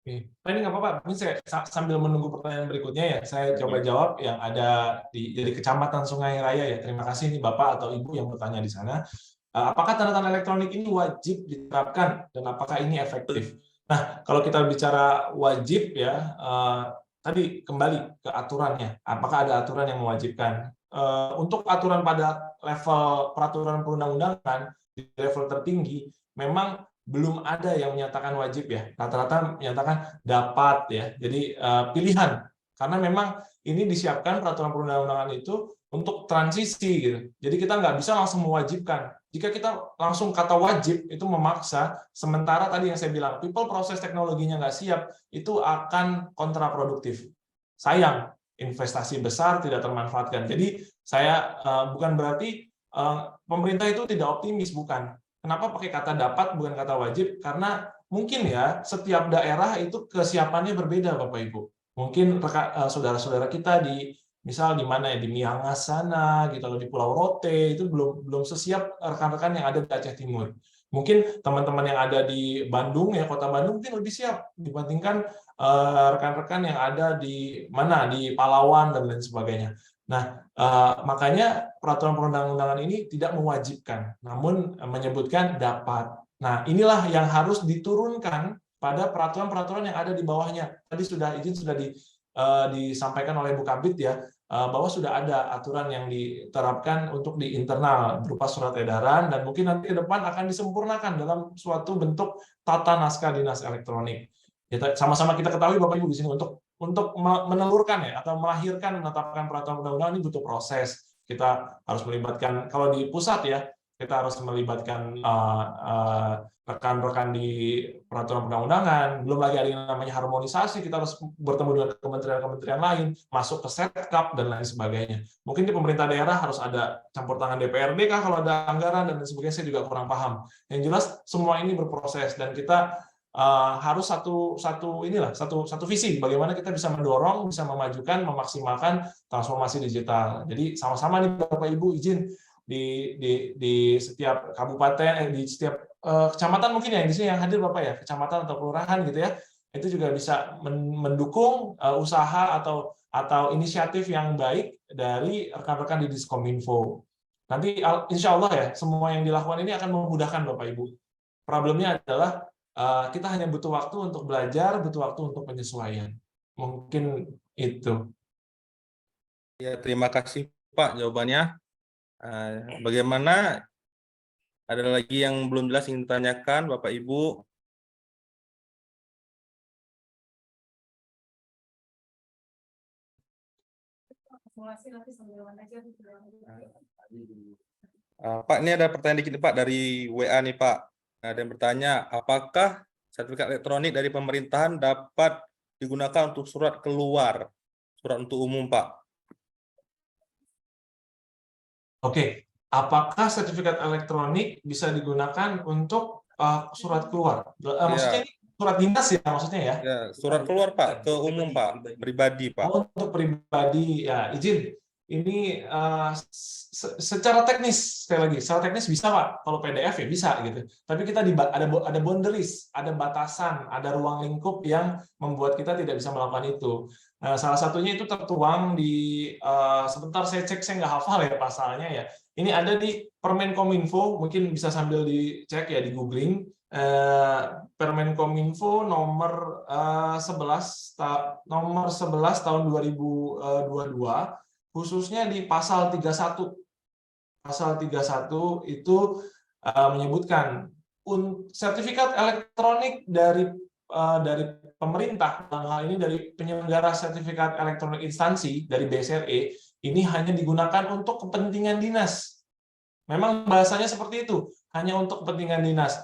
Oke. Ini nggak apa-apa, mungkin saya sambil menunggu pertanyaan berikutnya ya, saya coba jawab yang ada dari Kecamatan Sungai Raya ya. Terima kasih nih Bapak atau Ibu yang bertanya di sana. Apakah tanda-tanda elektronik ini wajib diterapkan dan apakah ini efektif? Nah, kalau kita bicara wajib ya, tadi kembali ke aturannya. Apakah ada aturan yang mewajibkan? Untuk aturan pada level peraturan perundang-undangan di level tertinggi, memang belum ada yang menyatakan wajib ya, rata-rata menyatakan dapat ya. Jadi pilihan, karena memang ini disiapkan peraturan perundang-undangan itu untuk transisi gitu. Jadi kita nggak bisa langsung mewajibkan. Jika kita langsung kata wajib itu memaksa, sementara tadi yang saya bilang people proses teknologinya nggak siap, itu akan kontraproduktif. Sayang, investasi besar tidak termanfaatkan. Jadi saya bukan berarti pemerintah itu tidak optimis, bukan. Kenapa pakai kata dapat bukan kata wajib? Karena mungkin ya setiap daerah itu kesiapannya berbeda Bapak Ibu. Mungkin saudara-saudara kita di misal di mana ya, di Miangas sana gitu, di Pulau Rote itu belum sesiap rekan-rekan yang ada di Aceh Timur. Mungkin teman-teman yang ada di Bandung ya, Kota Bandung mungkin lebih siap dibandingkan rekan-rekan yang ada di mana, di Palawan dan lain sebagainya. Nah, makanya peraturan perundang-undangan ini tidak mewajibkan, namun menyebutkan dapat. Nah, inilah yang harus diturunkan pada peraturan-peraturan yang ada di bawahnya. Tadi sudah disampaikan oleh Bu Kabid ya, bahwa sudah ada aturan yang diterapkan untuk di internal berupa surat edaran, dan mungkin nanti ke depan akan disempurnakan dalam suatu bentuk tata naskah dinas elektronik. Sama-sama kita ketahui Bapak Ibu di sini untuk menelurkan ya atau melahirkan menetapkan peraturan undang-undang ini butuh proses. Kita harus melibatkan, kalau di pusat ya, kita harus melibatkan rekan-rekan di peraturan perundang-undangan, belum lagi ada yang namanya harmonisasi, kita harus bertemu dengan kementerian-kementerian lain, masuk ke Setkap dan lain sebagainya. Mungkin di pemerintah daerah harus ada campur tangan DPRD kah kalau ada anggaran dan lain sebagainya, saya juga kurang paham. Yang jelas semua ini berproses dan kita harus satu visi bagaimana kita bisa mendorong, bisa memajukan, memaksimalkan transformasi digital. Jadi sama-sama nih Bapak Ibu izin di setiap kabupaten, di setiap kecamatan mungkin ya di sini yang hadir Bapak ya, kecamatan atau kelurahan gitu ya, itu juga bisa mendukung usaha atau inisiatif yang baik dari rekan-rekan di Diskominfo. Nanti insya Allah ya semua yang dilakukan ini akan memudahkan Bapak Ibu. Problemnya adalah kita hanya butuh waktu untuk belajar, butuh waktu untuk penyesuaian. Mungkin itu. Ya, terima kasih Pak jawabannya. Bagaimana? Ada lagi yang belum jelas ingin ditanyakan Bapak Ibu? Pak, ini ada pertanyaan dikit Pak dari WA nih Pak. Ada yang bertanya, apakah sertifikat elektronik dari pemerintahan dapat digunakan untuk surat keluar, surat untuk umum Pak? Oke, apakah sertifikat elektronik bisa digunakan untuk surat keluar? Maksudnya ini surat dinas ya maksudnya ya? Ya, surat keluar Pak ke umum Pak, pribadi Pak. Oh, untuk pribadi ya izin. Ini secara teknis sekali lagi, secara teknis bisa Pak. Kalau PDF ya bisa gitu. Tapi kita ada boundaries, ada batasan, ada ruang lingkup yang membuat kita tidak bisa melakukan itu. Nah, salah satunya itu tertuang di sebentar saya cek, saya nggak hafal ya pasalnya ya. Ini ada di Permenkominfo, mungkin bisa sambil dicek ya di googling. Permenkominfo nomor 11 tahun 2022, khususnya di pasal 31. Pasal 31 itu menyebutkan sertifikat elektronik dari pemerintah, dalam hal ini dari penyelenggara sertifikat elektronik instansi dari BSRE, ini hanya digunakan untuk kepentingan dinas. Memang bahasanya seperti itu, hanya untuk kepentingan dinas.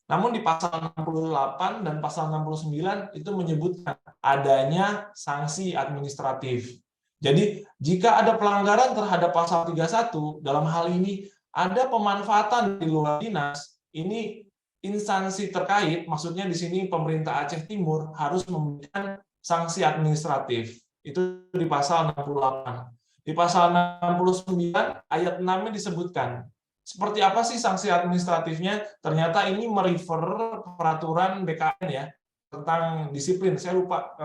Namun di pasal 68 dan pasal 69 itu menyebutkan adanya sanksi administratif. Jadi jika ada pelanggaran terhadap pasal 31, dalam hal ini ada pemanfaatan di luar dinas, ini instansi terkait, maksudnya di sini pemerintah Aceh Timur harus memberikan sanksi administratif. Itu di pasal 68. Di pasal 69 ayat 6-nya disebutkan. Seperti apa sih sanksi administratifnya? Ternyata ini merefer peraturan BKN ya, tentang disiplin. Saya lupa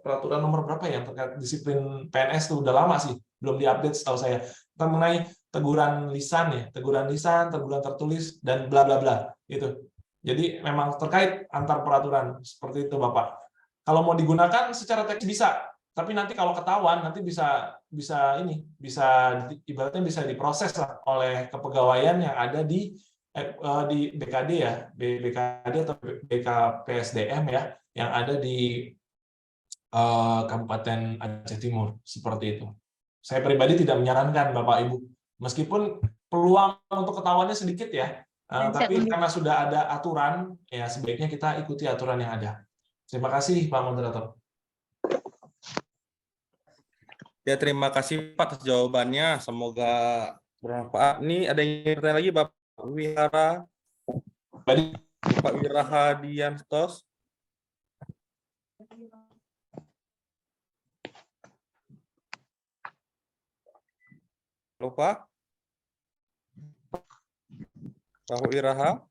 peraturan nomor berapa ya terkait disiplin PNS, itu udah lama sih, belum diupdate setahu saya. Tentang mengenai teguran lisan ya, teguran lisan, teguran tertulis, dan bla bla bla itu. Jadi memang terkait antar peraturan seperti itu Bapak. Kalau mau digunakan secara teks bisa, tapi nanti kalau ketahuan nanti bisa ibaratnya bisa diproses lah oleh kepegawaian yang ada di BKD ya, BKD atau BKPSDM ya, yang ada di Kabupaten Aceh Timur, seperti itu. Saya pribadi tidak menyarankan Bapak Ibu, meskipun peluang untuk ketahuannya sedikit ya, tapi karena sudah ada aturan, ya sebaiknya kita ikuti aturan yang ada. Terima kasih Pak Moderator. Ya, terima kasih Pak atas jawabannya. Semoga bermanfaat. Ini ada yang ingin bertanya lagi Bapak Wihara, Pak Wirahadiantos. Halo Pak. Pak Wiraha.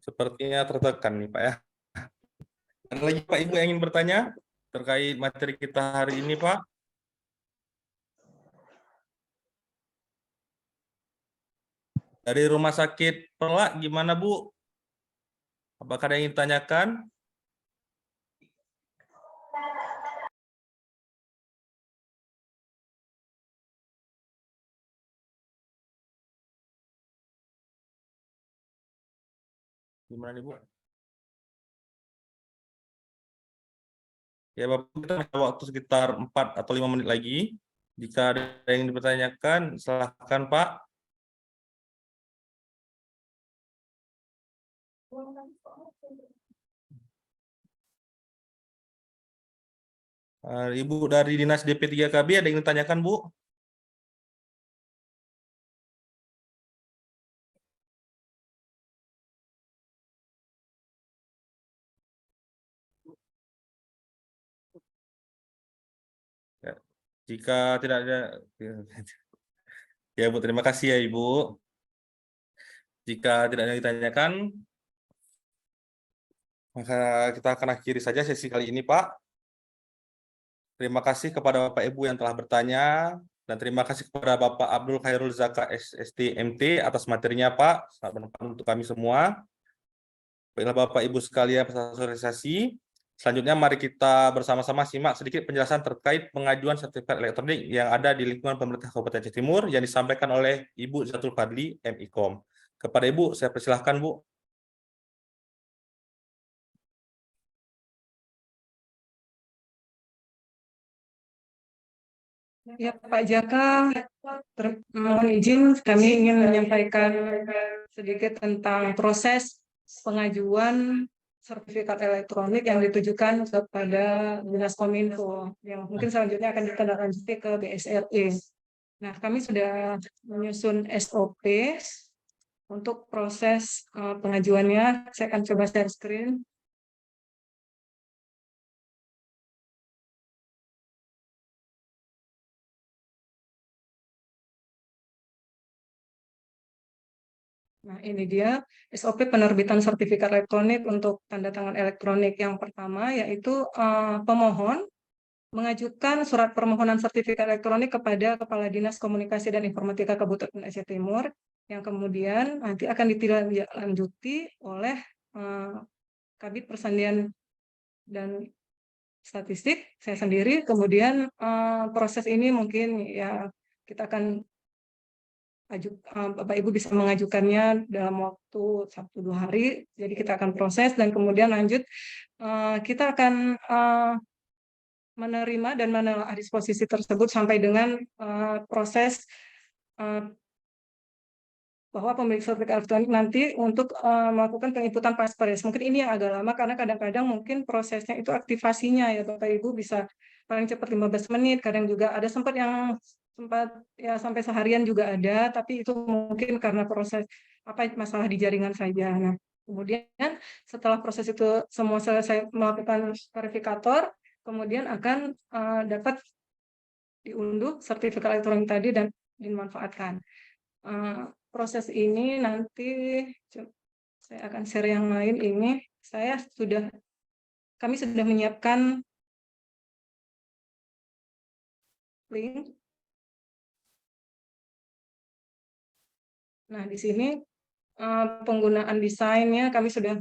Sepertinya tertekan nih Pak ya. Ada lagi Pak Ibu yang ingin bertanya terkait materi kita hari ini Pak? Dari Rumah Sakit Pelak gimana Bu? Apakah ada yang ingin ditanyakan? Gimana nih Bu? Ya Bapak, kita masih waktu sekitar 4 atau 5 menit lagi. Jika ada yang dipertanyakan, silakan Pak. Ibu dari Dinas DP3KB ada yang ditanyakan Bu? Ya, jika tidak ada, ya Bu, terima kasih ya Ibu. Jika tidak ada yang ditanyakan, maka kita akan akhiri saja sesi kali ini Pak. Terima kasih kepada Bapak Ibu yang telah bertanya, dan terima kasih kepada Bapak Abdul Khairul Zaka SST-MT atas materinya Pak, sangat bermanfaat untuk kami semua. Baiklah Bapak Ibu sekalian peserta sosialisasi, selanjutnya mari kita bersama-sama simak sedikit penjelasan terkait pengajuan sertifikat elektronik yang ada di lingkungan pemerintah Kabupaten Aceh Timur yang disampaikan oleh Ibu Zatul Fadli, MIKOM. Kepada Ibu, saya persilahkan Bu. Ya, Pak Jaka, mohon izin kami ingin menyampaikan sedikit tentang proses pengajuan sertifikat elektronik yang ditujukan kepada Dinas Kominfo, yang mungkin selanjutnya akan ditindaklanjuti ke BSRE. Nah, kami sudah menyusun SOP untuk proses pengajuannya. Saya akan coba share screen. Nah, ini dia SOP penerbitan sertifikat elektronik untuk tanda tangan elektronik. Yang pertama yaitu pemohon mengajukan surat permohonan sertifikat elektronik kepada Kepala Dinas Komunikasi dan Informatika Kabupaten Aceh Timur, yang kemudian nanti akan ditindaklanjuti oleh Kabid Persandian dan Statistik, saya sendiri. Kemudian proses ini mungkin ya kita akan Bapak Ibu bisa mengajukannya dalam waktu 1-2 hari. Jadi kita akan proses dan kemudian lanjut kita akan menerima dan menelaah disposisi tersebut sampai dengan proses bahwa pemilik sertifikat elektronik nanti untuk melakukan penginputan paspres. Mungkin ini yang agak lama karena kadang-kadang mungkin prosesnya itu aktivasinya ya Bapak Ibu bisa paling cepat 15 menit, kadang juga ada sempat ya sampai seharian juga ada, tapi itu mungkin karena proses masalah di jaringan saja. Nah, kemudian setelah proses itu semua selesai melakukan verifikator, kemudian akan dapat diunduh sertifikat elektronik tadi dan dimanfaatkan. Proses ini nanti saya akan share yang lain. Ini kami sudah menyiapkan link. Nah, di sini penggunaan desainnya kami sudah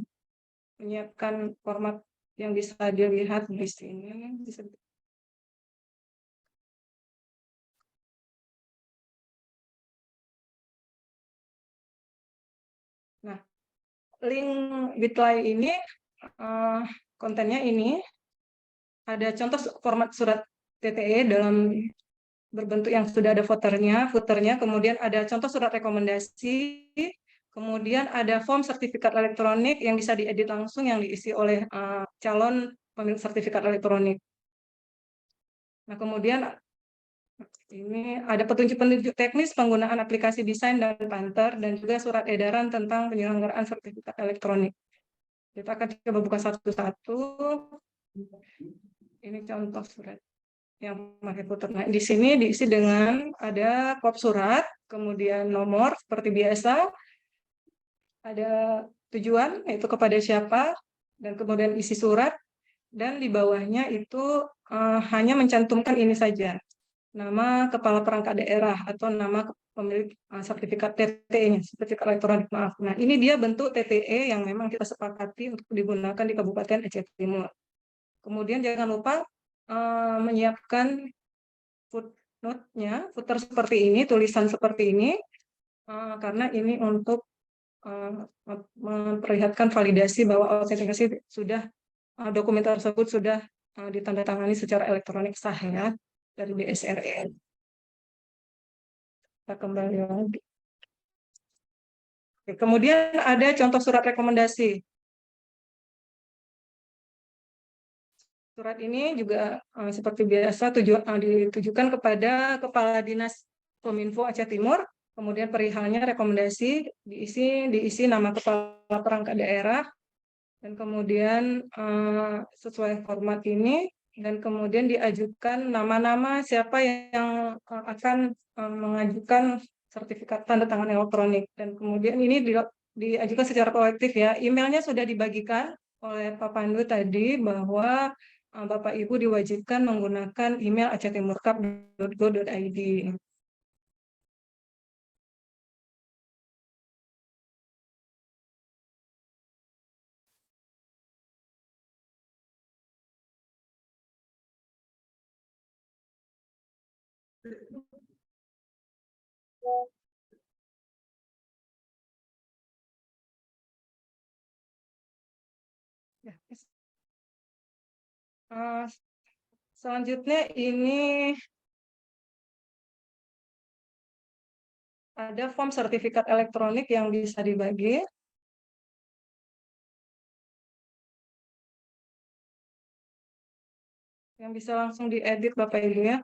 menyiapkan format yang bisa dilihat di sini. Nah, link Bitly ini kontennya ini ada contoh format surat TTE dalam berbentuk yang sudah ada footernya, kemudian ada contoh surat rekomendasi, kemudian ada form sertifikat elektronik yang bisa diedit langsung yang diisi oleh calon pemilik sertifikat elektronik. Nah, kemudian ini ada petunjuk-petunjuk teknis penggunaan aplikasi desain dan Panther, dan juga surat edaran tentang penyelenggaraan sertifikat elektronik. Kita akan coba buka satu-satu. Ini contoh surat yang pakai footer. Nah, di sini diisi dengan ada kop surat, kemudian nomor seperti biasa, ada tujuan yaitu kepada siapa, dan kemudian isi surat, dan di bawahnya itu hanya mencantumkan ini saja, nama kepala perangkat daerah atau nama pemilik sertifikat TTE-nya, sertifikat elektronik, maaf. Nah, ini dia bentuk TTE yang memang kita sepakati untuk digunakan di Kabupaten Aceh Timur. Kemudian jangan lupa menyiapkan footnote-nya, footer seperti ini, tulisan seperti ini, karena ini untuk memperlihatkan validasi bahwa autentikasi sudah dokumen tersebut sudah ditandatangani secara elektronik sah ya dari BSRN. Kita kembali lagi. Oke, kemudian ada contoh surat rekomendasi. Surat ini juga seperti biasa ditujukan kepada Kepala Dinas Kominfo Aceh Timur, kemudian perihalnya rekomendasi, diisi nama kepala perangkat daerah, dan kemudian sesuai format ini, dan kemudian diajukan nama-nama siapa yang akan mengajukan sertifikat tanda tangan elektronik, dan kemudian ini diajukan secara kolektif ya. Emailnya sudah dibagikan oleh Pak Pandu tadi bahwa Bapak Ibu diwajibkan menggunakan email acehtimurkap.go.id. Ya. Selanjutnya ini ada form sertifikat elektronik yang bisa dibagi. Yang bisa langsung diedit Bapak Ibu ya.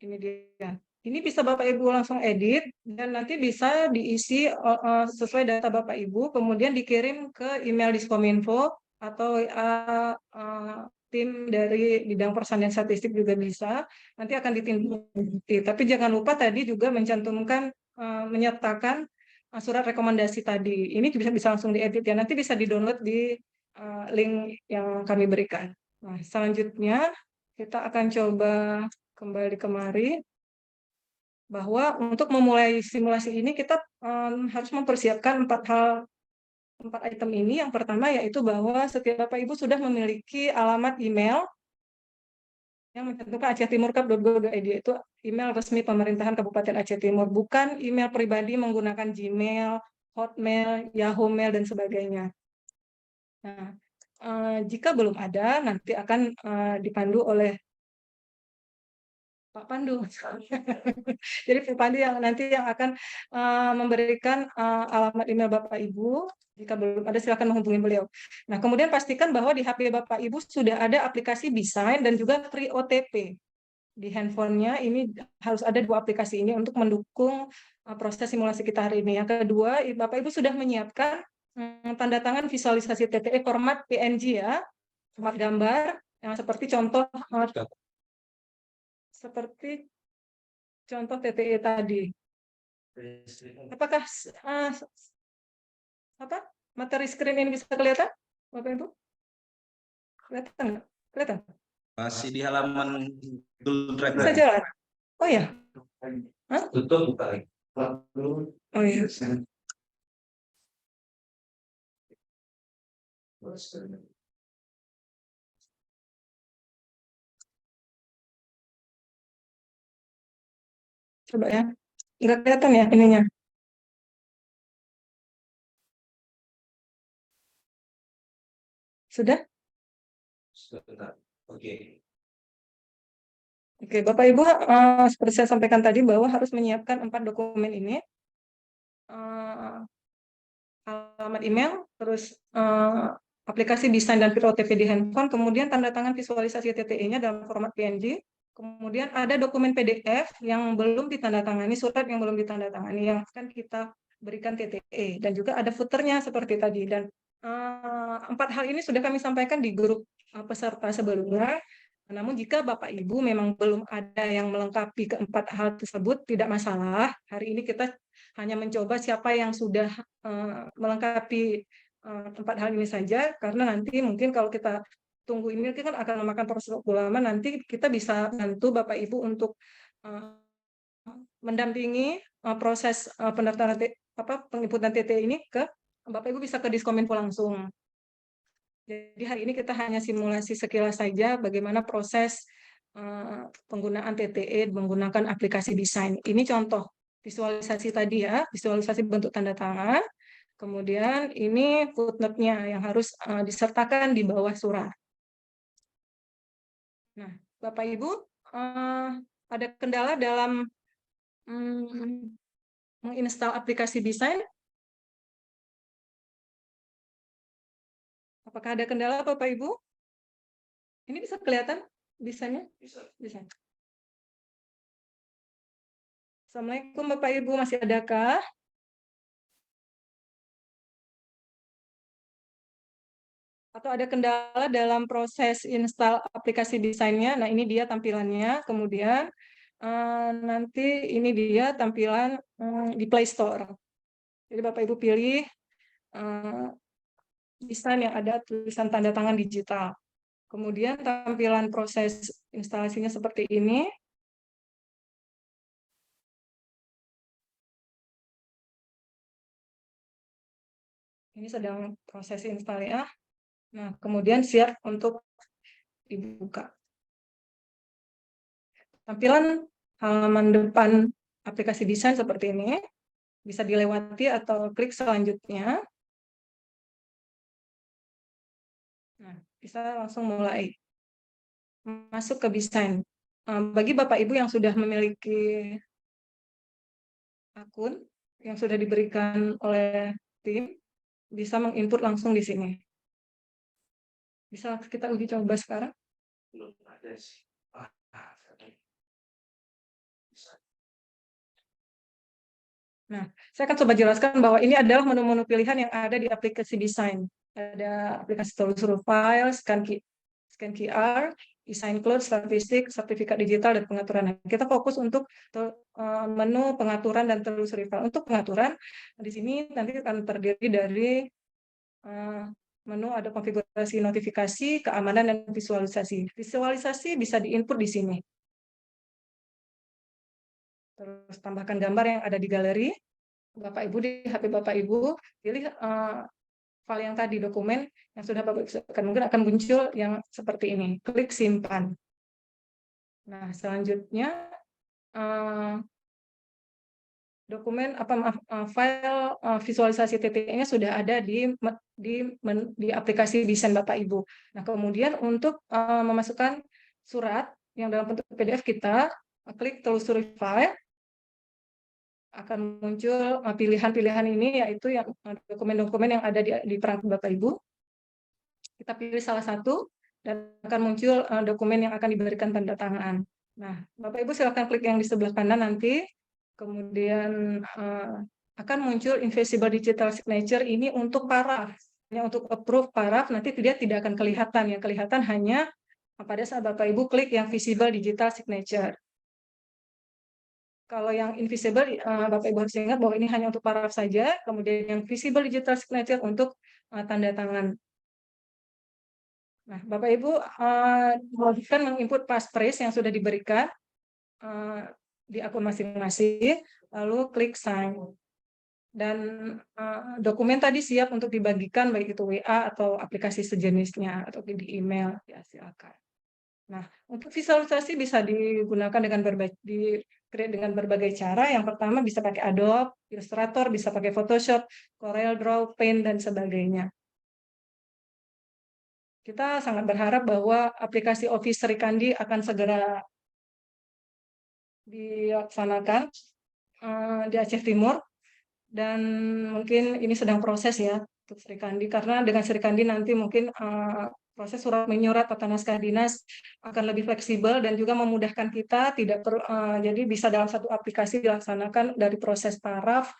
Ini dia. Ini bisa Bapak Ibu langsung edit dan nanti bisa diisi sesuai data Bapak Ibu, kemudian dikirim ke email Diskominfo atau tim dari bidang persalinan statistik juga bisa. Nanti akan ditindaklanjuti. Tapi jangan lupa tadi juga mencantumkan, menyertakan surat rekomendasi tadi. Ini bisa langsung diedit ya. Nanti bisa di-download di link yang kami berikan. Nah, selanjutnya kita akan coba kembali kemari, bahwa untuk memulai simulasi ini kita harus mempersiapkan 4 item ini. Yang pertama yaitu bahwa setiap Bapak Ibu sudah memiliki alamat email yang mencantumkan acehtimur.go.id, itu email resmi pemerintahan Kabupaten Aceh Timur, bukan email pribadi menggunakan Gmail, Hotmail, Yahoo Mail, dan sebagainya. Nah, jika belum ada, nanti akan dipandu oleh Pak Pandu. Jadi Pak Pandu yang nanti yang akan memberikan alamat email Bapak Ibu. Jika belum ada, silakan menghubungi beliau. Nah, kemudian pastikan bahwa di HP Bapak Ibu sudah ada aplikasi Bisign dan juga Free OTP. Di handphonenya ini harus ada 2 aplikasi ini untuk mendukung proses simulasi kita hari ini. Yang kedua, Bapak Ibu sudah menyiapkan tanda tangan visualisasi TTE format PNG ya, format gambar yang seperti contoh TTE tadi. Apakah materi screen ini bisa kelihatan, Bapak Ibu? Kelihatan nggak? Kelihatan? Masih di halaman Google Drive. Bisa jalan? Oh ya. Hah? Tutup buka. Oh iya. Coba ya. Nggak kelihatan ya ininya. Sudah? Oke. Oke, Bapak Ibu, seperti saya sampaikan tadi bahwa harus menyiapkan 4 dokumen ini. Alamat email, terus aplikasi desain dan Free OTP di handphone, kemudian tanda tangan visualisasi TTE-nya dalam format PNG, kemudian ada dokumen PDF yang belum ditandatangani, surat yang belum ditandatangani yang akan kita berikan TTE, dan juga ada footernya seperti tadi. Dan 4 hal ini sudah kami sampaikan di grup peserta sebelumnya. Namun jika Bapak Ibu memang belum ada yang melengkapi keempat hal tersebut, tidak masalah. Hari ini kita hanya mencoba siapa yang sudah melengkapi 4 hal ini saja, karena nanti mungkin kalau kita tunggu ini kan akan memakan proses waktu lama. Nanti kita bisa bantu Bapak Ibu untuk mendampingi proses pendaftaran penginputan TT ini ke Bapak Ibu, bisa ke Diskominfo langsung. Jadi hari ini kita hanya simulasi sekilas saja bagaimana proses penggunaan TTE menggunakan aplikasi desain. Ini contoh visualisasi tadi ya, visualisasi bentuk tanda tangan. Kemudian ini footnote-nya yang harus disertakan di bawah surat. Nah, Bapak Ibu, ada kendala dalam menginstal aplikasi desain? Apakah ada kendala Bapak Ibu? Ini bisa kelihatan desainnya? Bisa. Assalamualaikum Bapak Ibu, masih adakah? Atau ada kendala dalam proses install aplikasi desainnya? Nah, ini dia tampilannya. Kemudian nanti ini dia tampilan di Play Store. Jadi Bapak Ibu pilih desain yang ada tulisan tanda tangan digital. Kemudian tampilan proses instalasinya seperti ini. Ini sedang proses install ya. Nah, kemudian siap untuk dibuka. Tampilan halaman depan aplikasi desain seperti ini. Bisa dilewati atau klik selanjutnya. Nah, bisa langsung mulai masuk ke desain. Bagi Bapak Ibu yang sudah memiliki akun yang sudah diberikan oleh tim, bisa menginput langsung di sini. Bisa kita uji coba sekarang? Belum ada sih. Nah, saya akan coba jelaskan bahwa ini adalah menu-menu pilihan yang ada di aplikasi desain. Ada aplikasi telusur file, scan QR, desain cloud, statistik, sertifikat digital, dan pengaturan. Kita fokus untuk menu pengaturan dan telusuri file. Untuk pengaturan, di sini nanti akan terdiri dari menu ada konfigurasi notifikasi, keamanan, dan visualisasi. Visualisasi bisa diinput di sini. Terus tambahkan gambar yang ada di galeri. Bapak Ibu di HP Bapak Ibu, pilih file yang tadi, dokumen yang sudah Bapak Ibu, mungkin akan muncul yang seperti ini. Klik simpan. Nah, selanjutnya dokumen file visualisasi TT-nya sudah ada di aplikasi desain Bapak Ibu. Nah, kemudian untuk memasukkan surat yang dalam bentuk PDF, kita klik telusuri file, akan muncul pilihan-pilihan ini, yaitu yang dokumen-dokumen yang ada di perangkat Bapak Ibu. Kita pilih salah satu dan akan muncul dokumen yang akan diberikan tanda tangan. Nah, Bapak Ibu silakan klik yang di sebelah kanan nanti. Kemudian akan muncul invisible digital signature ini untuk paraf. Untuk approve paraf nanti dia tidak akan kelihatan. Yang kelihatan hanya pada saat Bapak Ibu klik yang visible digital signature. Kalau yang invisible, Bapak Ibu harus ingat bahwa ini hanya untuk paraf saja. Kemudian yang visible digital signature untuk tanda tangan. Nah, Bapak Ibu bisa menginput passphrase yang sudah diberikan di akun masing-masing, lalu klik sign. Dan dokumen tadi siap untuk dibagikan, baik itu WA atau aplikasi sejenisnya, atau di email, ya silakan. Nah, untuk visualisasi bisa digunakan dengan berbagai cara. Yang pertama bisa pakai Adobe Illustrator, bisa pakai Photoshop, Corel Draw, Paint, dan sebagainya. Kita sangat berharap bahwa aplikasi Office Serikandi akan segera dilaksanakan di Aceh Timur, dan mungkin ini sedang proses ya untuk Serikandi, karena dengan Serikandi nanti mungkin proses surat menyurat atau naskah dinas akan lebih fleksibel dan juga memudahkan kita, jadi bisa dalam satu aplikasi dilaksanakan dari proses paraf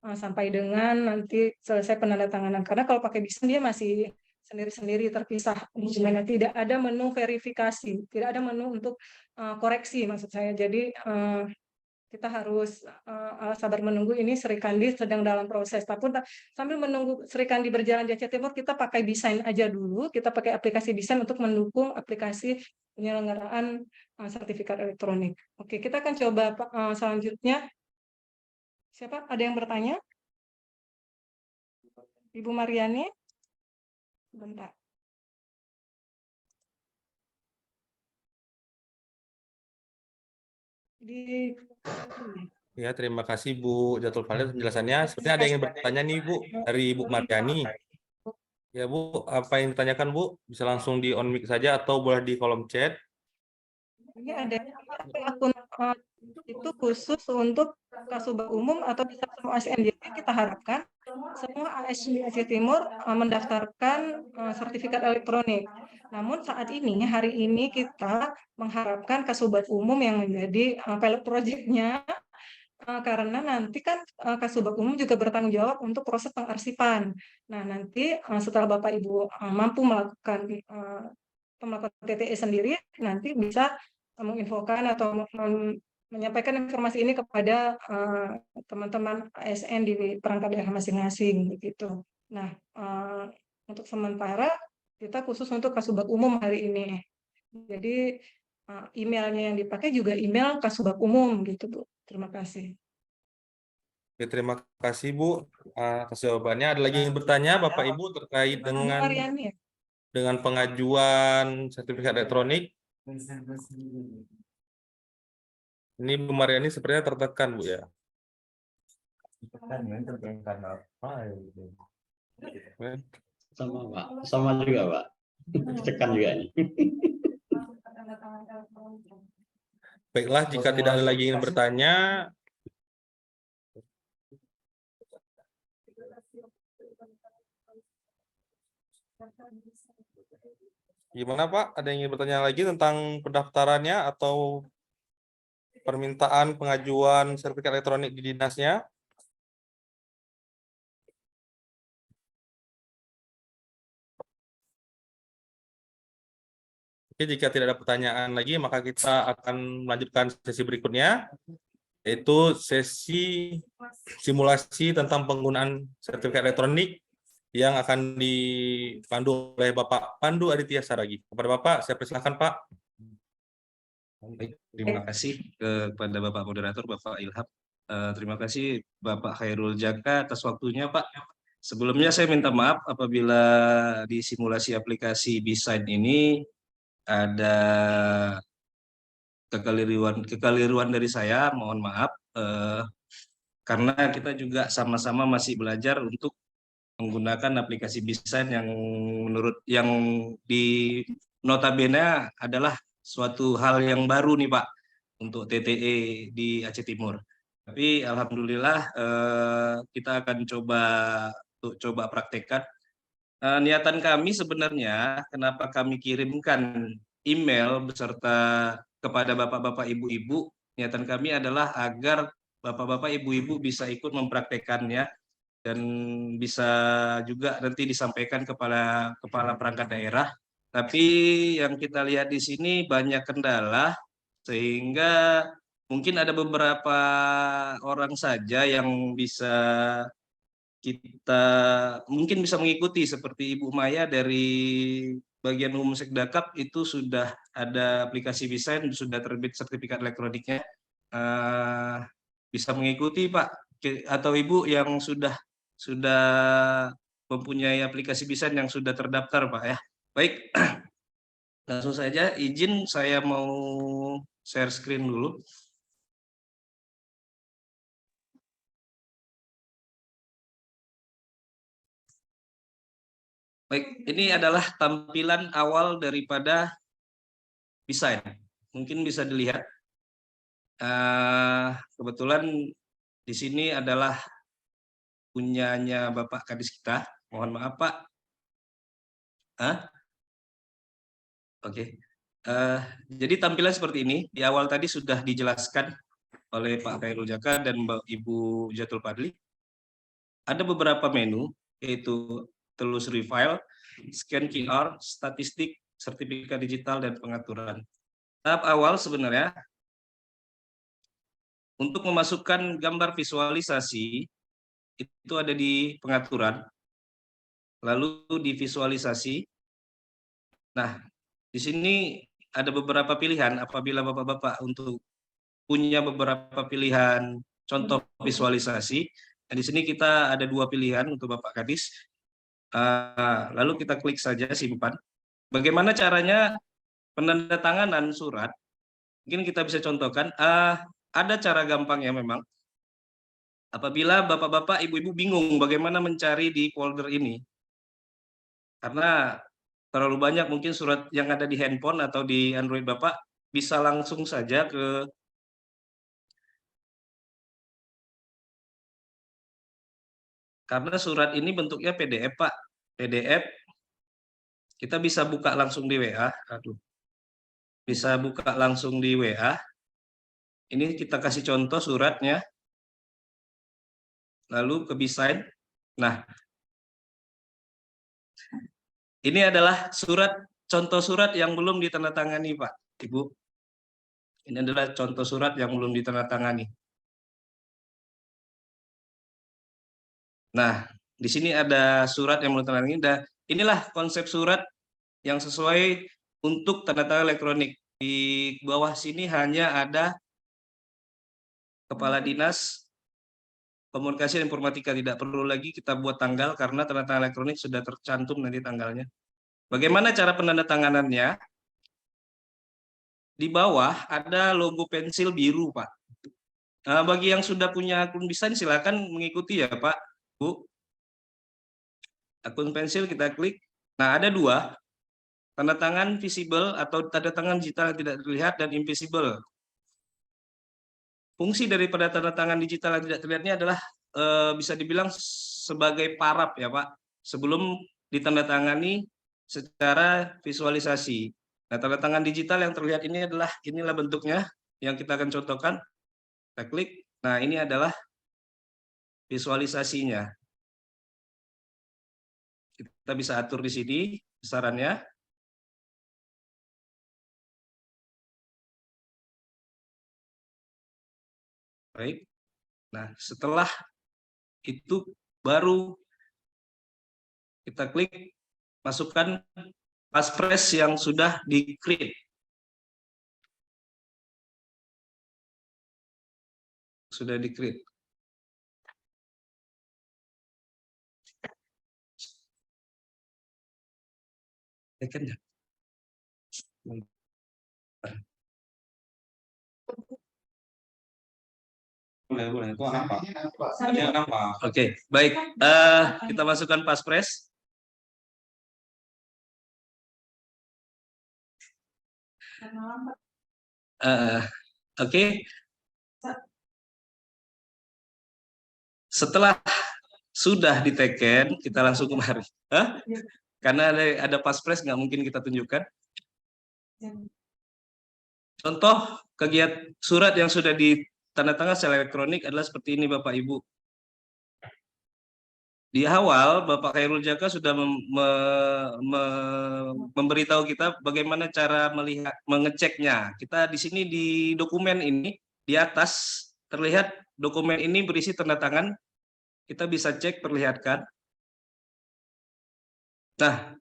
sampai dengan nanti selesai penandatanganan. Karena kalau pakai desain dia masih sendiri-sendiri terpisah, dimana tidak ada menu verifikasi, tidak ada menu untuk koreksi maksud saya. Jadi kita harus sabar menunggu, ini Serikandi sedang dalam proses. Tapi sambil menunggu Serikandi berjalan di Aceh Timur, kita pakai desain aja dulu, kita pakai aplikasi desain untuk mendukung aplikasi penyelenggaraan sertifikat elektronik. Oke, kita akan coba selanjutnya. Siapa? Ada yang bertanya? Ibu Mariani? Bentar. Ya, terima kasih Bu Jatul Fadil penjelasannya. Sepertinya ada yang ingin bertanya nih Bu, dari Bu Mariani. Ya Bu, apa yang ditanyakan Bu? Bisa langsung di on mic saja atau boleh di kolom chat. Ini ada akun itu khusus untuk Kasubag Umum atau bisa semua ASN. Jadi kita harapkan semua ASN di Aceh Timur mendaftarkan sertifikat elektronik. Namun saat ini, hari ini kita mengharapkan Kasubag Umum yang menjadi pilot project-nya, karena nanti kan Kasubag Umum juga bertanggung jawab untuk proses pengarsipan. Nah, nanti setelah Bapak Ibu mampu melakukan TTE sendiri, nanti bisa menginfokan atau menyampaikan informasi ini kepada teman-teman ASN di perangkat daerah masing-masing begitu. Nah, untuk sementara kita khusus untuk Kasubag Umum hari ini. Jadi emailnya yang dipakai juga email Kasubag Umum gitu, Bu. Terima kasih. Oke, terima kasih Bu atas jawabannya. Ada lagi yang bertanya Bapak Ibu terkait dengan pengajuan sertifikat elektronik? Ini Bu Mariani sepertinya tertekan Bu ya. Sama Pak, sama juga Pak. Tekan juga nih. Baiklah, jika tidak ada lagi yang bertanya, gimana Pak? Ada yang ingin bertanya lagi tentang pendaftarannya atau permintaan pengajuan sertifikat elektronik di dinasnya? Oke, jika tidak ada pertanyaan lagi, maka kita akan melanjutkan sesi berikutnya, yaitu sesi simulasi tentang penggunaan sertifikat elektronik yang akan dipandu oleh Bapak Pandu Aditya Saragi. Kepada Bapak, saya persilakan Pak. Baik, terima kasih kepada Bapak Moderator, Bapak Ilham. Terima kasih Bapak Khairul Jaka atas waktunya, Pak. Sebelumnya saya minta maaf apabila di simulasi aplikasi BeSign ini ada kekeliruan dari saya, mohon maaf. Karena kita juga sama-sama masih belajar untuk menggunakan aplikasi BeSign yang di notabene adalah suatu hal yang baru nih Pak untuk TTE di Aceh Timur. Tapi alhamdulillah kita akan coba praktekkan. Niatan kami sebenarnya kenapa kami kirimkan email beserta kepada bapak-bapak ibu-ibu, niatan kami adalah agar bapak-bapak ibu-ibu bisa ikut mempraktekannya dan bisa juga nanti disampaikan kepada kepala perangkat daerah. Tapi yang kita lihat di sini banyak kendala sehingga mungkin ada beberapa orang saja yang kita mungkin bisa mengikuti, seperti Ibu Maya dari bagian umum Sekdakap itu sudah ada aplikasi BeSign, sudah terbit sertifikat elektroniknya, bisa mengikuti Pak, atau Ibu yang sudah mempunyai aplikasi BeSign yang sudah terdaftar Pak ya. Baik, langsung saja izin saya mau share screen dulu. Baik, ini adalah tampilan awal daripada BeSign. Mungkin bisa dilihat. Kebetulan di sini adalah punyanya Bapak Kadis kita. Mohon maaf Pak. Oke. Jadi tampilan seperti ini. Di awal tadi sudah dijelaskan oleh Pak Khairul Jaka dan Ibu Jatul Padli. Ada beberapa menu, yaitu telusuri file, scan QR, statistik, sertifikat digital, dan pengaturan. Tahap awal sebenarnya untuk memasukkan gambar visualisasi itu ada di pengaturan, lalu di visualisasi. Nah, di sini ada beberapa pilihan apabila Bapak-bapak untuk punya beberapa pilihan contoh visualisasi. Nah, di sini kita ada 2 pilihan untuk Bapak Kadis. Lalu kita klik saja simpan. Bagaimana caranya penandatanganan surat? Mungkin kita bisa contohkan. Ada cara gampangnya memang. Apabila bapak-bapak, ibu-ibu bingung bagaimana mencari di folder ini, karena terlalu banyak mungkin surat yang ada di handphone atau di Android Bapak, bisa langsung saja ke karena surat ini bentuknya PDF Pak. PDF kita bisa buka langsung di WA. Bisa buka langsung di WA. Ini kita kasih contoh suratnya. Lalu ke BeSign. Nah, ini adalah contoh surat yang belum ditandatangani Pak, Ibu. Ini adalah contoh surat yang belum ditandatangani. Nah, di sini ada surat yang belum ditandatangani. Inilah konsep surat yang sesuai untuk tanda tangan elektronik. Di bawah sini hanya ada Kepala Dinas Komunikasi dan Informatika. Tidak perlu lagi kita buat tanggal karena tanda tangan elektronik sudah tercantum nanti tanggalnya. Bagaimana cara penandatanganannya? Di bawah ada logo pensil biru, Pak. Nah, bagi yang sudah punya akun BeSign silakan mengikuti ya, Pak, Bu. Akun pensil kita klik. Nah, ada 2. Tanda tangan visible atau tanda tangan digital yang tidak terlihat dan invisible. Fungsi daripada tanda tangan digital yang tidak terlihatnya adalah bisa dibilang sebagai paraf ya Pak, sebelum ditandatangani secara visualisasi. Nah, tanda tangan digital yang terlihat ini inilah bentuknya yang kita akan contohkan. Kita klik. Nah, ini adalah visualisasinya. Kita bisa atur di sini besarannya. Baik. Nah, setelah itu baru kita klik masukkan passphrase yang sudah di-create. Sudah di-create. Second ya. Boleh, itu nampak. Yang nampak. Oke, baik. Kita masukkan passphrase. Oke. Setelah sudah diteken, kita langsung kemari. Hah? Karena ada passphrase nggak mungkin kita tunjukkan. Contoh kegiatan surat yang sudah ditandatangan secara elektronik adalah seperti ini Bapak Ibu. Di awal Bapak Khairul Jaka sudah memberitahu kita bagaimana cara mengeceknya. Kita di sini di dokumen ini di atas terlihat dokumen ini berisi tanda tangan. Kita bisa cek, perlihatkan. Nah,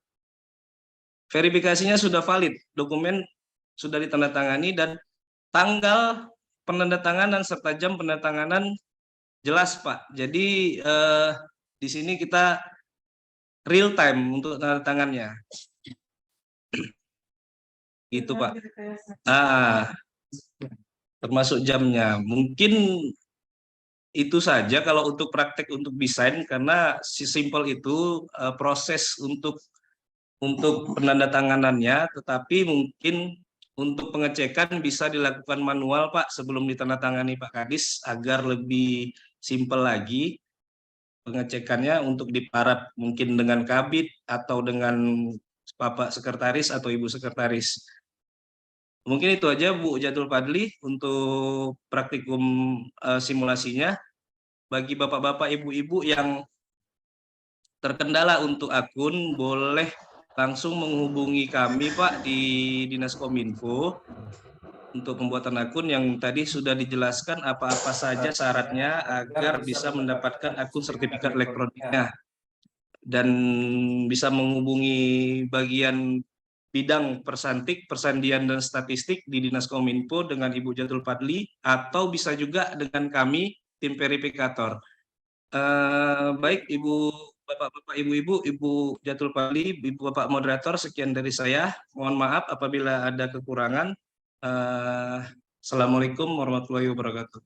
verifikasinya sudah valid, dokumen sudah ditandatangani dan tanggal penandatanganan serta jam penandatanganan jelas Pak. Jadi di sini kita real time untuk tanda tangannya. Gitu Pak. Termasuk jamnya. Mungkin itu saja kalau untuk praktek untuk desain, karena sesimpel itu proses untuk penandatanganannya, tetapi mungkin untuk pengecekan bisa dilakukan manual Pak sebelum ditandatangani Pak Kadis agar lebih simpel lagi pengecekannya untuk diparap mungkin dengan kabit atau dengan Bapak Sekretaris atau Ibu Sekretaris. Mungkin itu aja Bu Jadul Padli untuk praktikum simulasinya. Bagi bapak-bapak, ibu-ibu yang terkendala untuk akun, boleh langsung menghubungi kami Pak di Dinas Kominfo untuk pembuatan akun yang tadi sudah dijelaskan apa-apa saja syaratnya agar bisa mendapatkan akun sertifikat elektroniknya. Dan bisa menghubungi bagian bidang persantik, persandian dan statistik di Dinas Kominfo dengan Ibu Jadul Padli, atau bisa juga dengan kami tim verifikator. Baik Ibu, Bapak-bapak, Ibu-ibu, Ibu Jadul Padli, Ibu Bapak moderator, sekian dari saya. Mohon maaf apabila ada kekurangan. Assalamualaikum warahmatullahi wabarakatuh.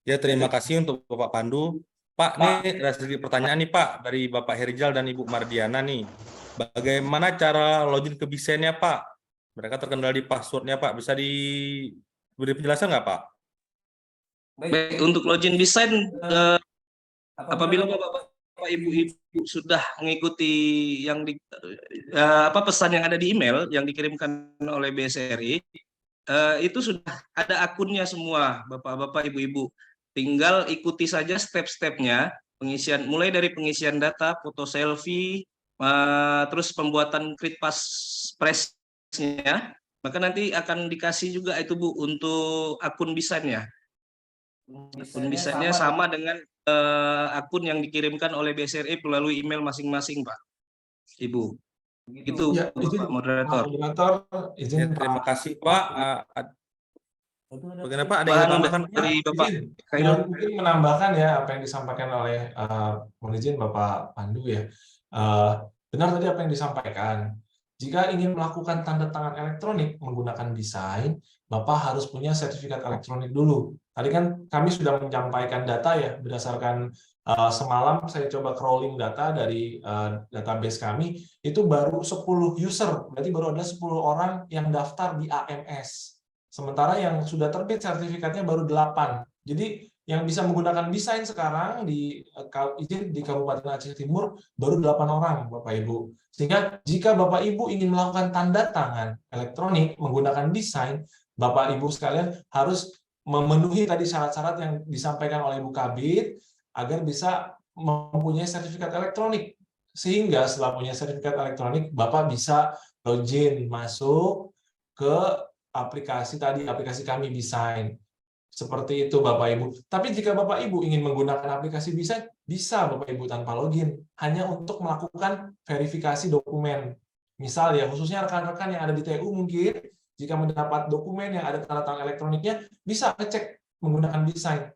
Ya, terima kasih untuk Bapak Pandu. Pak, nih ada sedikit pertanyaan nih Pak dari Bapak Herijal dan Ibu Mardiana nih. Bagaimana cara login ke Bisennya Pak? Mereka terkendala di passwordnya Pak. Bisa diberi penjelasan nggak Pak? Baik, untuk login desain, apabila Bapak Ibu-ibu sudah mengikuti yang pesan yang ada di email yang dikirimkan oleh BSRI, itu sudah ada akunnya semua Bapak-bapak, Ibu-ibu. Tinggal ikuti saja step-stepnya, mulai dari pengisian data, foto selfie, terus pembuatan create passphrase-nya, maka nanti akan dikasih juga itu Bu untuk akun desainnya. Akun desainnya sama dengan akun yang dikirimkan oleh BSRI melalui email masing-masing Pak, Ibu. Itu Ya, Pak moderator. Izin Ya, terima kasih Pak. Bagaimana Pak? Ada yang Bahan ditambahkan dari Bapak Dan mungkin menambahkan ya apa yang disampaikan oleh mohon izin Bapak Pandu ya. Benar tadi apa yang disampaikan. Jika ingin melakukan tanda tangan elektronik menggunakan desain, Bapak harus punya sertifikat elektronik dulu. Tadi kan kami sudah menyampaikan data ya berdasarkan semalam saya coba crawling data dari database kami, itu baru 10 user, berarti baru ada 10 orang yang daftar di AMS. Sementara yang sudah terbit sertifikatnya baru 8. Jadi yang bisa menggunakan desain sekarang di Kabupaten Aceh Timur baru 8 orang, Bapak Ibu. Sehingga jika Bapak Ibu ingin melakukan tanda tangan elektronik menggunakan desain, Bapak Ibu sekalian harus memenuhi tadi syarat-syarat yang disampaikan oleh Bu Kabid agar bisa mempunyai sertifikat elektronik. Sehingga setelah punya sertifikat elektronik, Bapak bisa login masuk ke aplikasi tadi, aplikasi kami desain. Seperti itu Bapak Ibu. Tapi jika Bapak Ibu ingin menggunakan aplikasi bisa Bapak Ibu tanpa login, hanya untuk melakukan verifikasi dokumen. Misal ya, khususnya rekan-rekan yang ada di TU mungkin, jika mendapat dokumen yang ada tanda tangan elektroniknya, bisa ngecek menggunakan desain.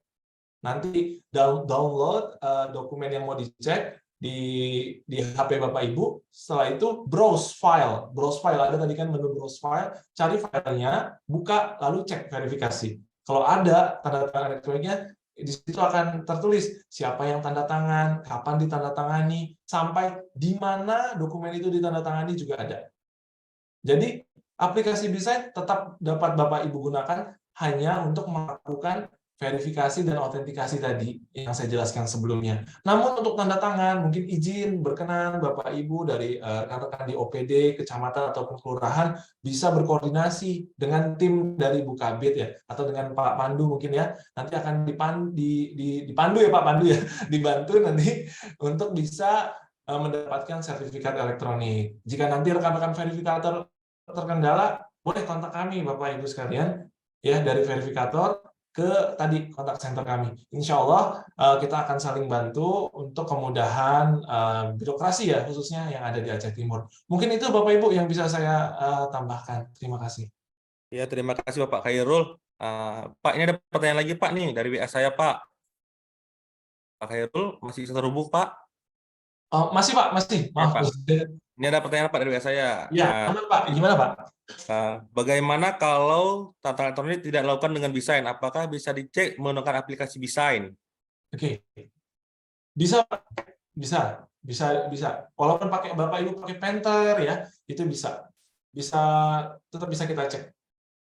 Nanti download dokumen yang mau dicek di HP Bapak Ibu, setelah itu browse file, ada tadi kan menu browse file, cari filenya, buka, lalu cek verifikasi. Kalau ada tanda tangan elektroniknya, di situ akan tertulis siapa yang tanda tangan, kapan ditandatangani, sampai di mana dokumen itu ditandatangani juga ada. Jadi aplikasi desain tetap dapat Bapak Ibu gunakan hanya untuk melakukan verifikasi dan autentikasi tadi yang saya jelaskan sebelumnya. Namun untuk tanda tangan, mungkin izin berkenan Bapak Ibu dari rekan-rekan di OPD, kecamatan ataupun kelurahan bisa berkoordinasi dengan tim dari Bukabid ya, atau dengan Pak Pandu mungkin ya. Nanti akan dipandu ya Pak Pandu ya, dibantu nanti untuk bisa mendapatkan sertifikat elektronik. Jika nanti rekan-rekan verifikator terkendala, boleh kontak kami Bapak Ibu sekalian ya, dari verifikator ke tadi kontak center kami. Insya Allah kita akan saling bantu untuk kemudahan birokrasi ya, khususnya yang ada di Aceh Timur. Mungkin itu Bapak Ibu yang bisa saya tambahkan. Terima kasih. Ya, terima kasih Bapak Khairul. Pak, ini ada pertanyaan lagi Pak nih dari WA saya Pak. Pak Khairul masih bisa terhubung Pak? Masih Pak, masih. Maaf. Pak. Ini ada pertanyaan Pak dari WA saya. Ya, aman Pak. Gimana Pak? Bagaimana kalau tanda tangan elektronik tidak dilakukan dengan desain? Apakah bisa dicek menggunakan aplikasi desain? Oke. Bisa, Pak. Bisa. Walaupun Bapak Ibu pakai Painter ya, itu bisa. Tetap bisa kita cek.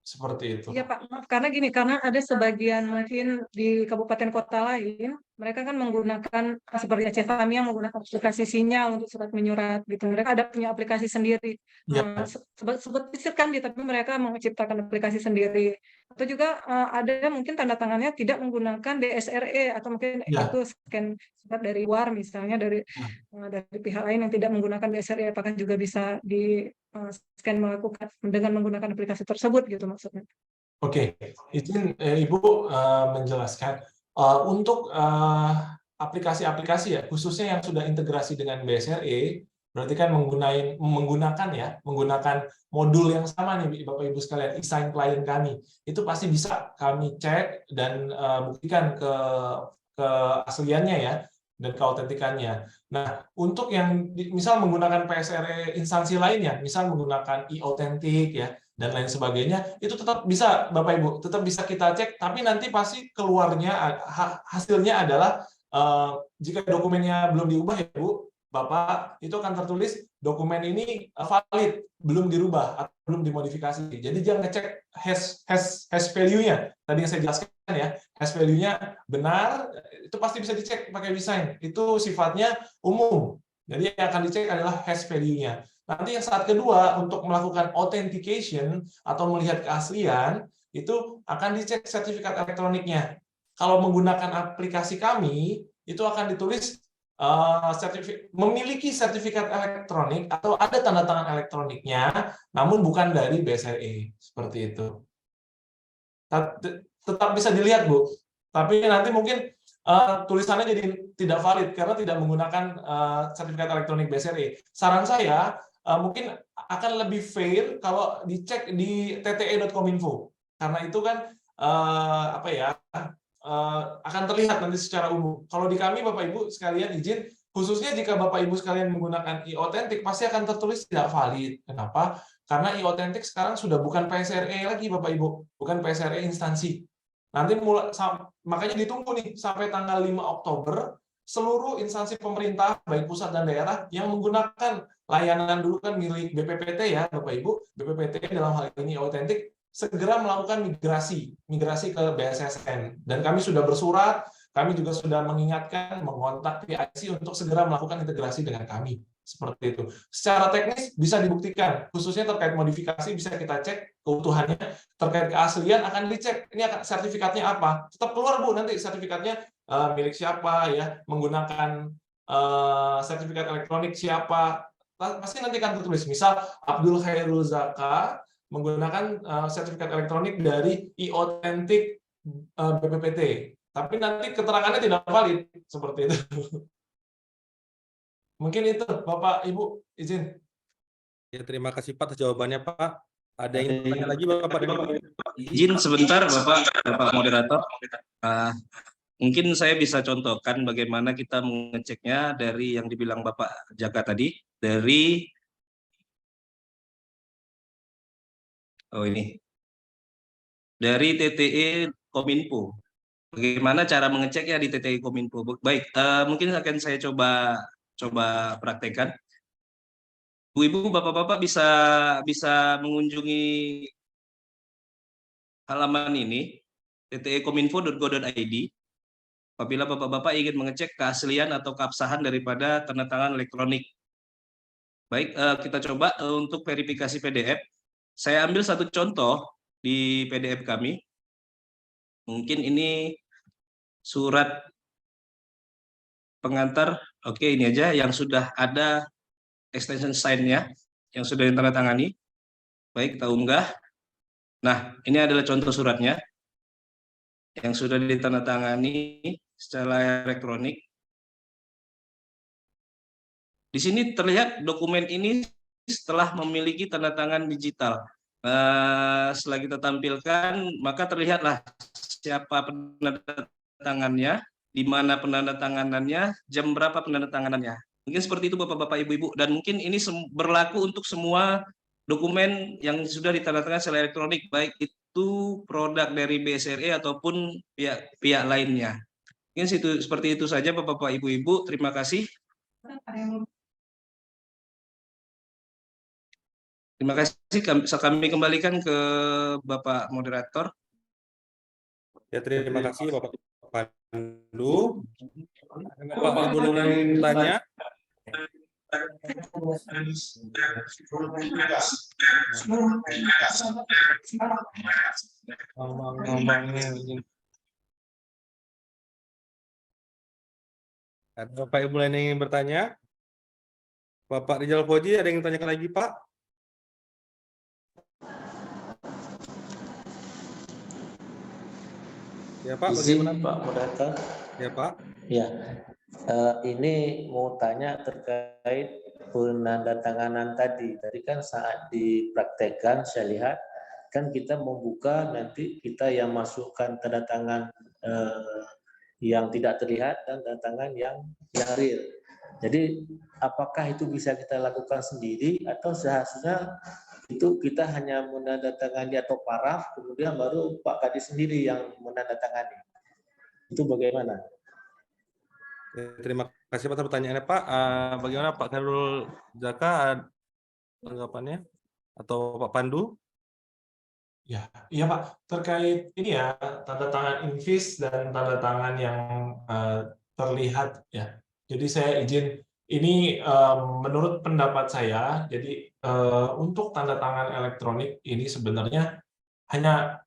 Seperti itu. Iya Pak, maaf, karena gini, karena ada sebagian mungkin di kabupaten kota lain, mereka kan menggunakan seperti Aceh Tamiang menggunakan aplikasi sinyal untuk surat menyurat gitu. Mereka ada punya aplikasi sendiri. Ya. Seperti kan, tapi mereka menciptakan aplikasi sendiri. Atau juga ada mungkin tanda tangannya tidak menggunakan DSRE atau mungkin itu scan surat dari luar misalnya dari pihak lain yang tidak menggunakan DSRE, apakah juga bisa di scan dengan menggunakan aplikasi tersebut gitu maksudnya. Oke, izin Ibu menjelaskan untuk aplikasi-aplikasi ya, khususnya yang sudah integrasi dengan BSRE, berarti kan menggunakan modul yang sama nih Bapak Ibu sekalian, e-sign klien kami, itu pasti bisa kami cek dan buktikan ke asliannya ya, dan keautentikannya. Nah, untuk yang misal menggunakan PSRE instansi lainnya, misal menggunakan e-authentic ya, dan lain sebagainya, itu tetap bisa Bapak Ibu, tetap bisa kita cek, tapi nanti pasti keluarnya hasilnya adalah jika dokumennya belum diubah ya Bu, Bapak, itu akan tertulis dokumen ini valid, belum dirubah atau belum dimodifikasi. Jadi jangan ngecek hash value-nya. Tadi yang saya jelaskan ya, hash value-nya benar, itu pasti bisa dicek pakai desain. Itu sifatnya umum. Jadi yang akan dicek adalah hash value-nya. Nanti yang saat kedua, untuk melakukan authentication atau melihat keaslian, itu akan dicek sertifikat elektroniknya. Kalau menggunakan aplikasi kami, itu akan ditulis memiliki sertifikat elektronik atau ada tanda tangan elektroniknya, namun bukan dari BSRE. Seperti itu. Tetap bisa dilihat, Bu. Tapi nanti mungkin tulisannya jadi tidak valid karena tidak menggunakan sertifikat elektronik BSRE. Saran saya, mungkin akan lebih fair kalau dicek di tte.kominfo. Karena itu kan akan terlihat nanti secara umum. Kalau di kami Bapak Ibu sekalian izin, khususnya jika Bapak Ibu sekalian menggunakan e-authentic pasti akan tertulis tidak valid. Kenapa? Karena e-authentic sekarang sudah bukan PSRE lagi Bapak Ibu, bukan PSRE instansi. Nanti makanya ditunggu nih sampai tanggal 5 Oktober seluruh instansi pemerintah baik pusat dan daerah yang menggunakan layanan dulu kan milik BPPT ya Bapak Ibu, BPPT dalam hal ini e-authentic segera melakukan migrasi ke BSSN. Dan kami sudah bersurat, kami juga sudah mengingatkan, mengontak PIC untuk segera melakukan integrasi dengan kami. Seperti itu. Secara teknis bisa dibuktikan, khususnya terkait modifikasi bisa kita cek keutuhannya, terkait keaslian akan dicek, ini sertifikatnya apa. Tetap keluar Bu, nanti sertifikatnya milik siapa, ya, menggunakan sertifikat elektronik siapa, pasti nanti akan tertulis. Misal Abdul Khairul Zaka menggunakan sertifikat elektronik dari e-authentic BPPT, tapi nanti keterangannya tidak valid seperti itu. Mungkin itu, Bapak Ibu, izin. Ya, terima kasih Pak atas jawabannya Pak. Ada yang ingin bertanya lagi Bapak dan Ibu? Izin sebentar Bapak moderator. Mungkin saya bisa contohkan bagaimana kita mengeceknya dari yang dibilang Bapak Jaka tadi, dari dari TTE Kominfo. Bagaimana cara mengeceknya di TTE Kominfo? Baik, mungkin akan saya coba praktekkan. Ibu-ibu, bapak-bapak bisa mengunjungi halaman ini tte.kominfo.go.id apabila bapak-bapak ingin mengecek keaslian atau keabsahan daripada tanda tangan elektronik. Baik, kita coba untuk verifikasi PDF. Saya ambil satu contoh di PDF kami. Mungkin ini surat pengantar. Oke, ini aja yang sudah ada extension sign-nya yang sudah ditandatangani. Baik, kita unggah. Nah, ini adalah contoh suratnya yang sudah ditandatangani secara elektronik. Di sini terlihat dokumen ini setelah memiliki tanda tangan digital. Setelah kita tampilkan, maka terlihatlah siapa penandatangannya, di mana penandatanganannya, jam berapa penandatanganannya. Mungkin seperti itu Bapak-bapak, Ibu-ibu, dan mungkin ini berlaku untuk semua dokumen yang sudah ditandatangani secara elektronik, baik itu produk dari BSRE ataupun pihak lainnya. Mungkin seperti itu saja Bapak-bapak, Ibu-ibu. Terima kasih. Terima kasih. Kami kembalikan ke Bapak moderator. Ya, terima kasih Bapak Pandu. Bapak boleh bertanya? Ada Bapak Ibu lain yang ingin bertanya? Bapak Rizal Fauzi, ada yang tanyakan lagi Pak? Ya Pak, Izin bagaimana? Pak Moderator. Ya Pak. Ya, ini mau tanya terkait penandatanganan tadi. Tadi kan saat dipraktekkan saya lihat kan kita membuka, nanti kita yang masukkan tanda tangan yang tidak terlihat dan tanda tangan yang real. Jadi apakah itu bisa kita lakukan sendiri atau seharusnya itu kita hanya menandatangani atau paraf, kemudian baru Pak Kadis sendiri yang menandatangani. Itu bagaimana? Ya, terima kasih atas pertanyaannya Pak. Bagaimana Pak Khairul Zaka tanggapannya atau Pak Pandu? Ya, iya Pak. Terkait ini ya, tanda tangan invis dan tanda tangan yang terlihat ya. Jadi saya izin, ini menurut pendapat saya, jadi untuk tanda tangan elektronik ini sebenarnya hanya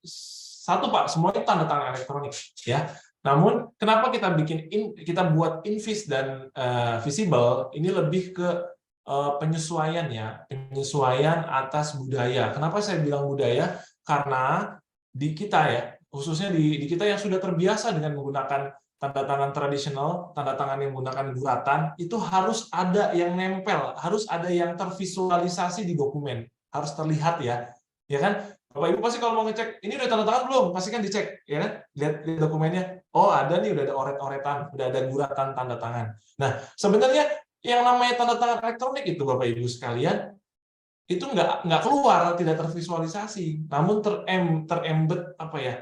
satu Pak, semua itu tanda tangan elektronik ya. Namun kenapa kita buat invis dan visible ini lebih ke penyesuaian ya, penyesuaian atas budaya. Kenapa saya bilang budaya? Karena di kita ya, khususnya di kita yang sudah terbiasa dengan menggunakan tanda tangan tradisional, tanda tangan yang menggunakan guratan, itu harus ada yang nempel, harus ada yang tervisualisasi di dokumen, harus terlihat ya kan? Bapak Ibu pasti kalau mau ngecek, ini udah tanda tangan belum? Pasti kan dicek, ya kan? Lihat dokumennya, oh ada nih, udah ada oret-oretan, udah ada guratan tanda tangan. Nah, sebenarnya yang namanya tanda tangan elektronik itu Bapak Ibu sekalian, itu nggak keluar, tidak tervisualisasi, namun terembed apa ya,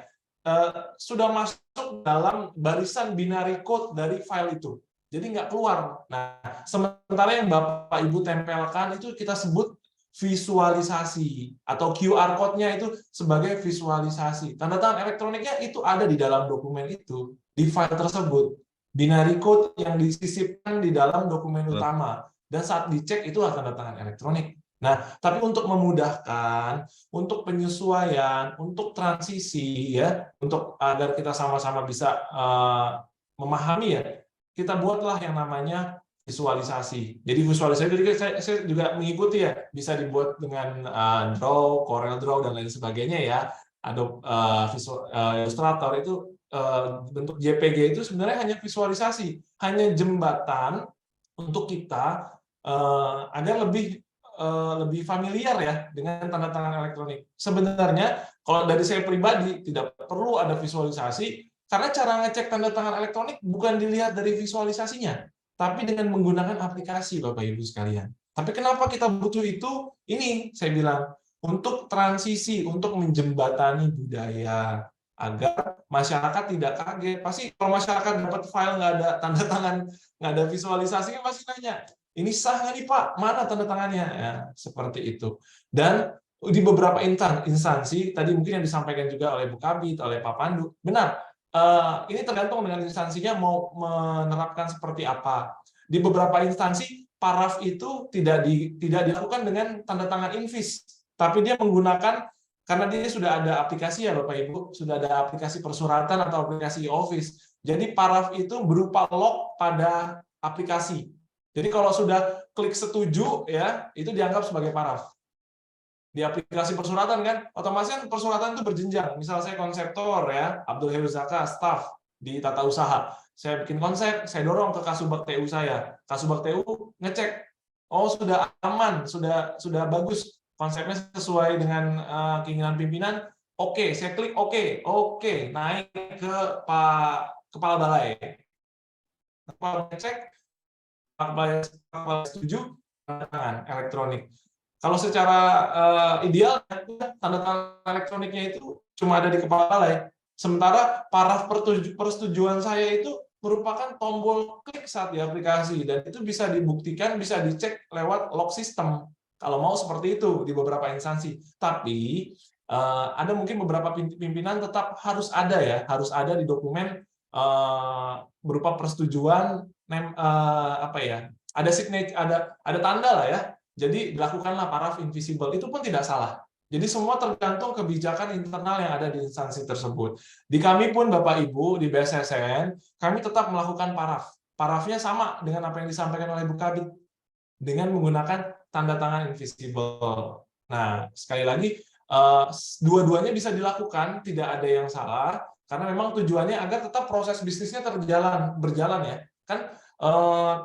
sudah masuk dalam barisan binary code dari file itu, jadi nggak keluar. Nah, sementara yang Bapak Ibu tempelkan itu kita sebut visualisasi atau QR code-nya itu sebagai visualisasi. Tanda tangan elektroniknya itu ada di dalam dokumen itu, di file tersebut, binary code yang disisipkan di dalam dokumen utama, dan saat dicek itu tanda tangan elektronik. Nah, tapi untuk memudahkan, untuk penyesuaian, untuk transisi ya, untuk agar kita sama-sama bisa memahami ya, kita buatlah yang namanya visualisasi. Jadi visualisasi jadi saya juga mengikuti ya, bisa dibuat dengan Draw, Corel Draw dan lain sebagainya ya. Adobe Illustrator itu bentuk JPG itu sebenarnya hanya visualisasi, hanya jembatan untuk kita agar lebih familiar ya dengan tanda tangan elektronik. Sebenarnya kalau dari saya pribadi tidak perlu ada visualisasi karena cara ngecek tanda tangan elektronik bukan dilihat dari visualisasinya, tapi dengan menggunakan aplikasi Bapak Ibu sekalian. Tapi kenapa kita butuh itu? Ini saya bilang untuk transisi, untuk menjembatani budaya agar masyarakat tidak kaget. Pasti kalau masyarakat dapat file nggak ada tanda tangan, nggak ada visualisasinya, pasti nanya, ini sah nggak nih Pak? Mana tanda tangannya? Ya, seperti itu. Dan di beberapa instansi, tadi mungkin yang disampaikan juga oleh Bu Kabit, oleh Pak Pandu, benar, ini tergantung dengan instansinya mau menerapkan seperti apa. Di beberapa instansi, paraf itu tidak dilakukan dengan tanda tangan invis, tapi dia menggunakan, karena dia sudah ada aplikasi ya Bapak Ibu, sudah ada aplikasi persuratan atau aplikasi office. Jadi paraf itu berupa log pada aplikasi. Jadi kalau sudah klik setuju ya, itu dianggap sebagai paraf. Di aplikasi persuratan kan, otomatis kan persuratan itu berjenjang. Misal saya konseptor ya, Abdul Khairul Zaka, staff di tata usaha. Saya bikin konsep, saya dorong ke Kasubag TU saya. Kasubag TU ngecek, oh sudah aman, sudah bagus, konsepnya sesuai dengan keinginan pimpinan. Oke, saya klik oke, naik ke Pak Kepala Balai. Kepala ngecek, Kepala setuju, tanda tangan elektronik. Kalau secara ideal, tanda tangan elektroniknya itu cuma ada di Kepala Balai. Sementara paraf persetujuan saya itu merupakan tombol klik saat di aplikasi, dan itu bisa dibuktikan, bisa dicek lewat log system. Kalau mau seperti itu di beberapa instansi. Tapi ada mungkin beberapa pimpinan tetap harus ada ya, harus ada di dokumen berupa persetujuan, ada signature, ada tanda lah ya. Jadi dilakukanlah paraf invisible, itu pun tidak salah. Jadi semua tergantung kebijakan internal yang ada di instansi tersebut. Di kami pun Bapak Ibu di BSSN, kami tetap melakukan paraf. Parafnya sama dengan apa yang disampaikan oleh Bu Kabit, dengan menggunakan tanda tangan invisible. Nah, sekali lagi dua-duanya bisa dilakukan, tidak ada yang salah, karena memang tujuannya agar tetap proses bisnisnya berjalan ya. Kan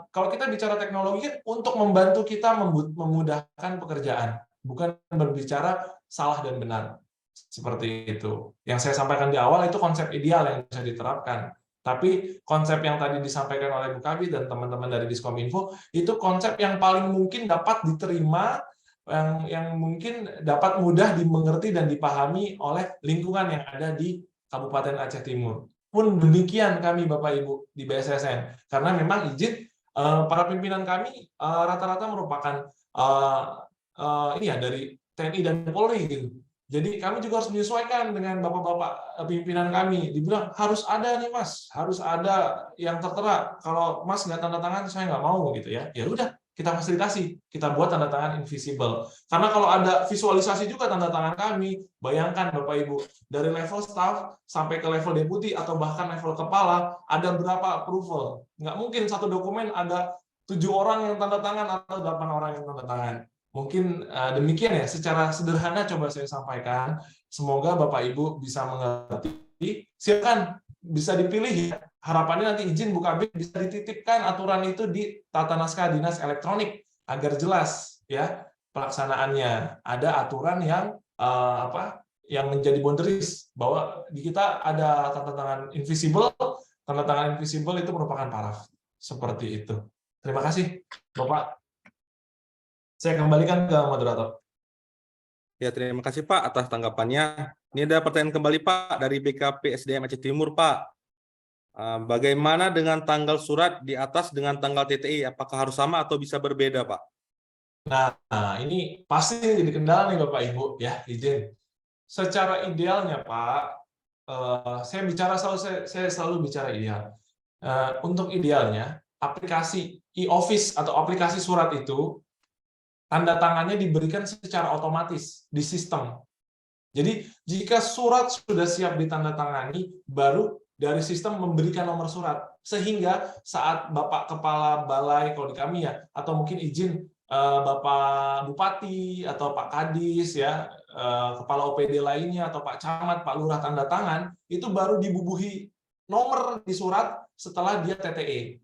kalau kita bicara teknologi untuk membantu kita memudahkan pekerjaan, bukan berbicara salah dan benar. Seperti itu. Yang saya sampaikan di awal itu konsep ideal yang bisa diterapkan. Tapi konsep yang tadi disampaikan oleh Bu Kabit dan teman-teman dari Diskominfo itu konsep yang paling mungkin dapat diterima, yang mungkin dapat mudah dimengerti dan dipahami oleh lingkungan yang ada di Kabupaten Aceh Timur. Pun demikian kami Bapak Ibu di BSSN, karena memang izin para pimpinan kami rata-rata merupakan dari TNI dan Polri gitu. Jadi kami juga harus menyesuaikan dengan bapak-bapak pimpinan kami. Dibilang harus ada nih Mas, harus ada yang tertera. Kalau Mas nggak tanda tangan, saya nggak mau gitu ya. Ya udah, kita fasilitasi, kita buat tanda tangan invisible. Karena kalau ada visualisasi juga tanda tangan kami, bayangkan Bapak Ibu, dari level staff sampai ke level deputi atau bahkan level kepala, ada berapa approval. Nggak mungkin satu dokumen ada 7 orang yang tanda tangan atau 8 orang yang tanda tangan. Mungkin demikian ya, secara sederhana coba saya sampaikan. Semoga Bapak Ibu bisa mengerti. Silakan bisa dipilih ya. Harapannya nanti izin Bu Kabit bisa dititipkan aturan itu di tata naskah dinas elektronik agar jelas ya pelaksanaannya. Ada aturan yang yang menjadi boundaries bahwa di kita ada tanda tangan invisible. Tanda tangan invisible itu merupakan paraf. Seperti itu. Terima kasih Bapak. Saya kembalikan ke moderator. Ya, terima kasih Pak atas tanggapannya. Ini ada pertanyaan kembali Pak dari BKP SDM Aceh Timur Pak. Bagaimana dengan tanggal surat di atas dengan tanggal TTI? Apakah harus sama atau bisa berbeda Pak? Nah, ini pasti jadi kendala nih Bapak Ibu ya, izin. Secara idealnya Pak, saya selalu bicara ideal. Untuk idealnya, aplikasi e-office atau aplikasi surat itu tanda tangannya diberikan secara otomatis di sistem. Jadi jika surat sudah siap ditandatangani, baru dari sistem memberikan nomor surat. Sehingga saat Bapak Kepala Balai, kalau di kami ya, atau mungkin izin Bapak Bupati atau Pak Kadis ya, kepala OPD lainnya atau Pak Camat, Pak Lurah tanda tangan, itu baru dibubuhi nomor di surat setelah dia TTE.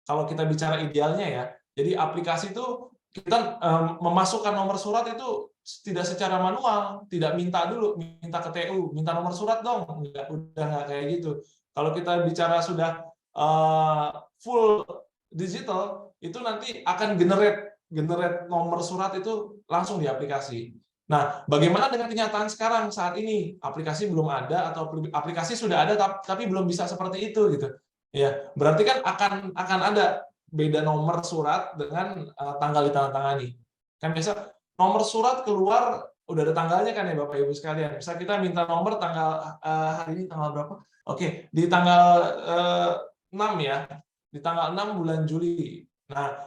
Kalau kita bicara idealnya ya, jadi aplikasi itu kita memasukkan nomor surat itu tidak secara manual, tidak minta dulu, minta ke TU, minta nomor surat dong, udah nggak kayak gitu. Kalau kita bicara sudah full digital, itu nanti akan generate nomor surat itu langsung di aplikasi. Nah, bagaimana dengan kenyataan sekarang saat ini? Aplikasi belum ada atau aplikasi sudah ada tapi belum bisa seperti itu gitu. Ya, berarti kan akan ada beda nomor surat dengan tanggal ditandatangani. Kan biasa nomor surat keluar udah ada tanggalnya kan ya Bapak Ibu sekalian. Bisa kita minta nomor tanggal hari ini tanggal berapa? Oke, di tanggal 6 ya. Di tanggal 6 bulan Juli. Nah,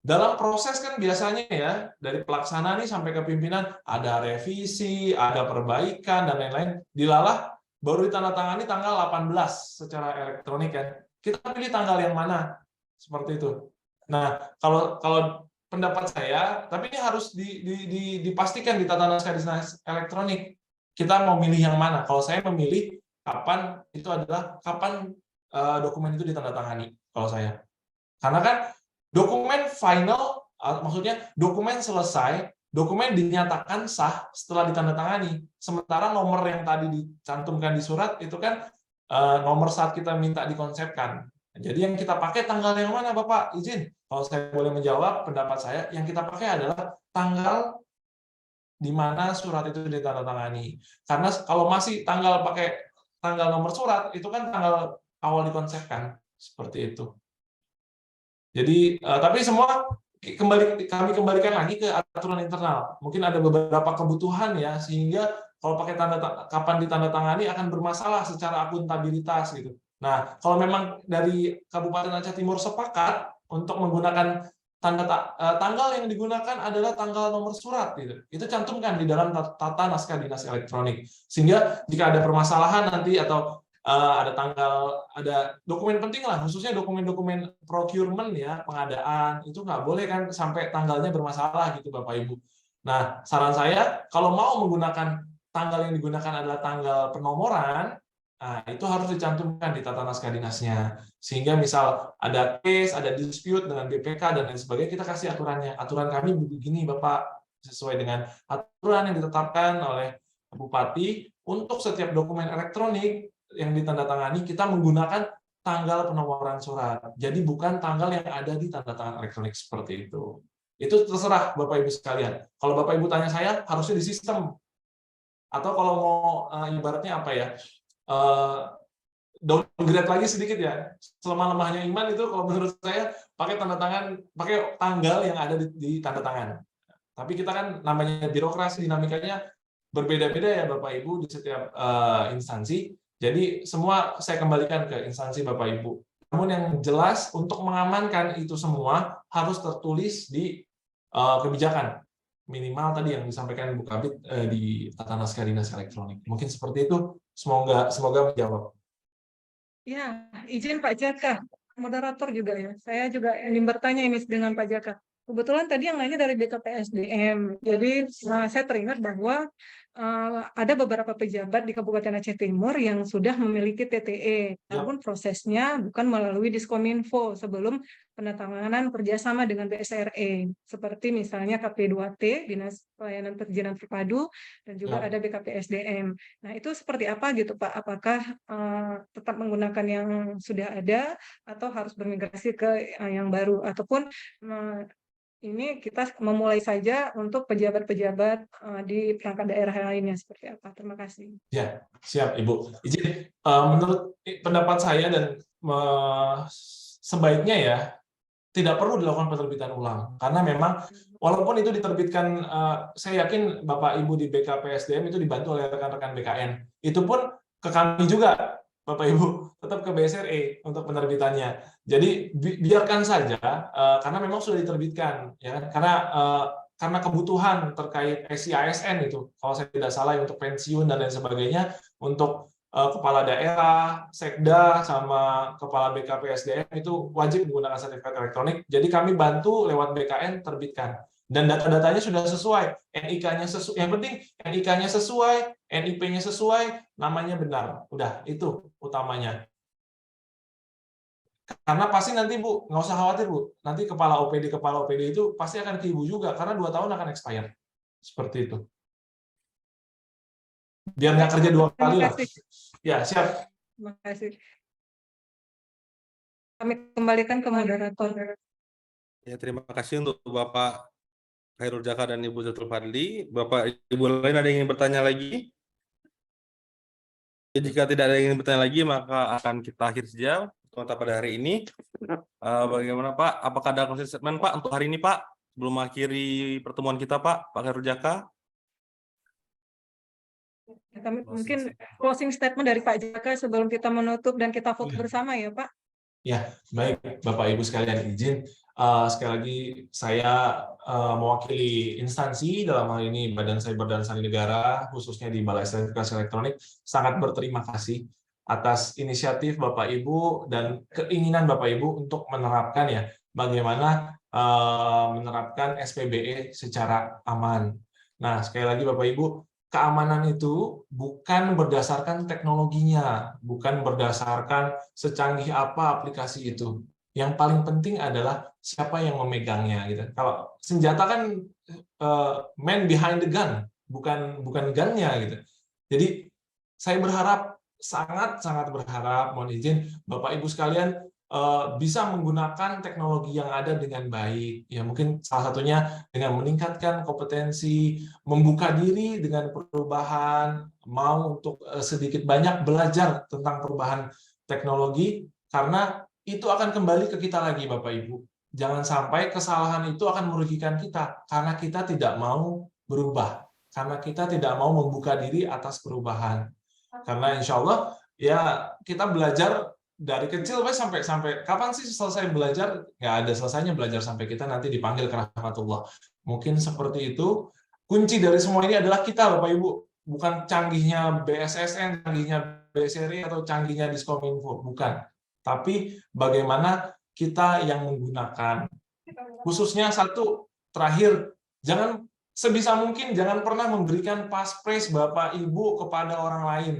dalam proses kan biasanya ya, dari pelaksana nih sampai ke pimpinan, ada revisi, ada perbaikan, dan lain-lain. Dilalah, baru ditandatangani tanggal 18 secara elektronik kan. Kita pilih tanggal yang mana? Seperti itu. Nah, kalau pendapat saya, tapi ini harus dipastikan di tata naskah dinas elektronik. Kita mau milih yang mana? Kalau saya memilih kapan, itu adalah kapan dokumen itu ditandatangani, kalau saya. Karena kan dokumen final, maksudnya dokumen selesai, dokumen dinyatakan sah setelah ditandatangani. Sementara nomor yang tadi dicantumkan di surat itu kan nomor saat kita minta dikonsepkan. Jadi yang kita pakai tanggal yang mana, Bapak? Izin. Kalau saya boleh menjawab, pendapat saya, yang kita pakai adalah tanggal di mana surat itu ditandatangani. Karena kalau masih pakai tanggal nomor surat, itu kan tanggal awal dikonsepkan. Seperti itu. Jadi, tapi semua kami kembalikan lagi ke aturan internal. Mungkin ada beberapa kebutuhan ya, sehingga kalau pakai kapan ditandatangani akan bermasalah secara akuntabilitas gitu. Nah, kalau memang dari Kabupaten Aceh Timur sepakat untuk menggunakan tanggal yang digunakan adalah tanggal nomor surat gitu. Itu cantumkan di dalam tata naskah dinas elektronik. Sehingga jika ada permasalahan nanti atau ada dokumen penting lah, khususnya dokumen-dokumen procurement ya, pengadaan, itu nggak boleh kan sampai tanggalnya bermasalah gitu Bapak Ibu. Nah, saran saya, kalau mau menggunakan tanggal yang digunakan adalah tanggal penomoran, nah, itu harus dicantumkan di tata naskah dinasnya. Sehingga misal ada case, ada dispute dengan BPK, dan lain sebagainya, kita kasih aturannya. Aturan kami begini Bapak, sesuai dengan aturan yang ditetapkan oleh Bupati, untuk setiap dokumen elektronik yang ditandatangani, kita menggunakan tanggal penomoran surat. Jadi bukan tanggal yang ada di tanda tangan elektronik seperti itu. Itu terserah Bapak Ibu sekalian. Kalau Bapak Ibu tanya saya, harusnya di sistem. Atau kalau mau ibaratnya apa ya, downgrade lagi sedikit ya. Selemah-lemahnya iman itu kalau menurut saya pakai tanggal yang ada di tanda tangan. Tapi kita kan namanya birokrasi, dinamikanya berbeda-beda ya Bapak Ibu di setiap instansi. Jadi semua saya kembalikan ke instansi Bapak Ibu. Namun yang jelas untuk mengamankan itu semua harus tertulis di kebijakan. Minimal tadi yang disampaikan Bu Kabid di tata naskah dinas elektronik. Mungkin seperti itu. Semoga menjawab. Ya, izin Pak Jaka, moderator juga ya. Saya juga ingin bertanya ini dengan Pak Jaka. Kebetulan tadi yang nanya dari BKPSDM. Jadi saya teringat bahwa ada beberapa pejabat di Kabupaten Aceh Timur yang sudah memiliki TTE, namun prosesnya bukan melalui Diskominfo sebelum penandatanganan kerjasama dengan BSRE, seperti misalnya KP2T, Dinas Pelayanan Perizinan Terpadu, dan juga ada BKPSDM. Nah, itu seperti apa gitu Pak? Apakah tetap menggunakan yang sudah ada atau harus bermigrasi ke yang baru? Ataupun ini kita memulai saja untuk pejabat-pejabat di perangkat daerah lainnya seperti apa? Terima kasih. Ya, siap Ibu. Izin, menurut pendapat saya dan sebaiknya ya tidak perlu dilakukan penerbitan ulang karena memang walaupun itu diterbitkan, saya yakin Bapak Ibu di BKPSDM itu dibantu oleh rekan-rekan BKN. Itu pun ke kami juga Bapak Ibu, tetap ke BSRE untuk penerbitannya. Jadi biarkan saja karena memang sudah diterbitkan ya, karena kebutuhan terkait SIASN itu, kalau saya tidak salah untuk pensiun dan lain sebagainya, untuk kepala daerah, sekda sama kepala BKPSDM itu wajib menggunakan sertifikat elektronik. Jadi kami bantu lewat BKN terbitkan. dan data-datanya sudah sesuai, NIK-nya sesuai, yang penting NIK-nya sesuai, NIP-nya sesuai, namanya benar. Udah, itu utamanya. Karena pasti nanti Bu, nggak usah khawatir Bu, nanti kepala OPD itu pasti akan ke Ibu juga, karena 2 tahun akan expired. Seperti itu. Biar nggak kerja 2 kali lah. Ya, siap. Terima kasih. Kami kembalikan ke moderator. Ya, terima kasih untuk Bapak Khairul Jaka dan Ibu Zatul Fadli. Bapak Ibu lain ada yang ingin bertanya lagi? Jika tidak ada yang ingin bertanya lagi, maka akan kita akhiri saja pertemuan pada hari ini. Bagaimana Pak? Apakah ada closing statement Pak untuk hari ini Pak? Sebelum mengakhiri pertemuan kita Pak Khairul Jaka. Kami mungkin closing statement dari Pak Jaka sebelum kita menutup dan kita vote bersama ya Pak. Ya, baik Bapak Ibu sekalian, izin sekali lagi saya mewakili instansi, dalam hal ini Badan Cyber dan Sandi Negara, khususnya di Balai Sertifikasi Elektronik, sangat berterima kasih atas inisiatif Bapak Ibu dan keinginan Bapak Ibu untuk menerapkan ya, bagaimana menerapkan SPBE secara aman. Nah, sekali lagi Bapak Ibu, keamanan itu bukan berdasarkan teknologinya, bukan berdasarkan secanggih apa aplikasi itu. Yang paling penting adalah siapa yang memegangnya gitu. Kalau senjata kan man behind the gun, bukan gunnya gitu. Jadi saya berharap, sangat berharap, mohon izin Bapak Ibu sekalian bisa menggunakan teknologi yang ada dengan baik. Ya, mungkin salah satunya dengan meningkatkan kompetensi, membuka diri dengan perubahan, mau untuk sedikit banyak belajar tentang perubahan teknologi, karena itu akan kembali ke kita lagi, Bapak Ibu. Jangan sampai kesalahan itu akan merugikan kita, karena kita tidak mau berubah, karena kita tidak mau membuka diri atas perubahan. Karena insya Allah, ya kita belajar dari kecil sampai kapan sih selesai belajar? Nggak ada selesainya belajar sampai kita nanti dipanggil ke rahmatullah. Mungkin seperti itu. Kunci dari semua ini adalah kita, Bapak Ibu. Bukan canggihnya BSSN, canggihnya BSRI, atau canggihnya Diskominfo. Bukan. Tapi bagaimana kita yang menggunakan. Khususnya satu, terakhir, jangan sebisa mungkin jangan pernah memberikan passphrase Bapak Ibu kepada orang lain.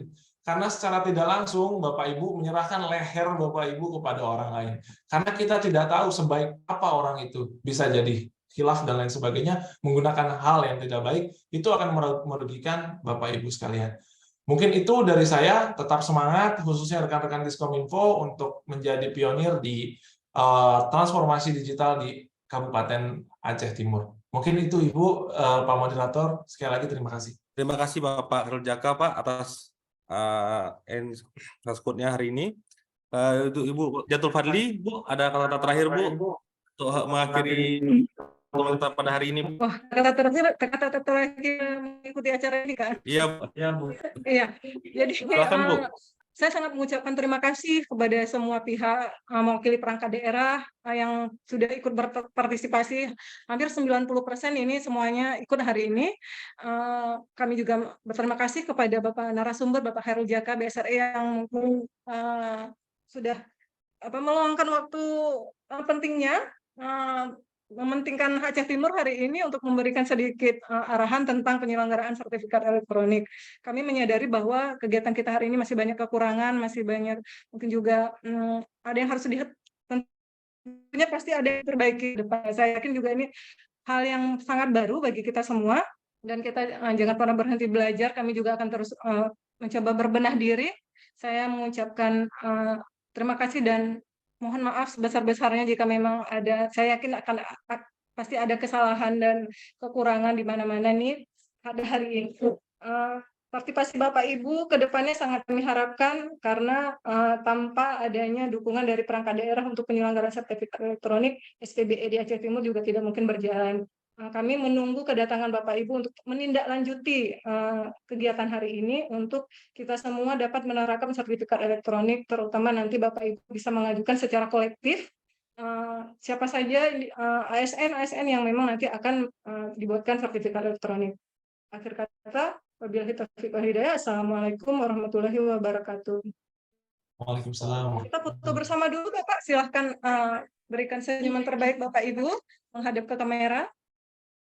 Karena secara tidak langsung Bapak Ibu menyerahkan leher Bapak Ibu kepada orang lain. Karena kita tidak tahu sebaik apa orang itu. Bisa jadi khilaf dan lain sebagainya, menggunakan hal yang tidak baik, itu akan merugikan Bapak Ibu sekalian. Mungkin itu dari saya, tetap semangat, khususnya rekan-rekan Diskominfo untuk menjadi pionir di transformasi digital di Kabupaten Aceh Timur. Mungkin itu Ibu, Pak Moderator, sekali lagi terima kasih. Terima kasih Bapak Khairul Jaka Pak atas code-nya hari ini. Untuk Ibu Zatul Fadli, Bu, ada kata-kata terakhir Bu untuk mengakhiri pertemuan kita pada hari ini. Bu. Wah, kata-kata terakhir mengikuti acara ini kan? Iya, Bu. Iya. Jadi silakan Bu. saya sangat mengucapkan terima kasih kepada semua pihak mewakili perangkat daerah yang sudah ikut berpartisipasi. Hampir 90% ini semuanya ikut hari ini. Kami juga berterima kasih kepada Bapak narasumber, Bapak Khairul Jaka, BSRI, yang sudah meluangkan waktu pentingnya mementingkan Aceh Timur hari ini untuk memberikan sedikit arahan tentang penyelenggaraan sertifikat elektronik. Kami menyadari bahwa kegiatan kita hari ini masih banyak kekurangan, masih banyak mungkin juga ada yang harus dilihat, tentunya pasti ada yang diperbaiki depan. Saya yakin juga ini hal yang sangat baru bagi kita semua, dan kita jangan pernah berhenti belajar. Kami juga akan terus mencoba berbenah diri. Saya mengucapkan terima kasih dan mohon maaf sebesar-besarnya jika memang ada, saya yakin pasti ada kesalahan dan kekurangan di mana-mana nih pada hari ini. Partisipasi Bapak Ibu ke depannya sangat kami harapkan, karena tanpa adanya dukungan dari perangkat daerah untuk penyelenggaraan sertifikat elektronik, SPBE di Aceh Timur juga tidak mungkin berjalan. Kami menunggu kedatangan Bapak Ibu untuk menindaklanjuti kegiatan hari ini untuk kita semua dapat menerapkan sertifikat elektronik, terutama nanti Bapak Ibu bisa mengajukan secara kolektif siapa saja ASN yang memang nanti akan dibuatkan sertifikat elektronik. Akhir kata, wabillahi taufiq wal hidayah. Assalamualaikum warahmatullahi wabarakatuh. Waalaikumsalam. Kita foto bersama dulu Bapak, silahkan berikan senyuman terbaik Bapak Ibu menghadap ke kamera.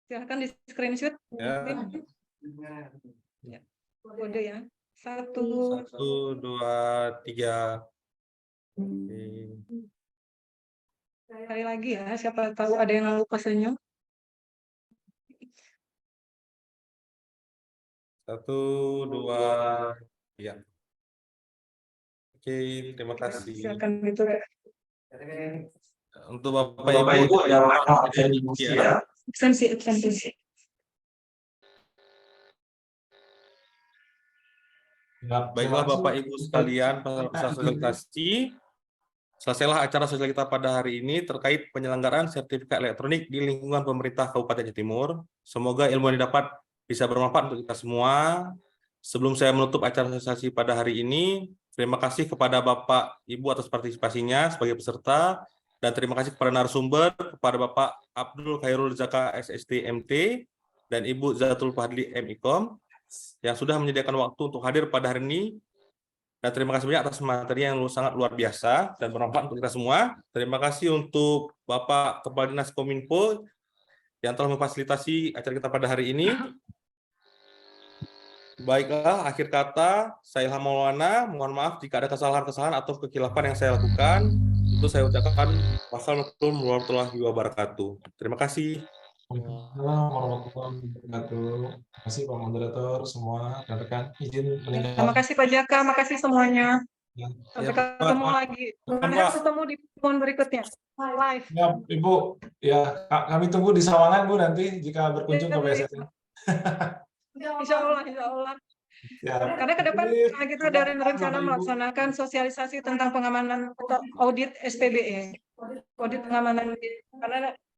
Silahkan di screenshot. Ya. Ya. Kode ya. 1, 1, 2, 3. Oke. sekali lagi ya, siapa tahu ada yang lupa senyum. 1, 2, ya. Oke, terima kasih. Silakan gitu ya. Untuk Bapak Ibu yang ada di ya. Absensi. Ya, terima Baiklah kasih. Bapak Ibu sekalian, peserta sosialisasi. Selesailah acara sosial kita pada hari ini terkait penyelenggaraan sertifikat elektronik di lingkungan pemerintah Kabupaten Aceh Timur. Semoga ilmu yang didapat bisa bermanfaat untuk kita semua. Sebelum saya menutup acara sosialisasi pada hari ini, terima kasih kepada Bapak Ibu atas partisipasinya sebagai peserta, dan terima kasih kepada narasumber, kepada Bapak Abdul Khairul Zaka SST MT dan Ibu Zatul Fadli MIKOM yang sudah menyediakan waktu untuk hadir pada hari ini. Dan terima kasih banyak atas materi yang sangat luar biasa dan bermanfaat untuk kita semua. Terima kasih untuk Bapak Kepala Dinas Kominfo yang telah memfasilitasi acara kita pada hari ini. Baiklah, akhir kata, saya Ilham Maulana. Mohon maaf jika ada kesalahan-kesalahan atau kekhilafan yang saya lakukan. Itu saya ucapkan wassalamualaikum warahmatullahi wabarakatuh. Terima kasih. Waalaikumsalam warahmatullahi wabarakatuh. Terima kasih Pak Moderator semua rekan-rekan. Izin Terima meninggalkan. kasih Pak Jaka, makasih semuanya. Ya. Sampai Ya, ketemu Pak. lagi. Pak. Mudah-mudahan ketemu di pertemuan berikutnya. Live. Ya, Ibu, ya kami tunggu di Sawangan Bu nanti jika berkunjung ke BSSN. Insya Allah. Ya. Karena ke depan kita ada rencana melaksanakan sosialisasi tentang pengamanan atau audit SPBE. Audit pengamanan, karena